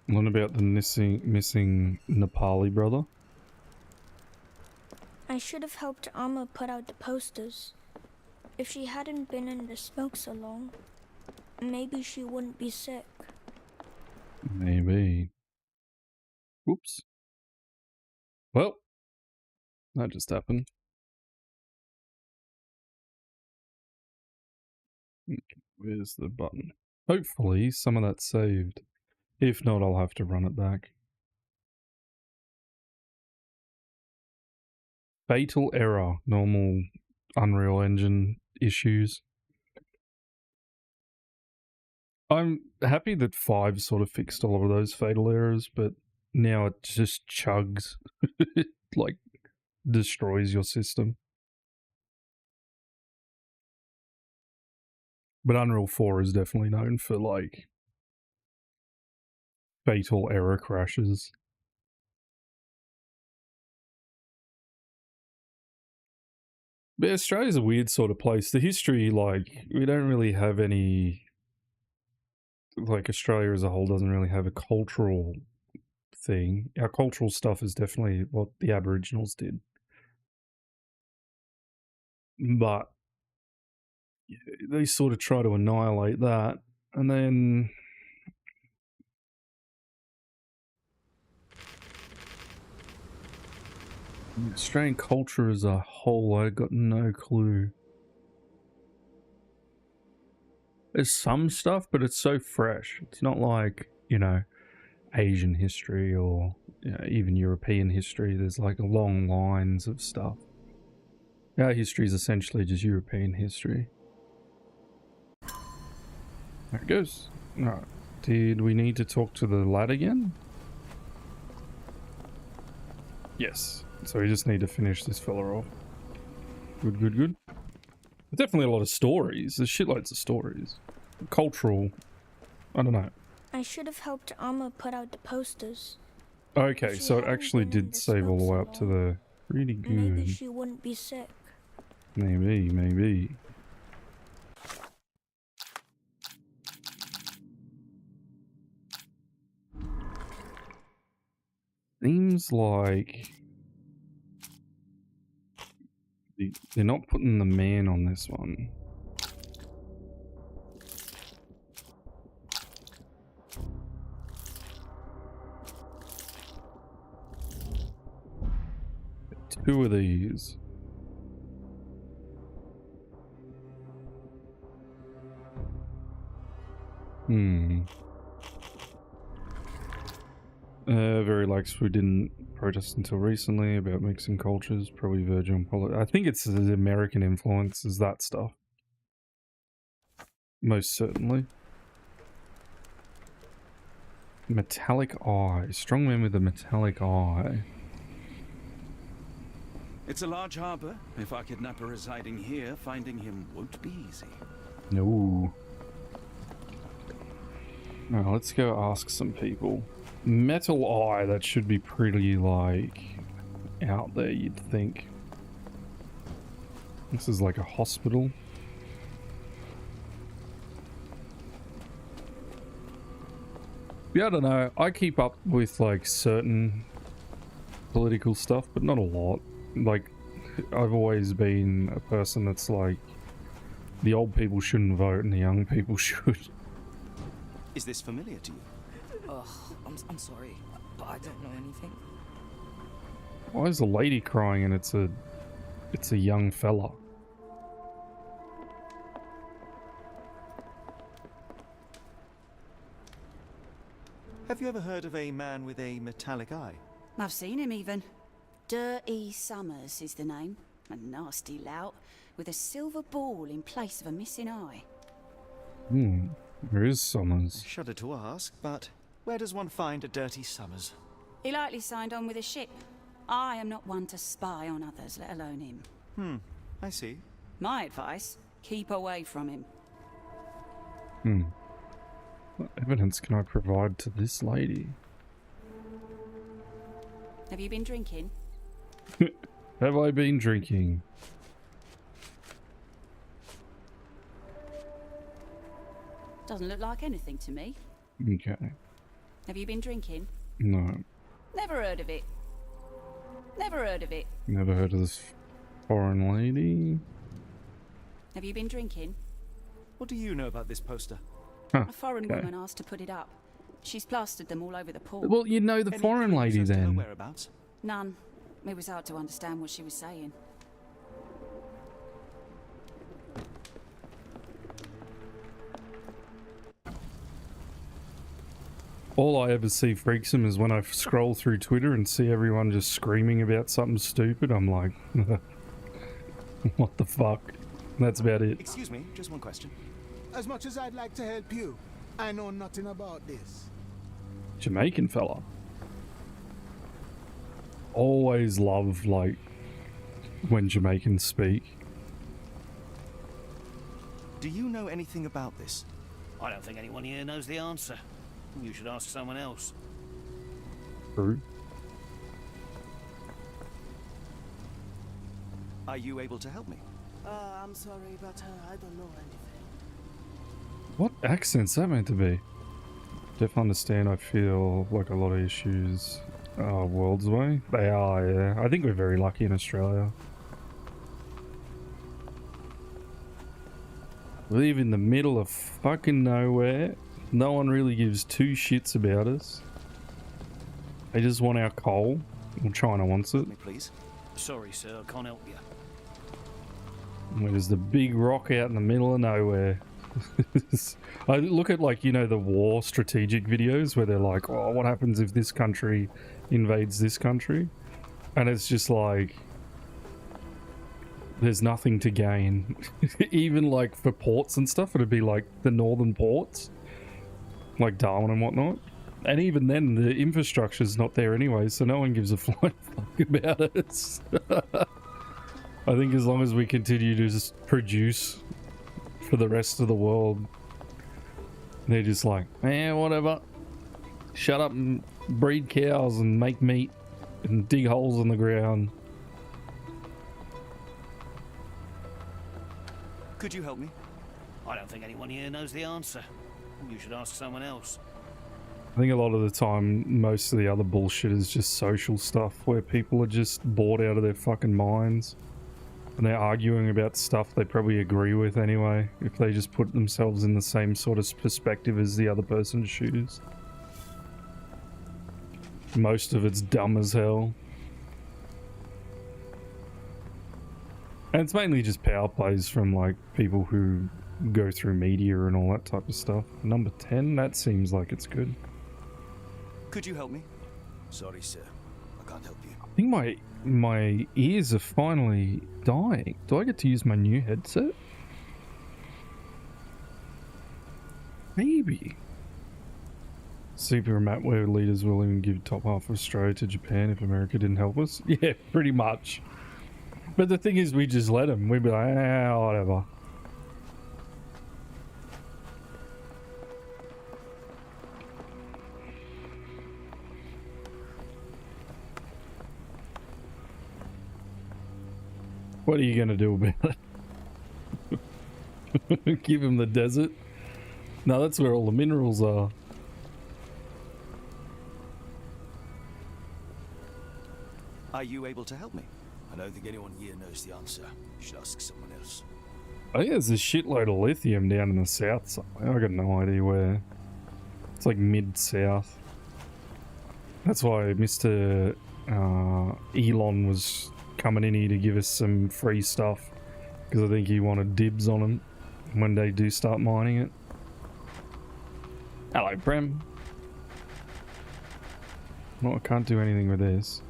What about the missing Nepali brother? I should have helped Amma put out the posters. If she hadn't been in the smoke so long, maybe she wouldn't be sick. Maybe. Oops. Well, that just happened. Okay, where's the button? Hopefully some of that's saved. If not, I'll have to run it back. Fatal error. Normal Unreal Engine issues. I'm happy that 5 sort of fixed all of those fatal errors, but now it just chugs. It, like, destroys your system. But Unreal 4 is definitely known for, like, fatal error crashes. But Australia's a weird sort of place. The history, like, we don't really have any... Like, Australia as a whole doesn't really have a cultural thing. Our cultural stuff is definitely what the Aboriginals did. But they sort of try to annihilate that. And then... Australian culture as a whole, I got no clue. There's some stuff, but it's so fresh. It's not like, you know, Asian history or even European history. There's like long lines of stuff. Our history is essentially just European history. There it goes. Alright. Did we need to talk to the lad again? Yes. So we just need to finish this fella off. Good, good, good. There's definitely a lot of stories. There's shitloads of stories. Cultural. I don't know. I should have helped Amma put out the posters. Okay, so it actually did save all the way up to the... Really good. Maybe she wouldn't be sick. Maybe, maybe. Seems like... They're not putting the man on this one. Two of these. Very likes we didn't protest until recently about mixing cultures, probably verging on politics. I think it's the American influence is that stuff. Most certainly. Metallic eye. Strong man with a metallic eye. It's a large harbour. If our kidnapper is hiding here, finding him won't be easy. No. Now let's go ask some people. Metal eye, that should be pretty, like, out there, you'd think. This is like a hospital. Yeah, I don't know. I keep up with, like, certain political stuff, but not a lot. Like, I've always been a person that's like, the old people shouldn't vote and the young people should. Is this familiar to you? I'm sorry, but I don't know anything. Why is a lady crying and it's a young fella? Have you ever heard of a man with a metallic eye? I've seen him even. Dirty Summers is the name. A nasty lout with a silver ball in place of a missing eye. Where is Summers? Shudder to ask, but where does one find a Dirty Summers? He likely signed on with a ship. I am not one to spy on others, let alone him. I see. My advice, keep away from him. What evidence can I provide to this lady? Have you been drinking? Have I been drinking? Doesn't look like anything to me. Okay. Have you been drinking? No. Never heard of it. Never heard of it. Never heard of this foreign lady. Have you been drinking? What do you know about this poster? Huh, A foreign okay. woman asked to put it up. She's plastered them all over the pool. Well, you know the foreign lady As to her then. whereabouts? None. It was hard to understand what she was saying. All I ever see freaks him is when I scroll through Twitter and see everyone just screaming about something stupid. I'm like, what the fuck? That's about it. Excuse me, just one question. As much as I'd like to help you, I know nothing about this. Jamaican fella. Always love, like, when Jamaicans speak. Do you know anything about this? I don't think anyone here knows the answer. You should ask someone else. True. Are you able to help me? I'm sorry, but I don't know anything. What accent's that meant to be? Definitely understand. I feel like a lot of issues are worlds away. They are, yeah. I think we're very lucky in Australia. We live in the middle of fucking nowhere. No one really gives two shits about us. They just want our coal. Well, China wants it. Me, please. Sorry, sir, I can't help you. There's the big rock out in the middle of nowhere. I look at, like, you know, the war strategic videos where they're like, oh, what happens if this country invades this country? And it's just like, there's nothing to gain. Even like for ports and stuff, it'd be like the northern ports, like Darwin and whatnot. And even then, the infrastructure's not there anyway, so no one gives a flying fuck about it. I think as long as we continue to just produce for the rest of the world, they're just like, whatever. Shut up and breed cows and make meat and dig holes in the ground. Could you help me? I don't think anyone here knows the answer. You should ask someone else. I think a lot of the time, most of the other bullshit is just social stuff where people are just bored out of their fucking minds. And they're arguing about stuff they probably agree with anyway, if they just put themselves in the same sort of perspective as the other person's shoes. Most of it's dumb as hell. And it's mainly just power plays from, like, people who go through media and all that type of stuff. Number 10, that seems like it's good. Could you help me? Sorry, sir. I can't help you. I think my ears are finally dying. Do I get to use my new headset? Maybe. Super map where leaders will even give top half of Australia to Japan if America didn't help us. Yeah, pretty much. But the thing is, we just let them. We'd be like, whatever. What are you going to do about it? Give him the desert? No, that's where all the minerals are. Are you able to help me? I don't think anyone here knows the answer. You should ask someone else. I think there's a shitload of lithium down in the south somewhere. I got no idea where. It's like mid-south. That's why Mr. Elon was coming in here to give us some free stuff, because I think he wanted dibs on them when they do start mining it. Hello, Prem. No, I can't do anything with this.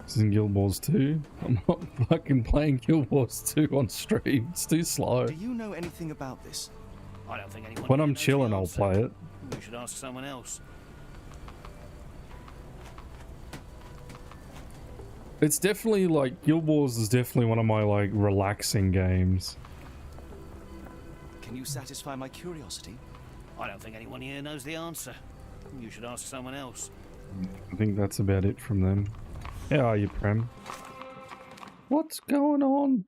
This is in Guild Wars 2. I'm not fucking playing Guild Wars 2 on stream. It's too slow. Do you know anything about this? I don't think anyone. When I'm chilling, I'll play it. You should ask someone else. It's definitely like, Guild Wars is definitely one of my like relaxing games. Can you satisfy my curiosity? I don't think anyone here knows the answer. You should ask someone else. I think that's about it from them. How are you, Prem? What's going on?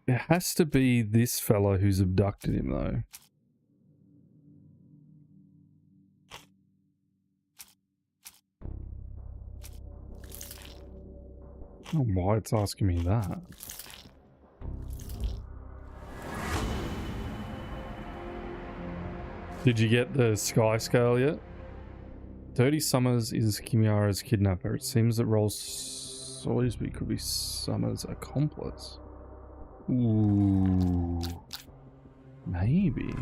It has to be this fella who's abducted him, though. I don't know why it's asking me that. Did you get the Sky Scale yet? Dirty Summers is Kimiara's kidnapper. It seems that Rolls Salisbury could be Summers' accomplice. Ooh. Maybe.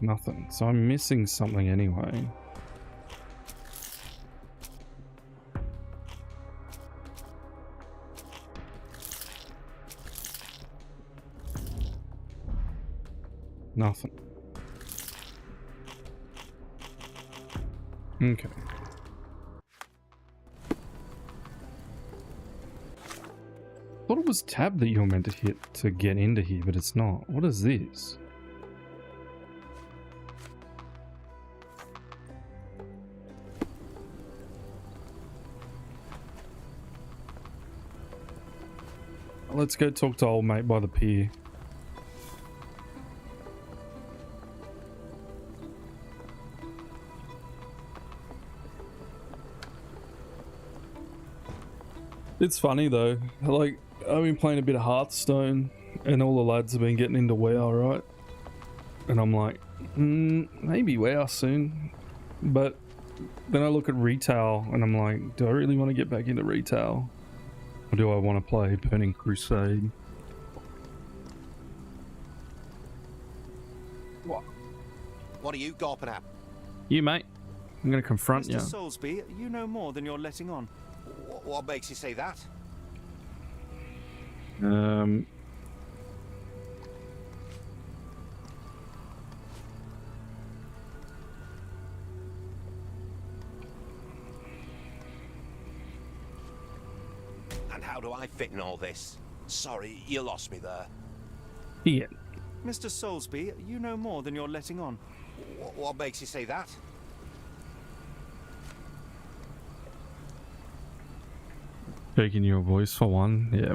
Nothing. So I'm missing something anyway. Nothing. Okay. was tab that you're meant to hit to get into here, but it's not. What is this? Let's go talk to old mate by the pier. It's funny though, like, I've been playing a bit of Hearthstone and all the lads have been getting into WoW, right? And I'm like, maybe WoW soon. But then I look at retail and I'm like, do I really want to get back into retail? Or do I want to play Burning Crusade? What are you gawping at? You, mate. I'm going to confront you. Mr. Soulsby, you know more than you're letting on. What makes you say that? And how do I fit in all this? Sorry, you lost me there. Yeah. Mr. Soulsby, you know more than you're letting on. What makes you say that? Taking your voice for one, yeah.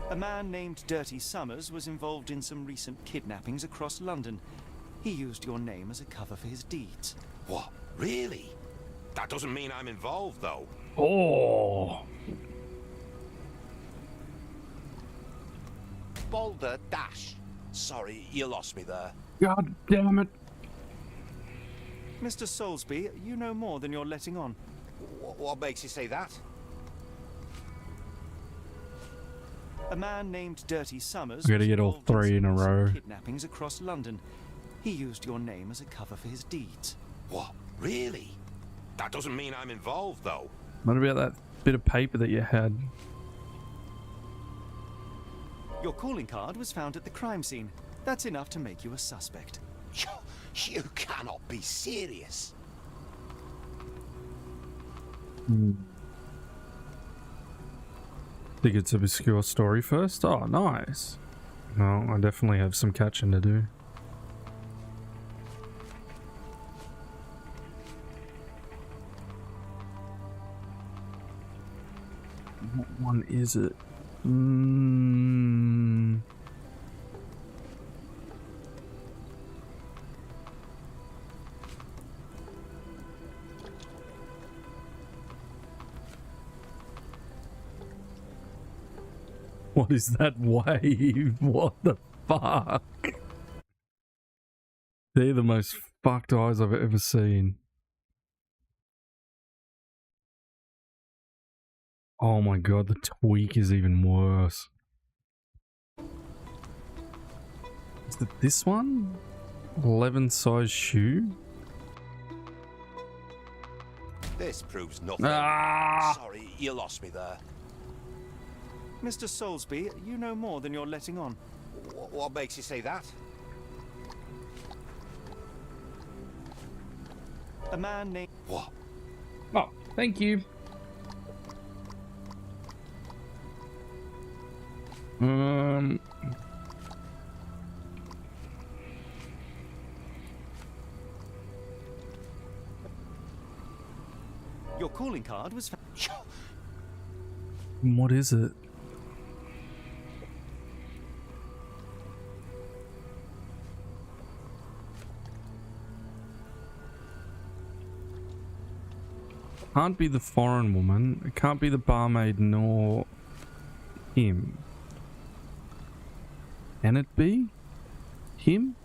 A man named Dirty Summers was involved in some recent kidnappings across London. He used your name as a cover for his deeds. What? Really? That doesn't mean I'm involved, though. Oh. Boulder Dash. Sorry, you lost me there. God damn it. Mr. Soulsby, you know more than you're letting on. What makes you say that? A man named Dirty Summers. We gotta get all three in a row. Kidnappings across London. He used your name as a cover for his deeds. What? Really? That doesn't mean I'm involved, though. What about that bit of paper that you had? Your calling card was found at the crime scene. That's enough to make you a suspect. You cannot be serious. Think it's an obscure story first? Oh, nice. No, I definitely have some catching to do. What one is it? What is that wave? What the fuck? They're the most fucked eyes I've ever seen. Oh my god, the tweak is even worse. Is it this one? 11 size shoe? This proves nothing. Sorry, you lost me there. Mr. Soulsby, you know more than you're letting on. What makes you say that? A man named... What? Oh, thank you. Your calling card was found... What is it? Can't be the foreign woman. It can't be the barmaid nor him. Can it be him?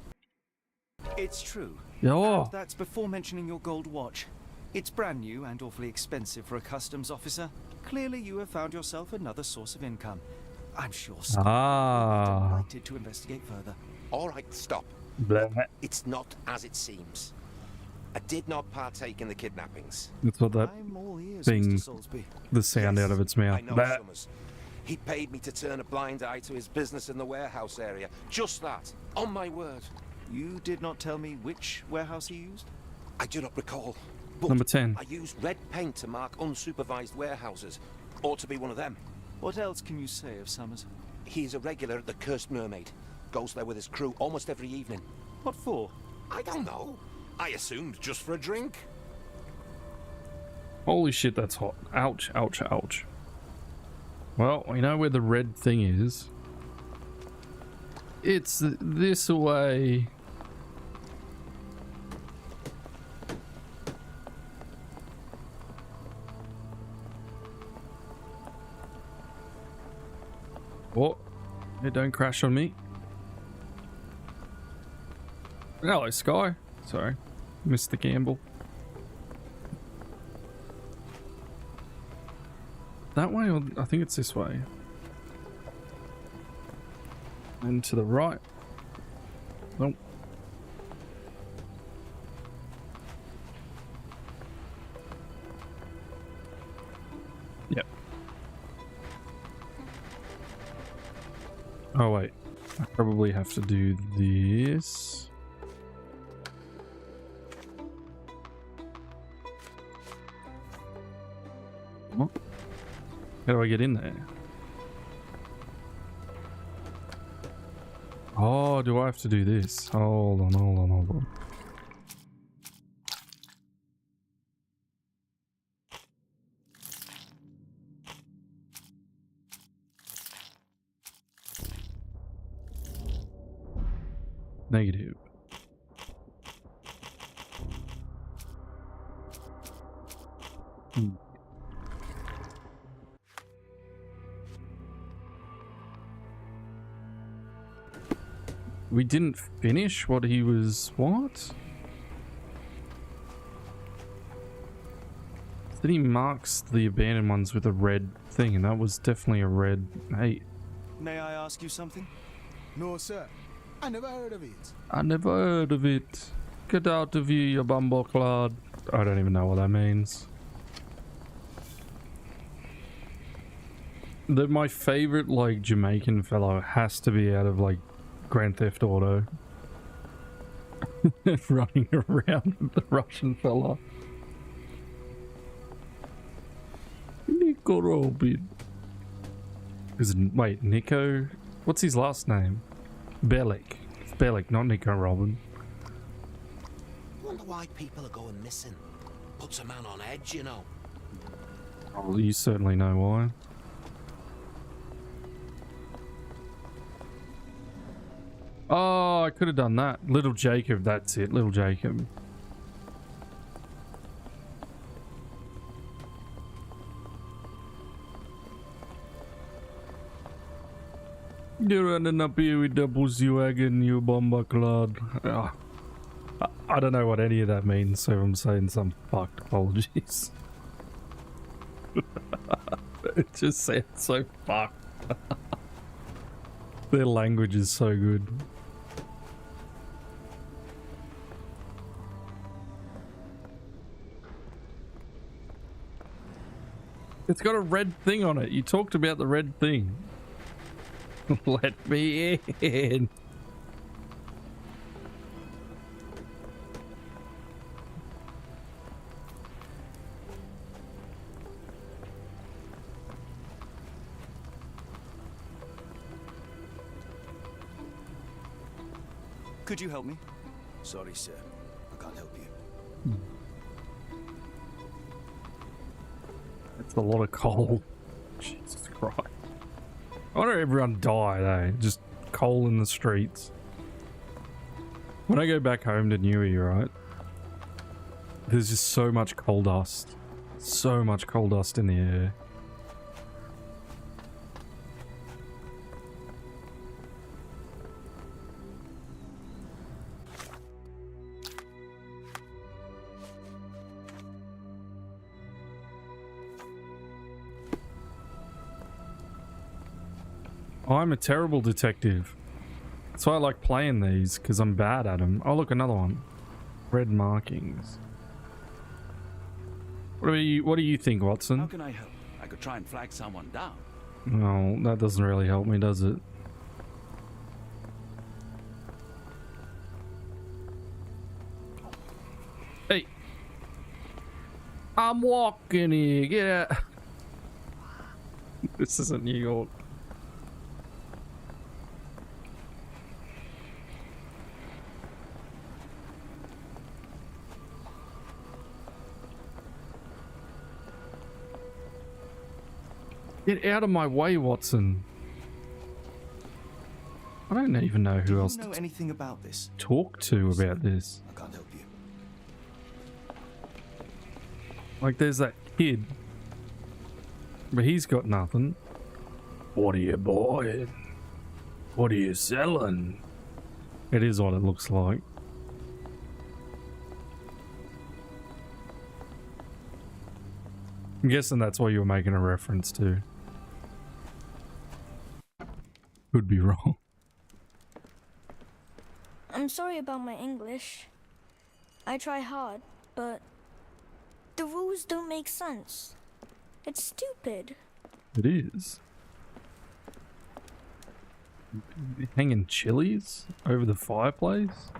It's true. Oh. And that's before mentioning your gold watch. It's brand new and awfully expensive for a customs officer. Clearly you have found yourself another source of income. I'm sure Scott will be delighted to investigate further. All right, stop. Blah. It's not as it seems. I did not partake in the kidnappings. That's what that I'm all ears, thing, Mr. Soulsby. the sound out of its mouth. I know Blah. Summers. He paid me to turn a blind eye to his business in the warehouse area. Just that. On my word. You did not tell me which warehouse he used? I do not recall. But Number 10. I used red paint to mark unsupervised warehouses. Ought to be one of them. What else can you say of Summers? He's a regular at the Cursed Mermaid. Goes there with his crew almost every evening. What for? I don't know. I assumed just for a drink. Holy shit, that's hot. Ouch, ouch, ouch. Well, we know where the red thing is. It's this way. What? Hey, don't crash on me. Hello, Sky. Sorry, missed the gamble. That way, or I think it's this way. And to the right. Nope. Yep. Oh wait, I probably have to do this. What? How do I get in there? Oh, do I have to do this? Hold on, hold on, hold on. Negative. We didn't finish what he was... What? Then he marks the abandoned ones with a red thing, and that was definitely a red 8. May I ask you something? No, sir. I never heard of it. I never heard of it. Get out of here, you bumbleclad. I don't even know what that means. My favorite, like, Jamaican fellow has to be out of, like, Grand Theft Auto. Running around with the Russian fella. Nico Robin. Wait, Nico? What's his last name? Bellic. It's Bellic, not Nico Robin. Wonder why people are going missing. Puts a man on edge, you know. Oh, you certainly know why. Oh, I could have done that. Little Jacob, that's it. Little Jacob. You're running up here with the pussy wagon, you bumbleclad. I don't know what any of that means, so I'm saying some fucked apologies. It just sounds so fucked. Their language is so good. It's got a red thing on it. You talked about the red thing. Let me in. Could you help me? Sorry, sir. I can't help you. It's a lot of coal. Jesus Christ. Why don't everyone die though? Just coal in the streets. When I go back home to Newey, right? There's just so much coal dust. So much coal dust in the air. I'm a terrible detective. That's why I like playing these, because I'm bad at them. Oh, look, another one. Red markings. What do you think, Watson? How can I help? I could try and flag someone down. No, that doesn't really help me, does it? Hey. I'm walking here. Get out. This isn't New York. Get out of my way, Watson. I don't even know who else Do you know anything about this? Talk to about this. I can't help you. Like, there's that kid, but he's got nothing. What are you buying? What are you selling? It is what it looks like. I'm guessing that's what you were making a reference to. Could be wrong. I'm sorry about my English. I try hard, but the rules don't make sense. It's stupid. It is. Hanging chilies over the fireplace?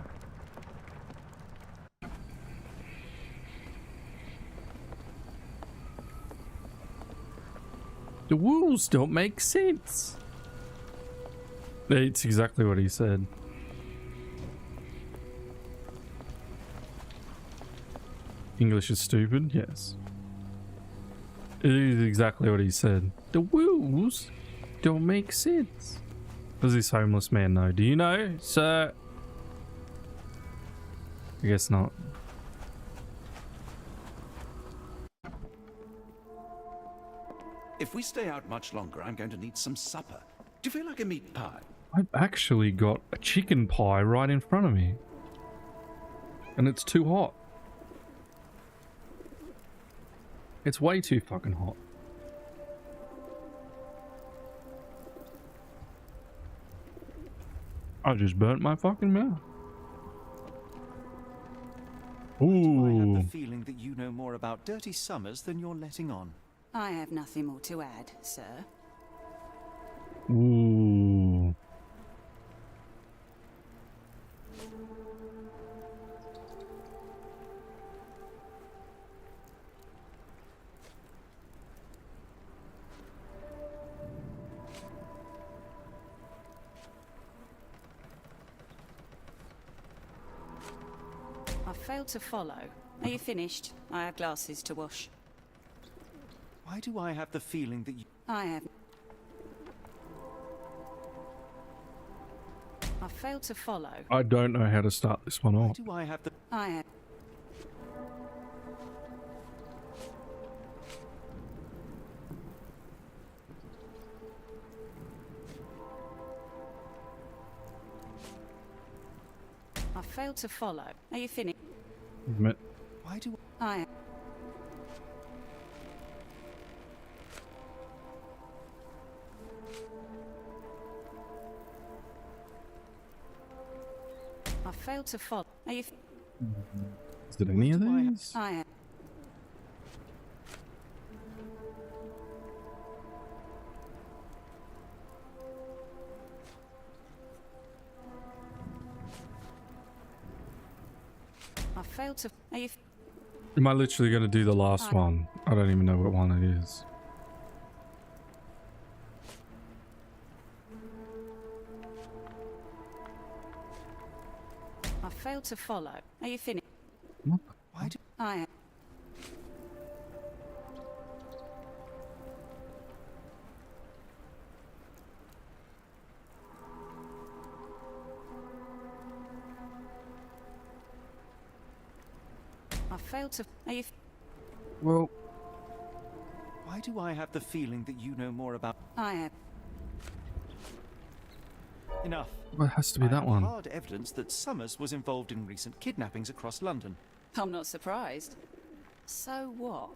The rules don't make sense. It's exactly what he said. English is stupid? Yes. It is exactly what he said. The rules don't make sense. Does this homeless man know? Do you know, sir? I guess not. If we stay out much longer, I'm going to need some supper. Do you feel like a meat pie? I've actually got a chicken pie right in front of me. And it's too hot. It's way too fucking hot. I just burnt my fucking mouth. Ooh. I have the feeling that you know more about Dirty Summers than you're letting on. I have nothing more to add, sir. Ooh. I failed to follow. Are you finished? I have glasses to wash. Why do I have the feeling that you... I have... I failed to follow. I don't know how to start this one off. Why do I have the... I have... I failed to follow. Are you finished? Admit. Why do I... I failed to follow. Are you... Is it any of these? I am. I failed to... Are you... Am I literally going to do the last one? I don't even know what one it is. I failed to follow. Are you finished? Why do... I am. I failed to... Are you... Well... Why do I have the feeling that you know more about... I am. Enough. Well, it has to be I that have one. hard evidence that Summers was involved in recent kidnappings across London. I'm not surprised. So what?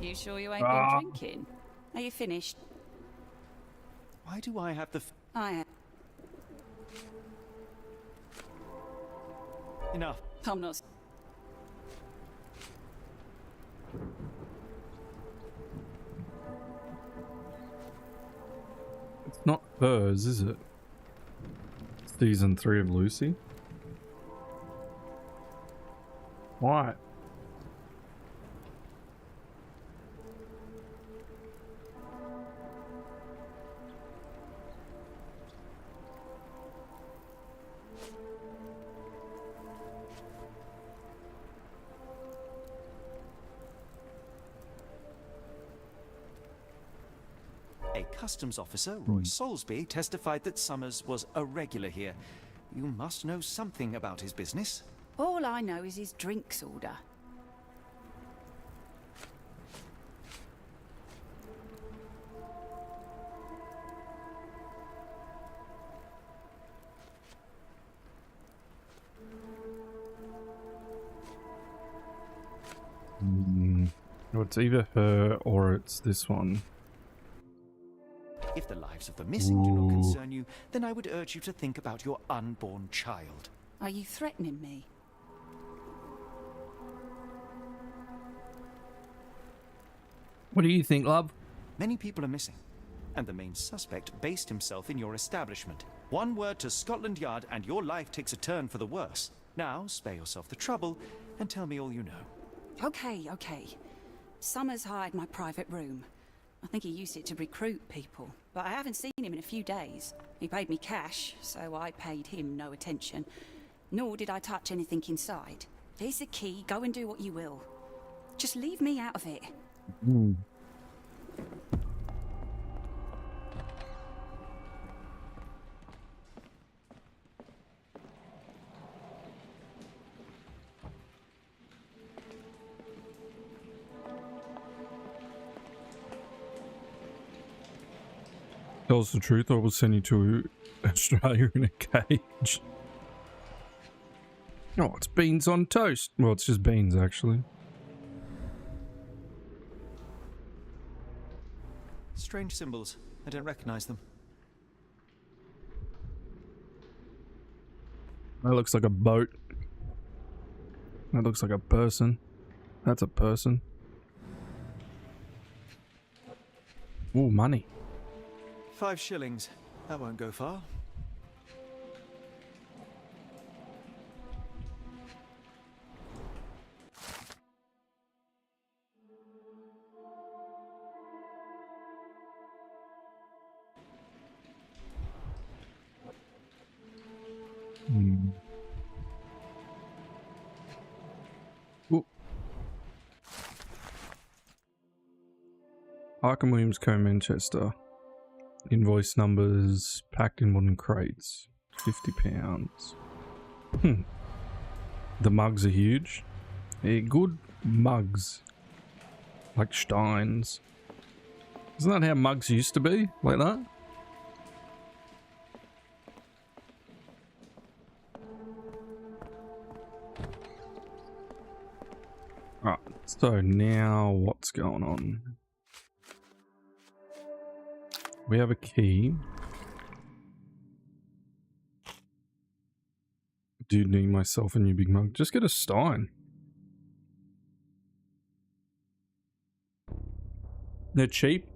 You sure you ain't been drinking? Are you finished? Why do I have the... I am. Enough. I'm not... It's not hers, is it? Season 3 of Lucy? Right. A customs officer, Roy Soulsby, testified that Summers was a regular here. You must know something about his business. All I know is his drinks order. Well, it's either her or it's this one. If the lives of the missing do not concern you, then I would urge you to think about your unborn child. Are you threatening me? What do you think, love? Many people are missing, and the main suspect based himself in your establishment. One word to Scotland Yard and your life takes a turn for the worse. Now, spare yourself the trouble and tell me all you know. Okay. Summers hired my private room. I think he used it to recruit people, but I haven't seen him in a few days. He paid me cash, so I paid him no attention. Nor did I touch anything inside. Here's the key, go and do what you will. Just leave me out of it. Tell us the truth, I will send you to Australia in a cage. Oh, it's beans on toast. Well, it's just beans, actually. Strange symbols. I don't recognize them. That looks like a boat. That looks like a person. That's a person. Ooh, money. 5 shillings. That won't go far. Ooh. Arkham Williams Co. Manchester. Invoice numbers packed in wooden crates. £50. The mugs are huge. They're good mugs. Like Steins. Isn't that how mugs used to be? Like that? Alright, so now what's going on? We have a key. Do need myself a new big mug. Just get a Stein. They're cheap.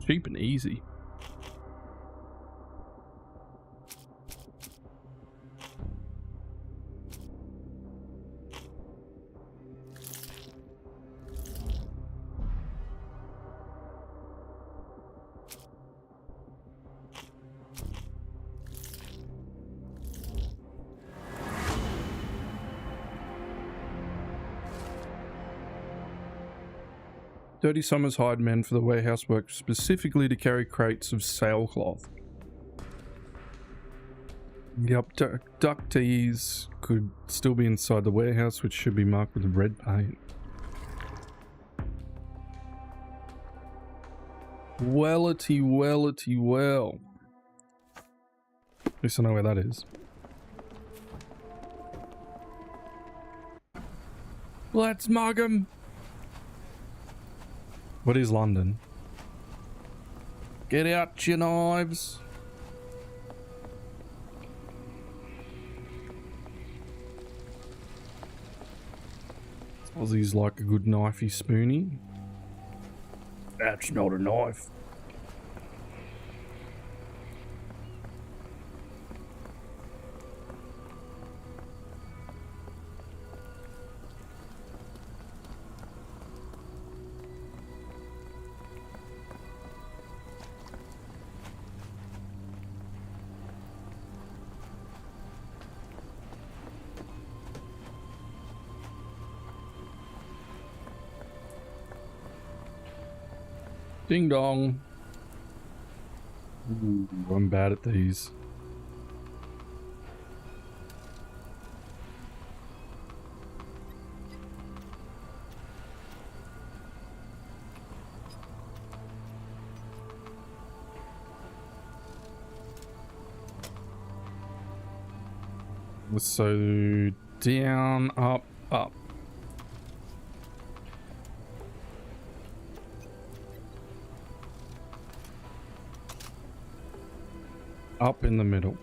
Cheap and easy. Dirty Summers hired men for the warehouse work specifically to carry crates of sailcloth. The abductees could still be inside the warehouse, which should be marked with red paint. Wellity, wellity, well. At least I know where that is. Let's mug 'em. What is London? Get out your knives. Aussies like a good knifey spoonie. That's not a knife. Ding dong. Ooh, I'm bad at these. So down, up, up. Up in the middle.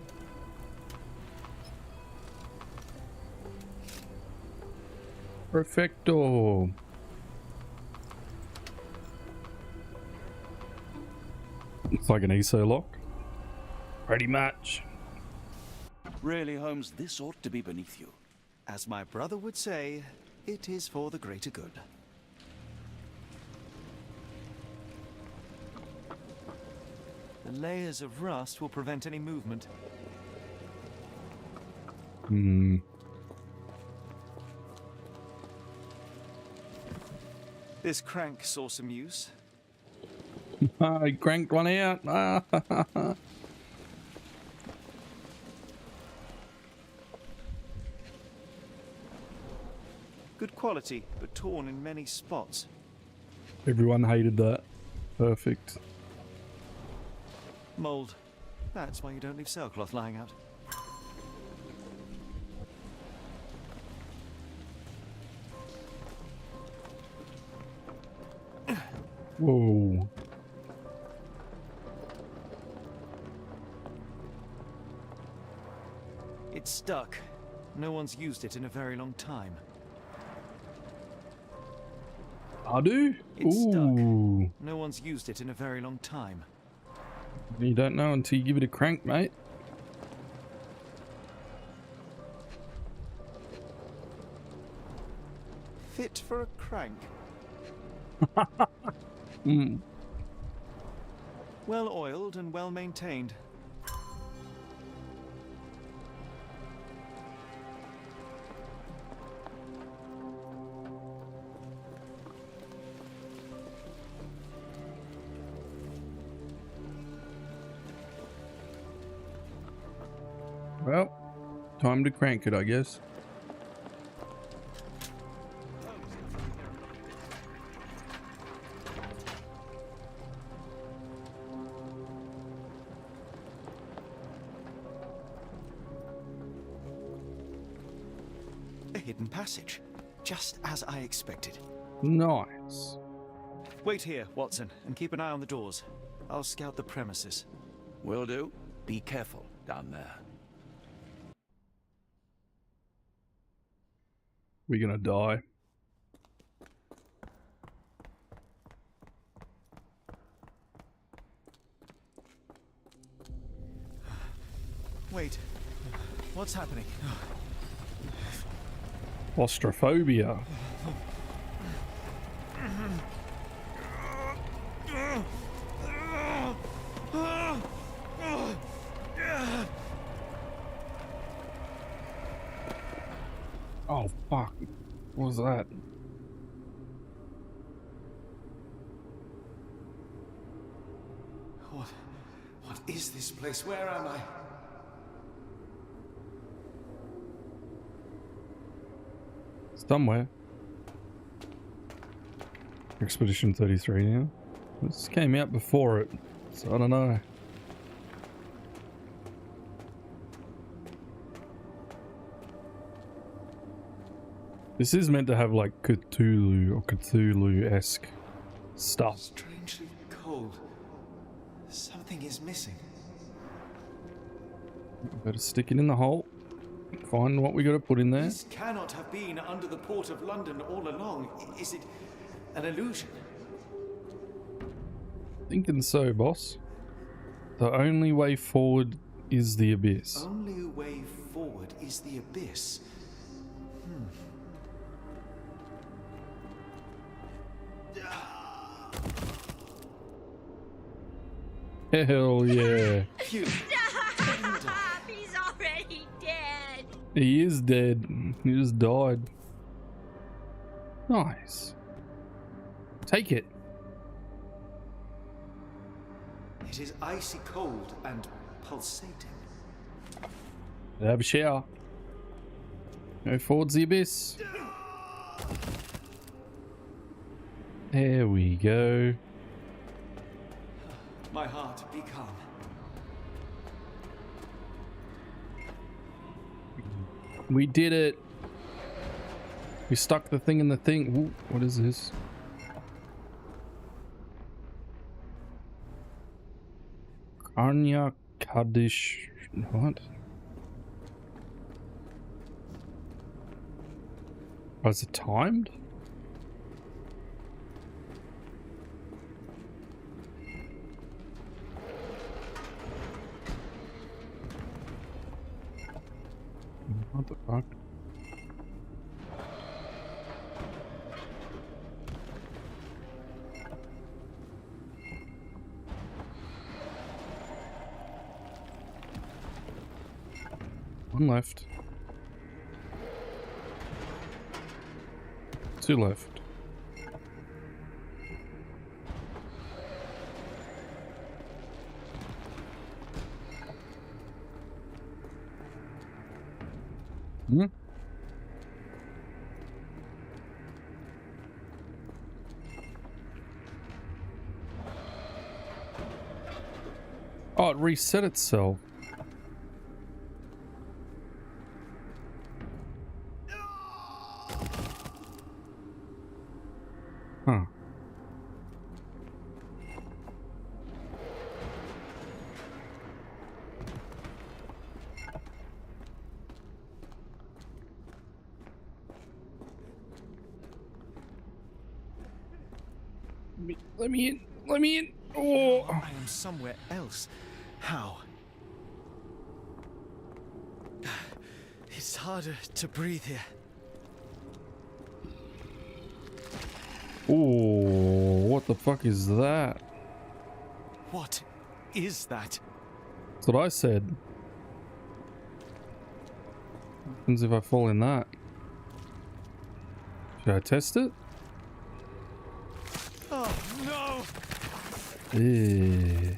Perfecto. Looks like an ESO lock. Pretty much. Really, Holmes, this ought to be beneath you. As my brother would say, it is for the greater good. The layers of rust will prevent any movement. Hmm. This crank saw some use. I cranked one out. Good quality, but torn in many spots. Everyone hated that. Perfect. Mold. That's why you don't leave sailcloth lying out. Whoa. It's stuck. No one's used it in a very long time. I do? It's Ooh. stuck. No one's used it in a very long time. You don't know until you give it a crank, mate. Fit for a crank. Mm. Well oiled and well maintained. Well, time to crank it, I guess. A hidden passage, just as I expected. Nice. Wait here, Watson, and keep an eye on the doors. I'll scout the premises. Will do. Be careful down there. We're gonna die. Wait, what's happening? Claustrophobia. Oh fuck. What was that? What is this place? Where am I? Somewhere. Expedition 33 now. This came out before it, so I don't know. This is meant to have like Cthulhu or Cthulhu-esque stuff. Strangely cold. Something is missing. Better stick it in the hole. Find what we got to put in there. This cannot have been under the port of London all along. Is it an illusion? Thinking so, boss. The only way forward is the abyss. Only way forward is the abyss. Hell yeah. Phew. Stop! He's already dead! He is dead. He just died. Nice. Take it. It is icy cold and pulsating. Have a shower. Go towards the abyss. There we go. My heart, be calm. We did it. We stuck the thing in the thing. Ooh, what is this? Anya Kaddish. What? Oh, is it timed? What the fuck? One left. Two left. Hmm? Oh, it reset itself. Huh. Let me in. Let me in. Oh. I am somewhere else. How? It's harder to breathe here. Oh, what the fuck is that? What is that? That's what I said. What happens if I fall in that? Should I test it? Oh no! Yeah.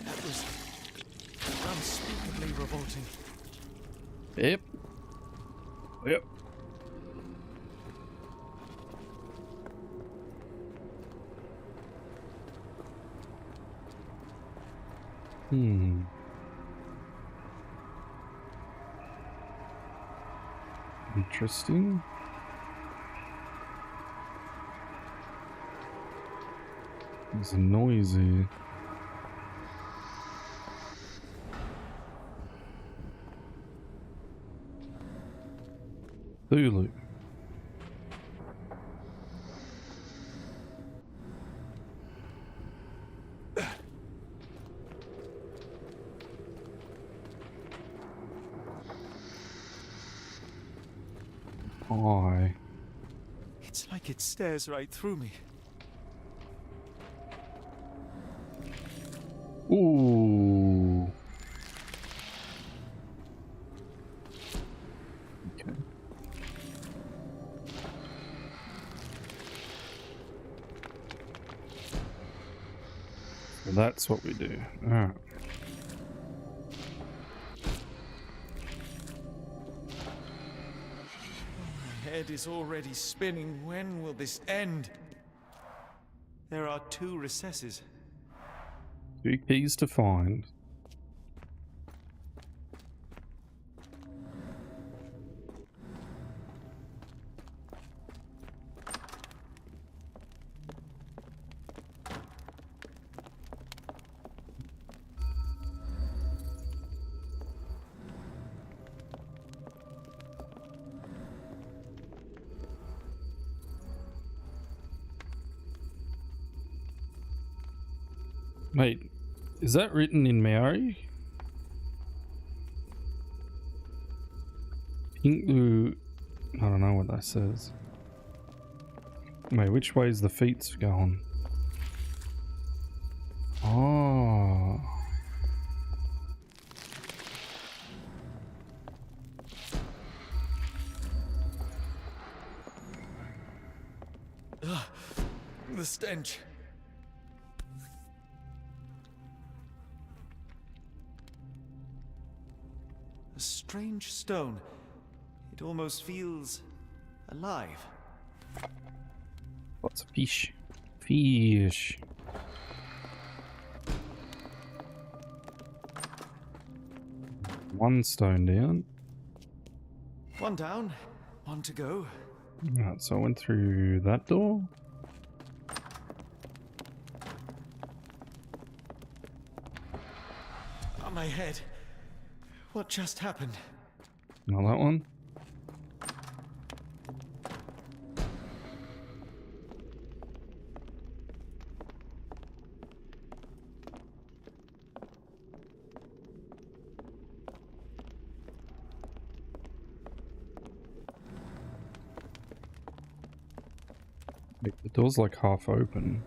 That was unspeakably revolting. Yep. Yep. Interesting. It's noisy. Hulu. Hi. It's like it stares right through me. Ooh. Okay. So that's what we do. Alright. My head is already spinning. When will this end? There are 2 recesses. 2 keys to find. Wait, is that written in Maori? Pingu. I don't know what that says. Wait, which way is the feet going? Oh. The stench. strange stone. It almost feels alive. Lots of fish. Fish. One stone down. One down, one to go. Right, so I went through that door. On my head. What just happened? Now that one. The door's like half open.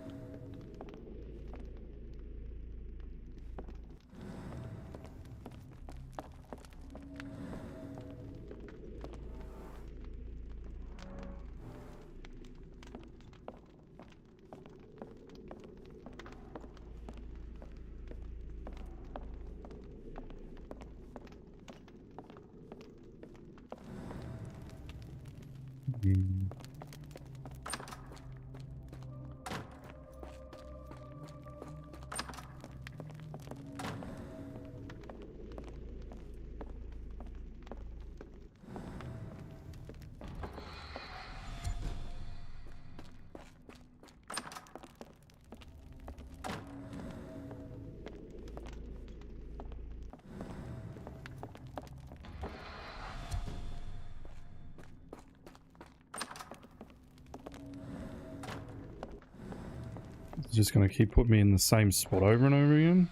It's just going to keep putting me in the same spot over and over again.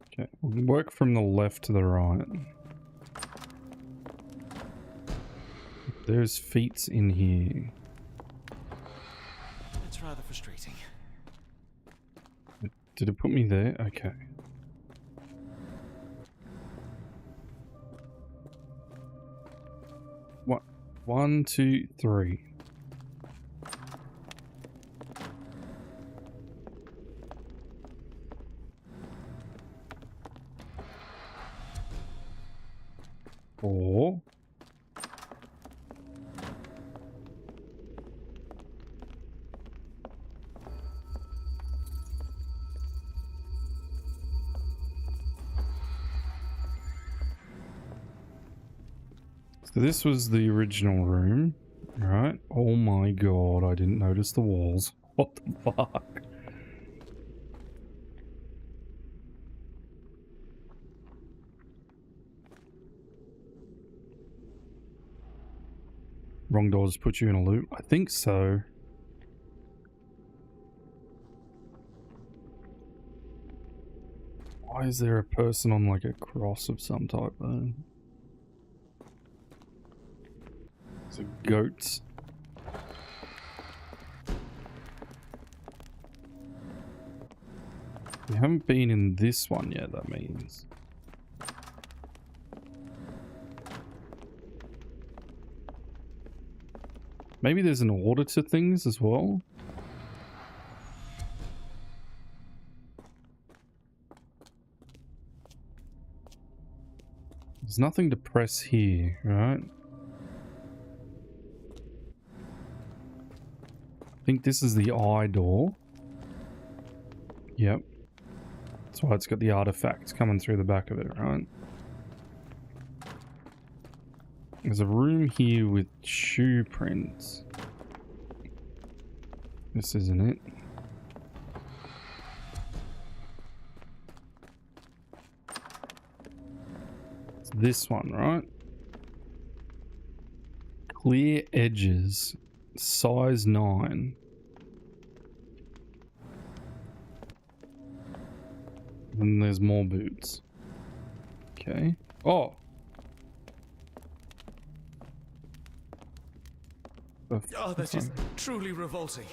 Okay, we'll work from the left to the right. There's feet in here. It's rather frustrating. Did it put me there? Okay. What? 1, 2, 3. Four. So this was the original room, right? Oh my god, I didn't notice the walls. What the fuck? Wrong doors put you in a loop? I think so. Why is there a person on like a cross of some type though? It's a goat. We haven't been in this one yet, that means. Maybe there's an order to things as well. There's nothing to press here, right? I think this is the eye door. Yep. That's why it's got the artifacts coming through the back of it, right? There's a room here with shoe prints. This isn't it. It's this one, right? Clear edges, size 9. Then there's more boots. Okay. Oh! Oh, that is truly revolting.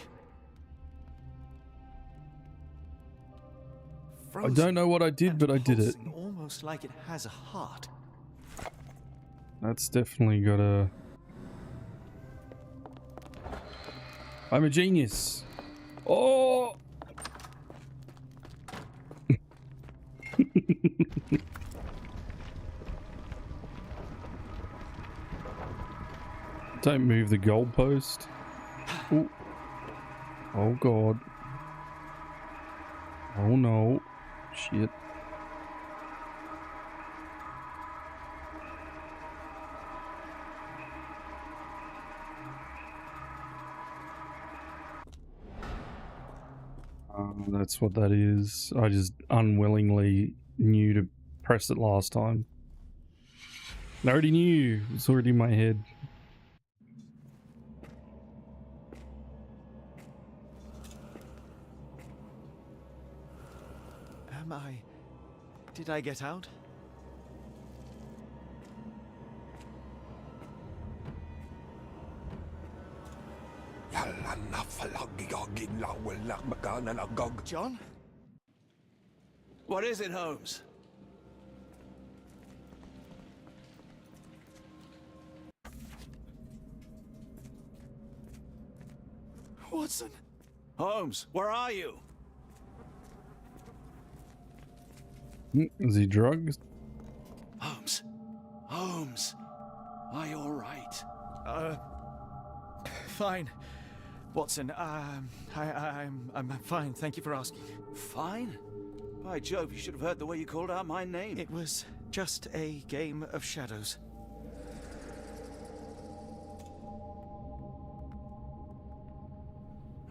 I don't know what I did, but I did it. Almost like it has a heart. That's definitely got a... I'm a genius. Oh! Don't move the goalpost. Ooh. Oh god. Oh no. Shit. That's what that is. I just unwillingly knew to press it last time. I already knew. It's already in my head. Did I get out? John? What is it, Holmes? Watson? Holmes, where are you? Is he drugged? Holmes. Holmes. Are you all right? Fine. Watson, I'm fine. Thank you for asking. Fine? By Jove, you should have heard the way you called out my name. It was just a game of shadows.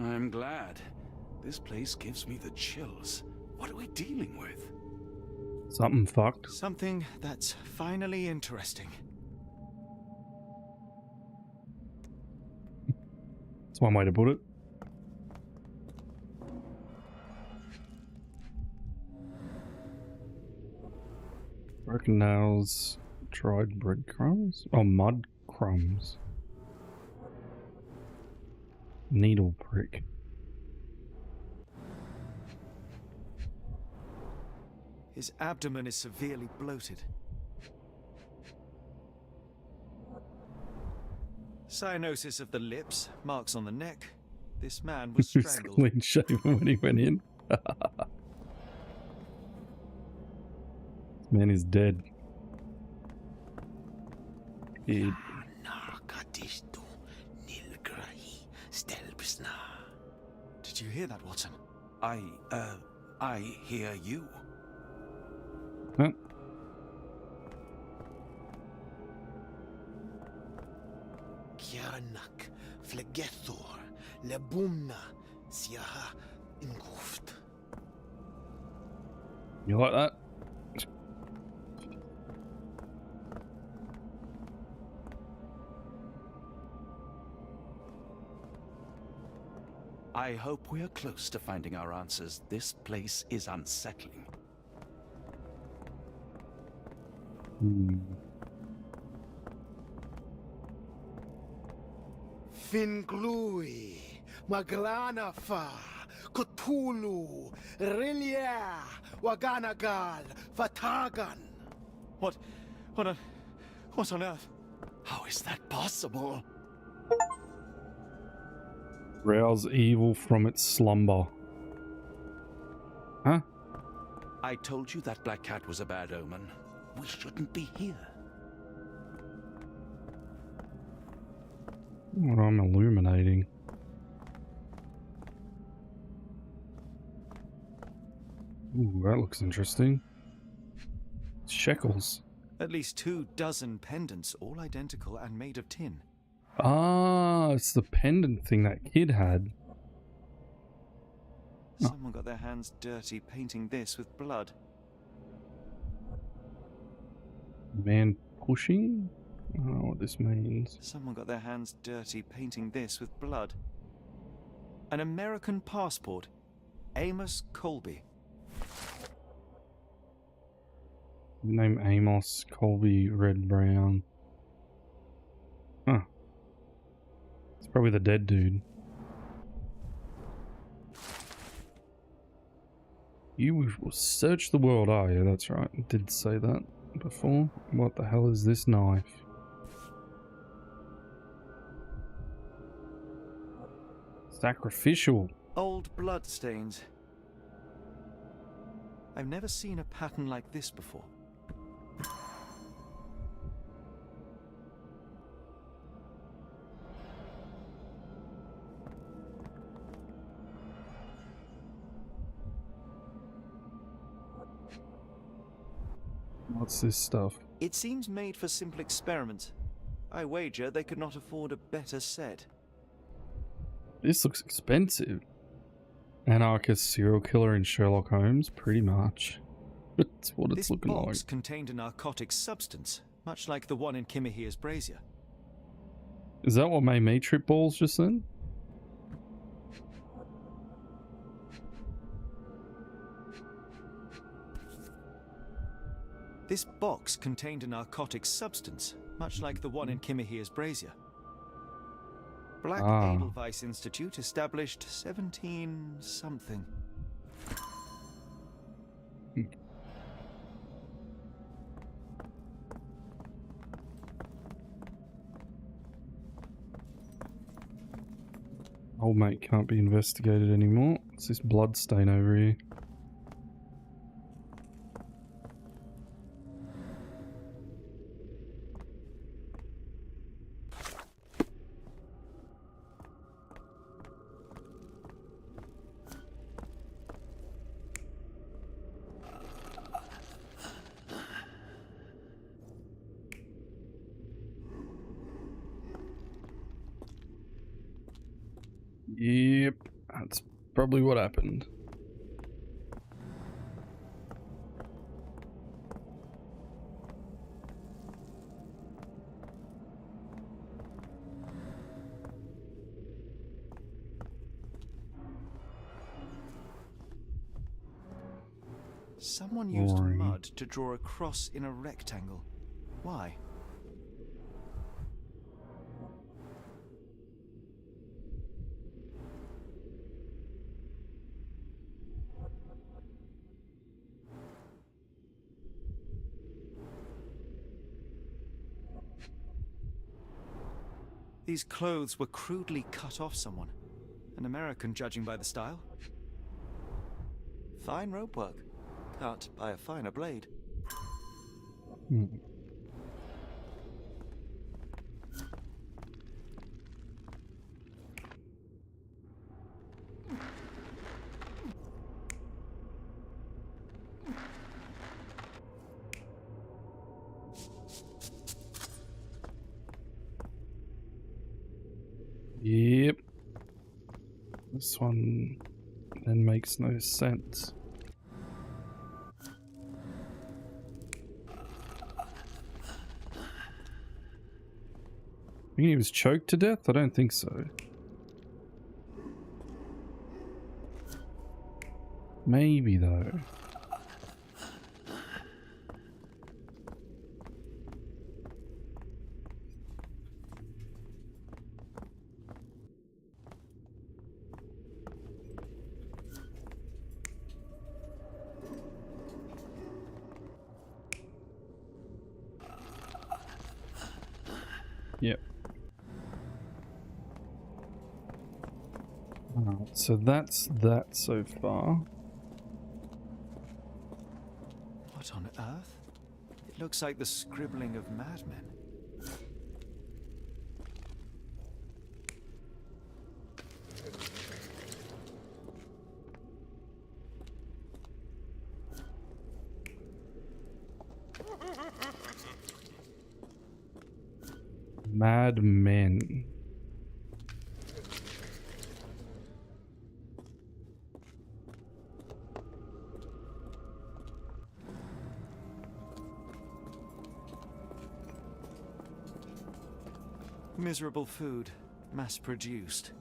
I'm glad. This place gives me the chills. What are we dealing with? Something fucked. Something that's finally interesting. That's one way to put it. Broken nails, dried breadcrumbs? Oh, mud crumbs. Needle prick. His abdomen is severely bloated. Cyanosis of the lips, marks on the neck. This man was He was strangled. clean shaven when he went in. This man is dead. Dead. Did you hear that, Watson? I hear you. Huh? Kianak, Flegethor, Lebumna, Siaha, Inguft. You like that? I hope we're close to finding our answers. This place is unsettling. Finglui, Maglanafa, Cthulhu, Rilia, Waganagal, Fatagan. What on earth? How is that possible? Rouse evil from its slumber. Huh? I told you that black cat was a bad omen. We shouldn't be here. What I'm illuminating. Ooh, that looks interesting. Shekels. At least 24 pendants, all identical and made of tin. Ah, it's the pendant thing that kid had. Someone got their hands dirty painting this with blood. Man pushing? I don't know what this means. Someone got their hands dirty painting this with blood. An American passport. Amos Colby. Name Amos Colby Red Brown. Huh. It's probably the dead dude. You will search the world, oh yeah, that's right. I did say that before. What the hell is this knife? Sacrificial. Old blood stains. I've never seen a pattern like this before. What's this stuff? It seems made for simple experiment. I wager they could not afford a better set. This looks expensive. Anarchist serial killer in Sherlock Holmes, pretty much. That's what it's looking like. This box contained a narcotic substance, much like the one in Kimahir's brazier. Is that what made me trip balls just then? This box contained a narcotic substance, much like the one in Kimahir's brazier. Black Edelweiss Institute established 17-something. Old mate can't be investigated anymore. What's this blood stain over here? Yep, that's probably what happened. Someone used mud to draw a cross in a rectangle. Why? These clothes were crudely cut off someone. An American, judging by the style. Fine rope work, cut by a finer blade. Yep. This one then makes no sense. I think he was choked to death? I don't think so. Maybe though. Yep. Alright, so that's that so far. What on earth? It looks like the scribbling of madmen. Mad men. Miserable food, mass-produced.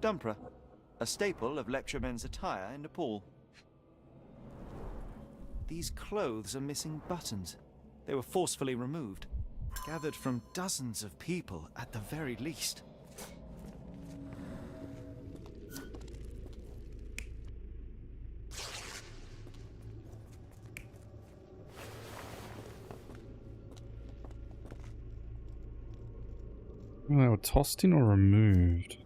Dumpra, a staple of lecturemen's attire in Nepal. These clothes are missing buttons. They were forcefully removed, gathered from dozens of people at the very least. Well, they were tossed in or removed?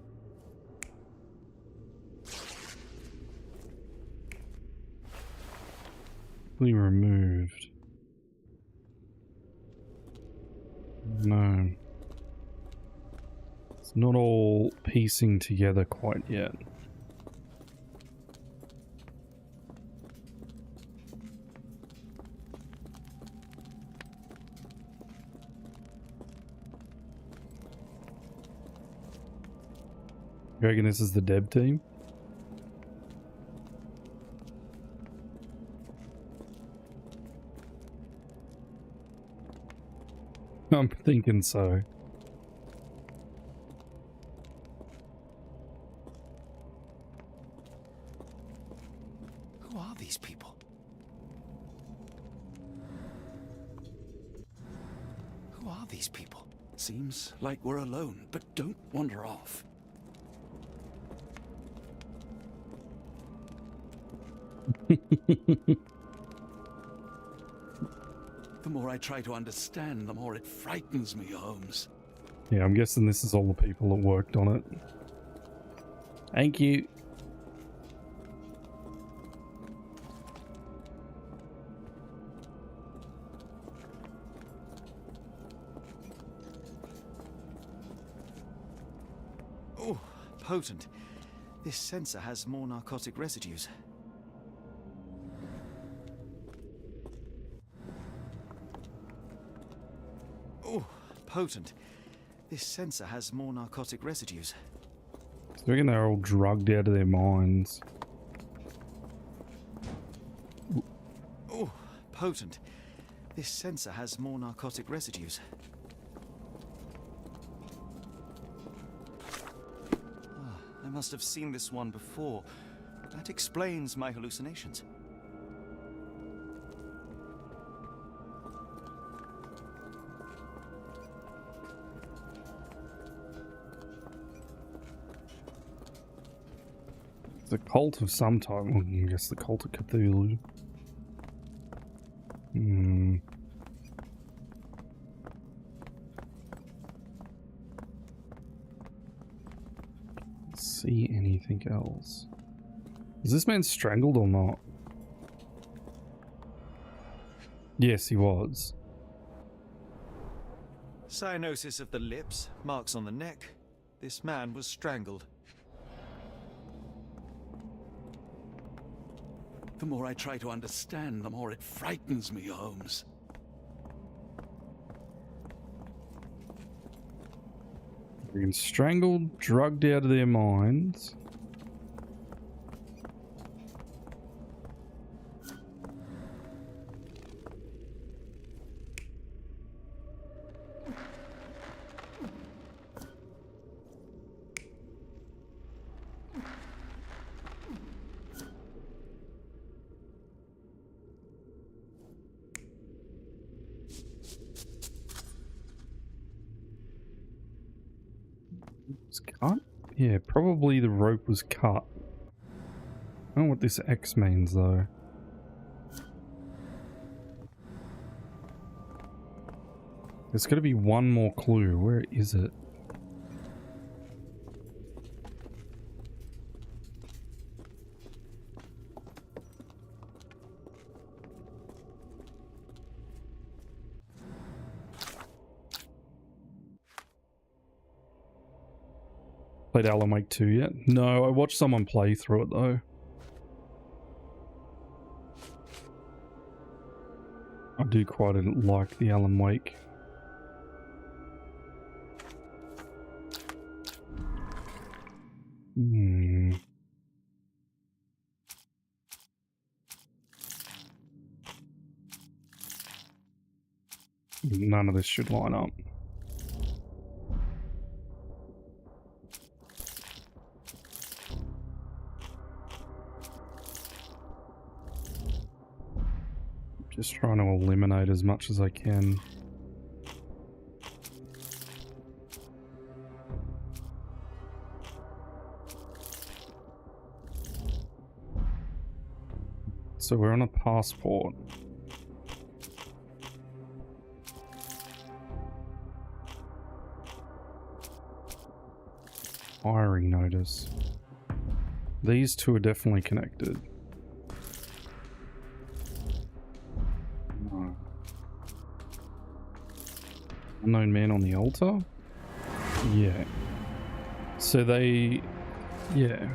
Removed. No. It's not all piecing together quite yet. You reckon this is the Deb team? I'm thinking so. Who are these people? Who are these people? Seems like we're alone, but don't wander off. The more I try to understand, the more it frightens me, Holmes. Yeah, I'm guessing this is all the people that worked on it. Thank you. Oh, potent. This sensor has more narcotic residues. Oh, potent. This sensor has more narcotic residues. So I reckon they're all drugged out of their minds. Oh, potent. This sensor has more narcotic residues. I must have seen this one before. That explains my hallucinations. The cult of some type. Well, I guess the cult of Cthulhu. See anything else? Is this man strangled or not? Yes, he was. Cyanosis of the lips, marks on the neck. This man was strangled. The more I try to understand, the more it frightens me, Holmes. Being strangled, drugged out of their minds. It's cut? Yeah, probably the rope was cut. I don't know what this X means though. There's got to be one more clue. Where is it? Played Alan Wake 2 yet? No, I watched someone play through it though. I do quite like the Alan Wake. None of this should line up. Just trying to eliminate as much as I can. So we're on a passport. Firing notice. These two are definitely connected. No. Unknown man on the altar? Yeah. So they... yeah.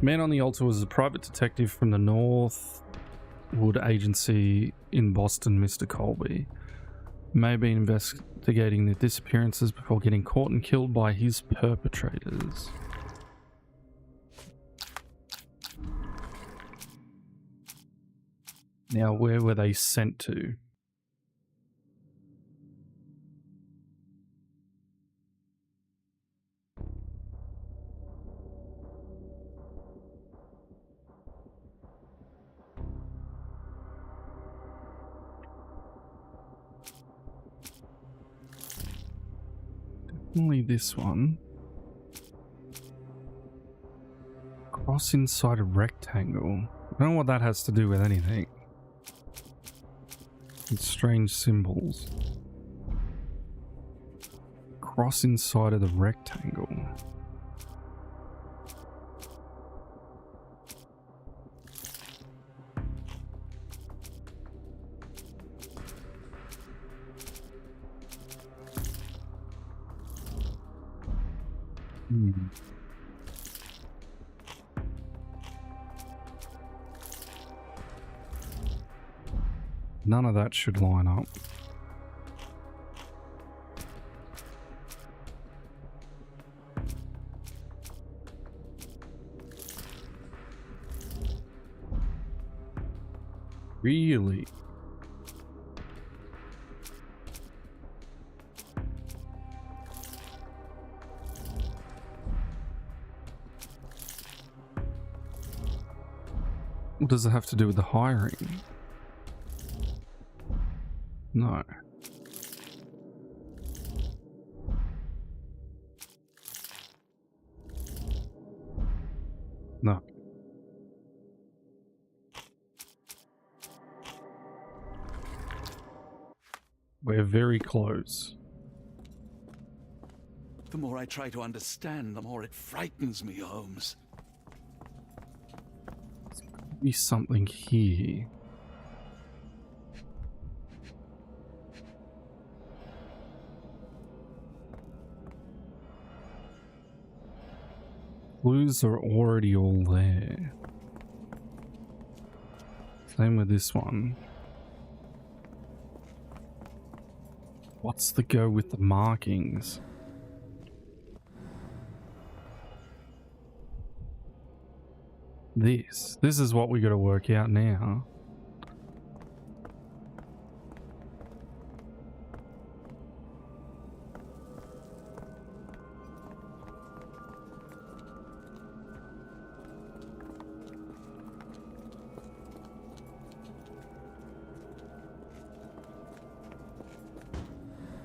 Man on the altar was a private detective from the Northwood Agency in Boston, Mr. Colby. May have been investigating the disappearances before getting caught and killed by his perpetrators. Now, where were they sent to? Only this one. Cross inside a rectangle. I don't know what that has to do with anything. It's strange symbols. Cross inside of the rectangle. None of that should line up. Really? What does it have to do with the hiring? No. No. We're very close. The more I try to understand, the more it frightens me, Holmes. There's gotta be something here. Clues are already all there. Same with this one. What's the go with the markings? This is what we got to work out now.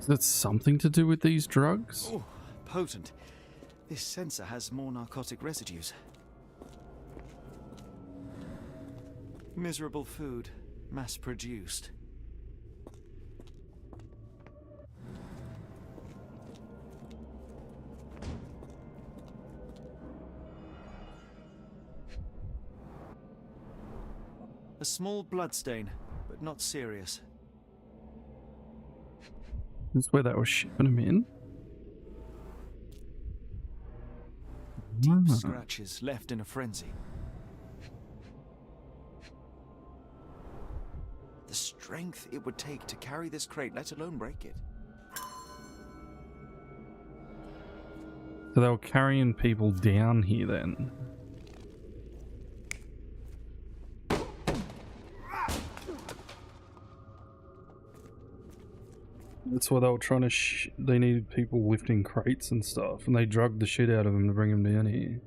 Is that something to do with these drugs? Oh, potent. This sensor has more narcotic residues. Miserable food, mass-produced. A small bloodstain, but not serious. That's where they were shipping them in. Deep scratches left in a frenzy. The strength it would take to carry this crate, let alone break it. So they were carrying people down here then. That's why they were trying to they needed people lifting crates and stuff, and they drugged the shit out of them to bring them down here.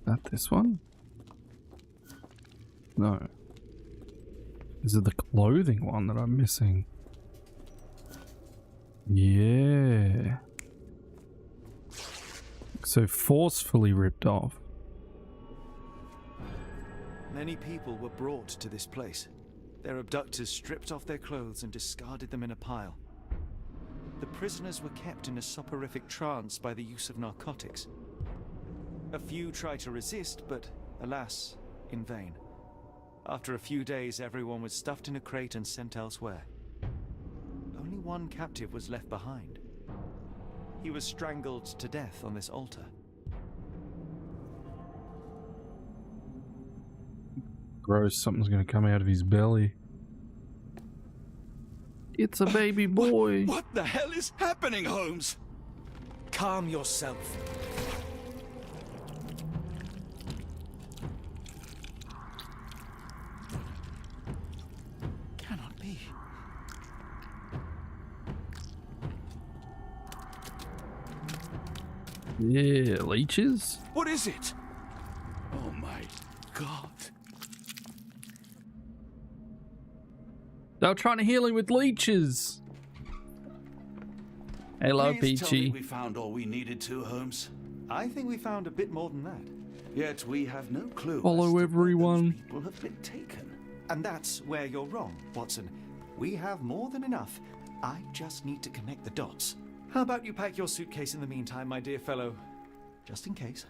That this one? No. Is it the clothing one that I'm missing? Yeah. So forcefully ripped off. Many people were brought to this place. Their abductors stripped off their clothes and discarded them in a pile. The prisoners were kept in a soporific trance by the use of narcotics. A few tried to resist, but alas, in vain. After a few days, everyone was stuffed in a crate and sent elsewhere. Only one captive was left behind. He was strangled to death on this altar. Gross, something's gonna come out of his belly. It's a baby boy. What the hell is happening, Holmes? Calm yourself. Cannot be. Yeah, leeches? What is it? Oh my god. They were trying to heal him with leeches. Hello, Please tell me Peachy. we found all we needed to, Holmes. I think we found a bit more than that. Yet we have no clue. Follow everyone. People have been taken. And that's where you're wrong, Watson. We have more than enough. I just need to connect the dots. How about you pack your suitcase in the meantime, my dear fellow? Just in case.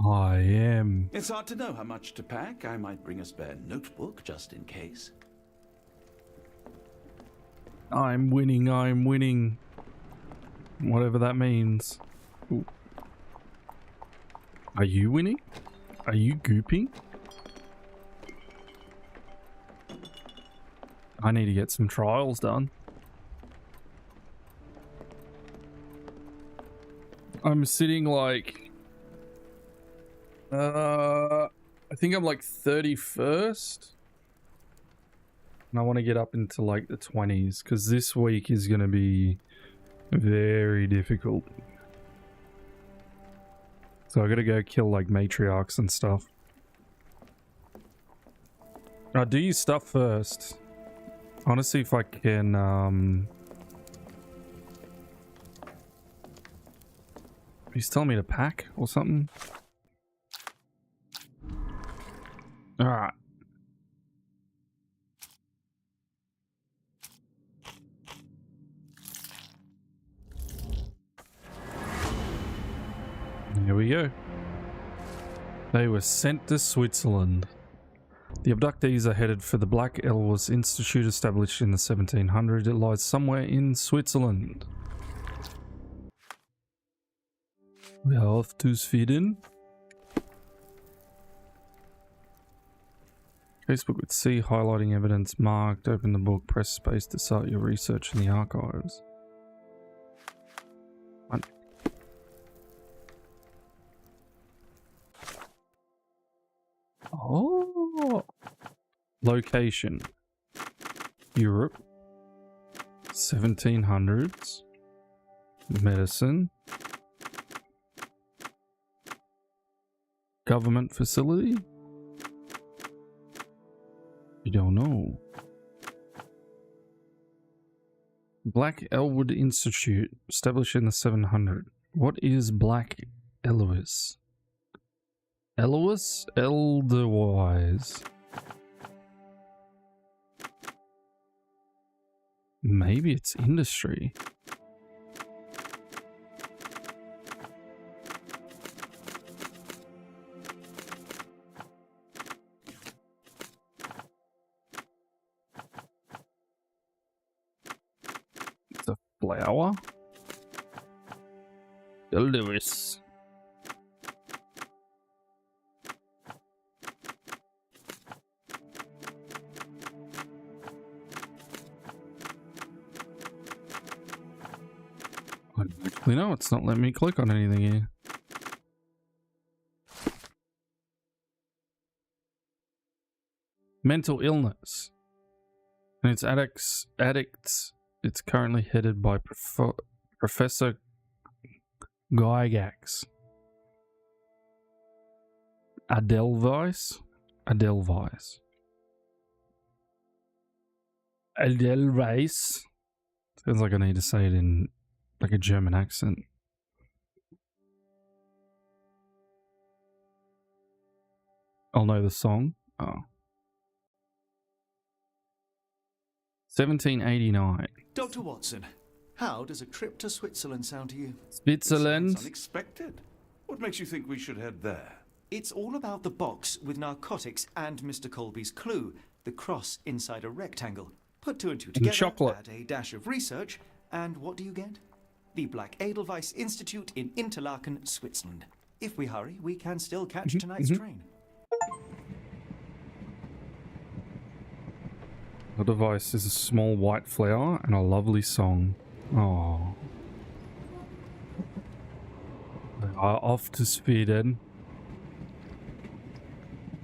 I am. It's hard to know how much to pack. I might bring a spare notebook just in case. I'm winning, I'm winning. Whatever that means. Ooh. Are you winning? Are you gooping? I need to get some trials done. I'm sitting like... I think I'm like 31st. And I want to get up into like the 20s because this week is going to be very difficult. So I got to go kill like matriarchs and stuff. I'll do your stuff first. I want to see if I can he's telling me to pack or something. Alright. Here we go. They were sent to Switzerland. The abductees are headed for the Black Elwes Institute established in the 1700s. It lies somewhere in Switzerland. We are off to Sweden. Facebook with C, highlighting evidence marked. Open the book, press space to start your research in the archives. What? Oh, location Europe, 1700s, medicine, government facility. You don't know. Black Elwood Institute, established in the 700s. What is Black Elwes? Elwes? Elderwise. Maybe it's industry. It's a flower. Lewis. Actually, no, it's not letting me click on anything here. Mental illness. And its addicts. It's currently headed by Professor Gygax. Edelweiss. Sounds like I need to say it in like a German accent. I'll know the song. Oh. 1789. Dr. Watson, How does a trip to Switzerland sound to you? Switzerland? Sounds unexpected. What makes you think we should head there? It's all about the box with narcotics and Mr. Colby's clue, the cross inside a rectangle. Put two and two together, chocolate. add a dash of research, and what do you get? The Black Edelweiss Institute in Interlaken, Switzerland. If we hurry, we can still catch tonight's train. The device is a small white flower and a lovely song. Oh. They are off to Sweden.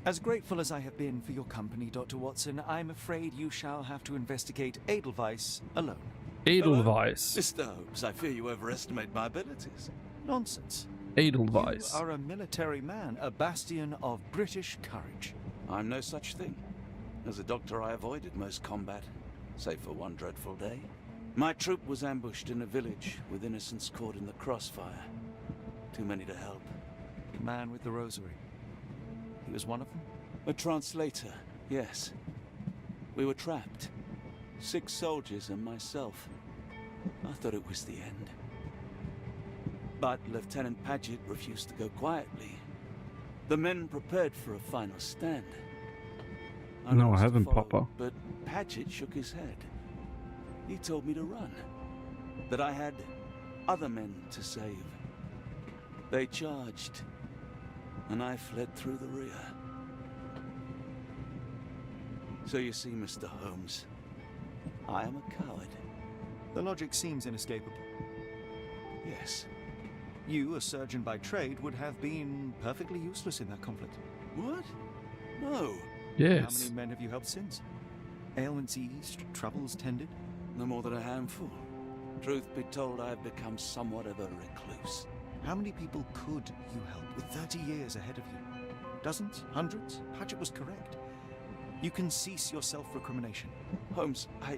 As grateful as I have been for your company, Dr. Watson, I'm afraid you shall have to investigate Edelweiss alone. Edelweiss. Mr. Holmes, I fear you overestimate my abilities. Nonsense. Edelweiss. You are a military man, a bastion of British courage. I'm no such thing. As a doctor, I avoided most combat, save for one dreadful day. My troop was ambushed in a village with innocents caught in the crossfire. Too many to help. The man with the rosary. He was one of them? A translator, yes. We were trapped. 6 soldiers and myself. I thought it was the end. But Lieutenant Paget refused to go quietly. The men prepared for a final stand. No, I rose to haven't, follow, Papa. But Paget shook his head. He told me to run. That I had other men to save. They charged, and I fled through the rear. So you see, Mr. Holmes, I am a coward. The logic seems inescapable. Yes. You, a surgeon by trade, would have been perfectly useless in that conflict. What? No. Yes. How many men have you helped since? Ailments eased, troubles tended? No more than a handful. Truth be told, I have become somewhat of a recluse. How many people could you help with 30 years ahead of you? Dozens? Hundreds? Paget was correct. You can cease your self-recrimination. Holmes, I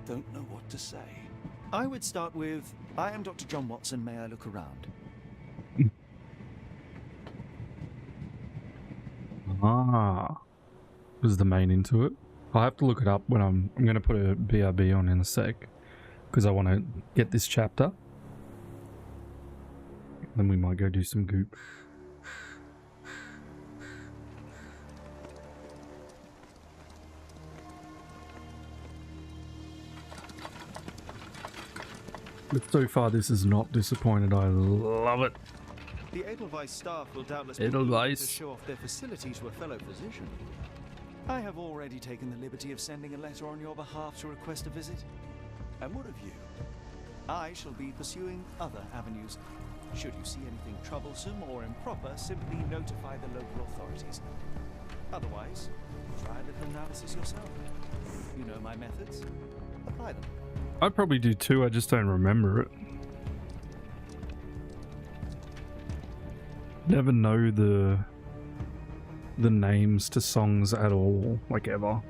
don't know what to say. I would start with, I am Dr. John Watson, may I look around? Was the main into it. I'll have to look it up when I'm going to put a BRB on in a sec. Because I want to get this chapter. Then we might go do some goop. But so far this is not disappointed. I love it. The Edelweiss staff will doubtless be Edelweiss. eager to show off their facility to a fellow physician. I have already taken the liberty of sending a letter on your behalf to request a visit. And what of you? I shall be pursuing other avenues. Should you see anything troublesome or improper, simply notify the local authorities. Otherwise, try a little analysis yourself. You know my methods. Apply them. I probably do too, I just don't remember it. Never know the names to songs at all, like ever.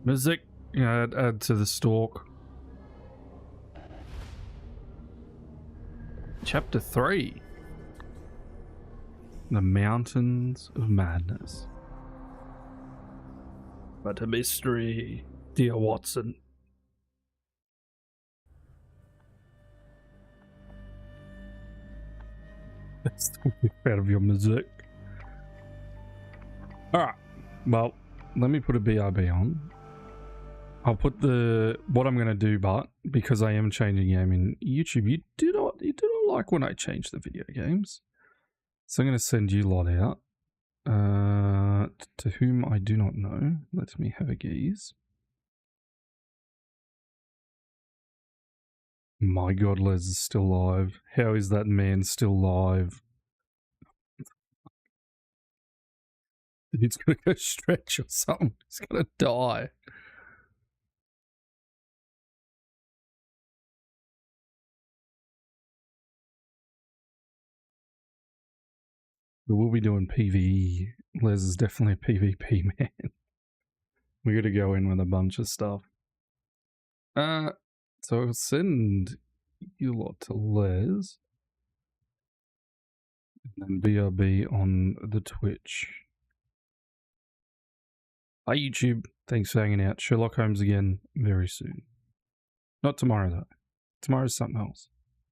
Music, yeah, add to the stalk. Chapter 3. The Mountains of Madness. But a mystery, dear Watson. That's the out of your music. Alright, well, let me put a BRB on. I'll put what I'm gonna do, but because I am changing game in YouTube, you do not like when I change the video games. So I'm gonna send you lot out. To whom I do not know. Let me have a gaze. My god, Les is still alive. How is that man still alive? He's gonna go stretch or something. He's gonna die. But we'll be doing PvE. Les is definitely a PvP man. We gotta go in with a bunch of stuff. So I'll send you lot to Les. And then BRB on the Twitch. Hi YouTube, thanks for hanging out. Sherlock Holmes again very soon. Not tomorrow though. Tomorrow's something else.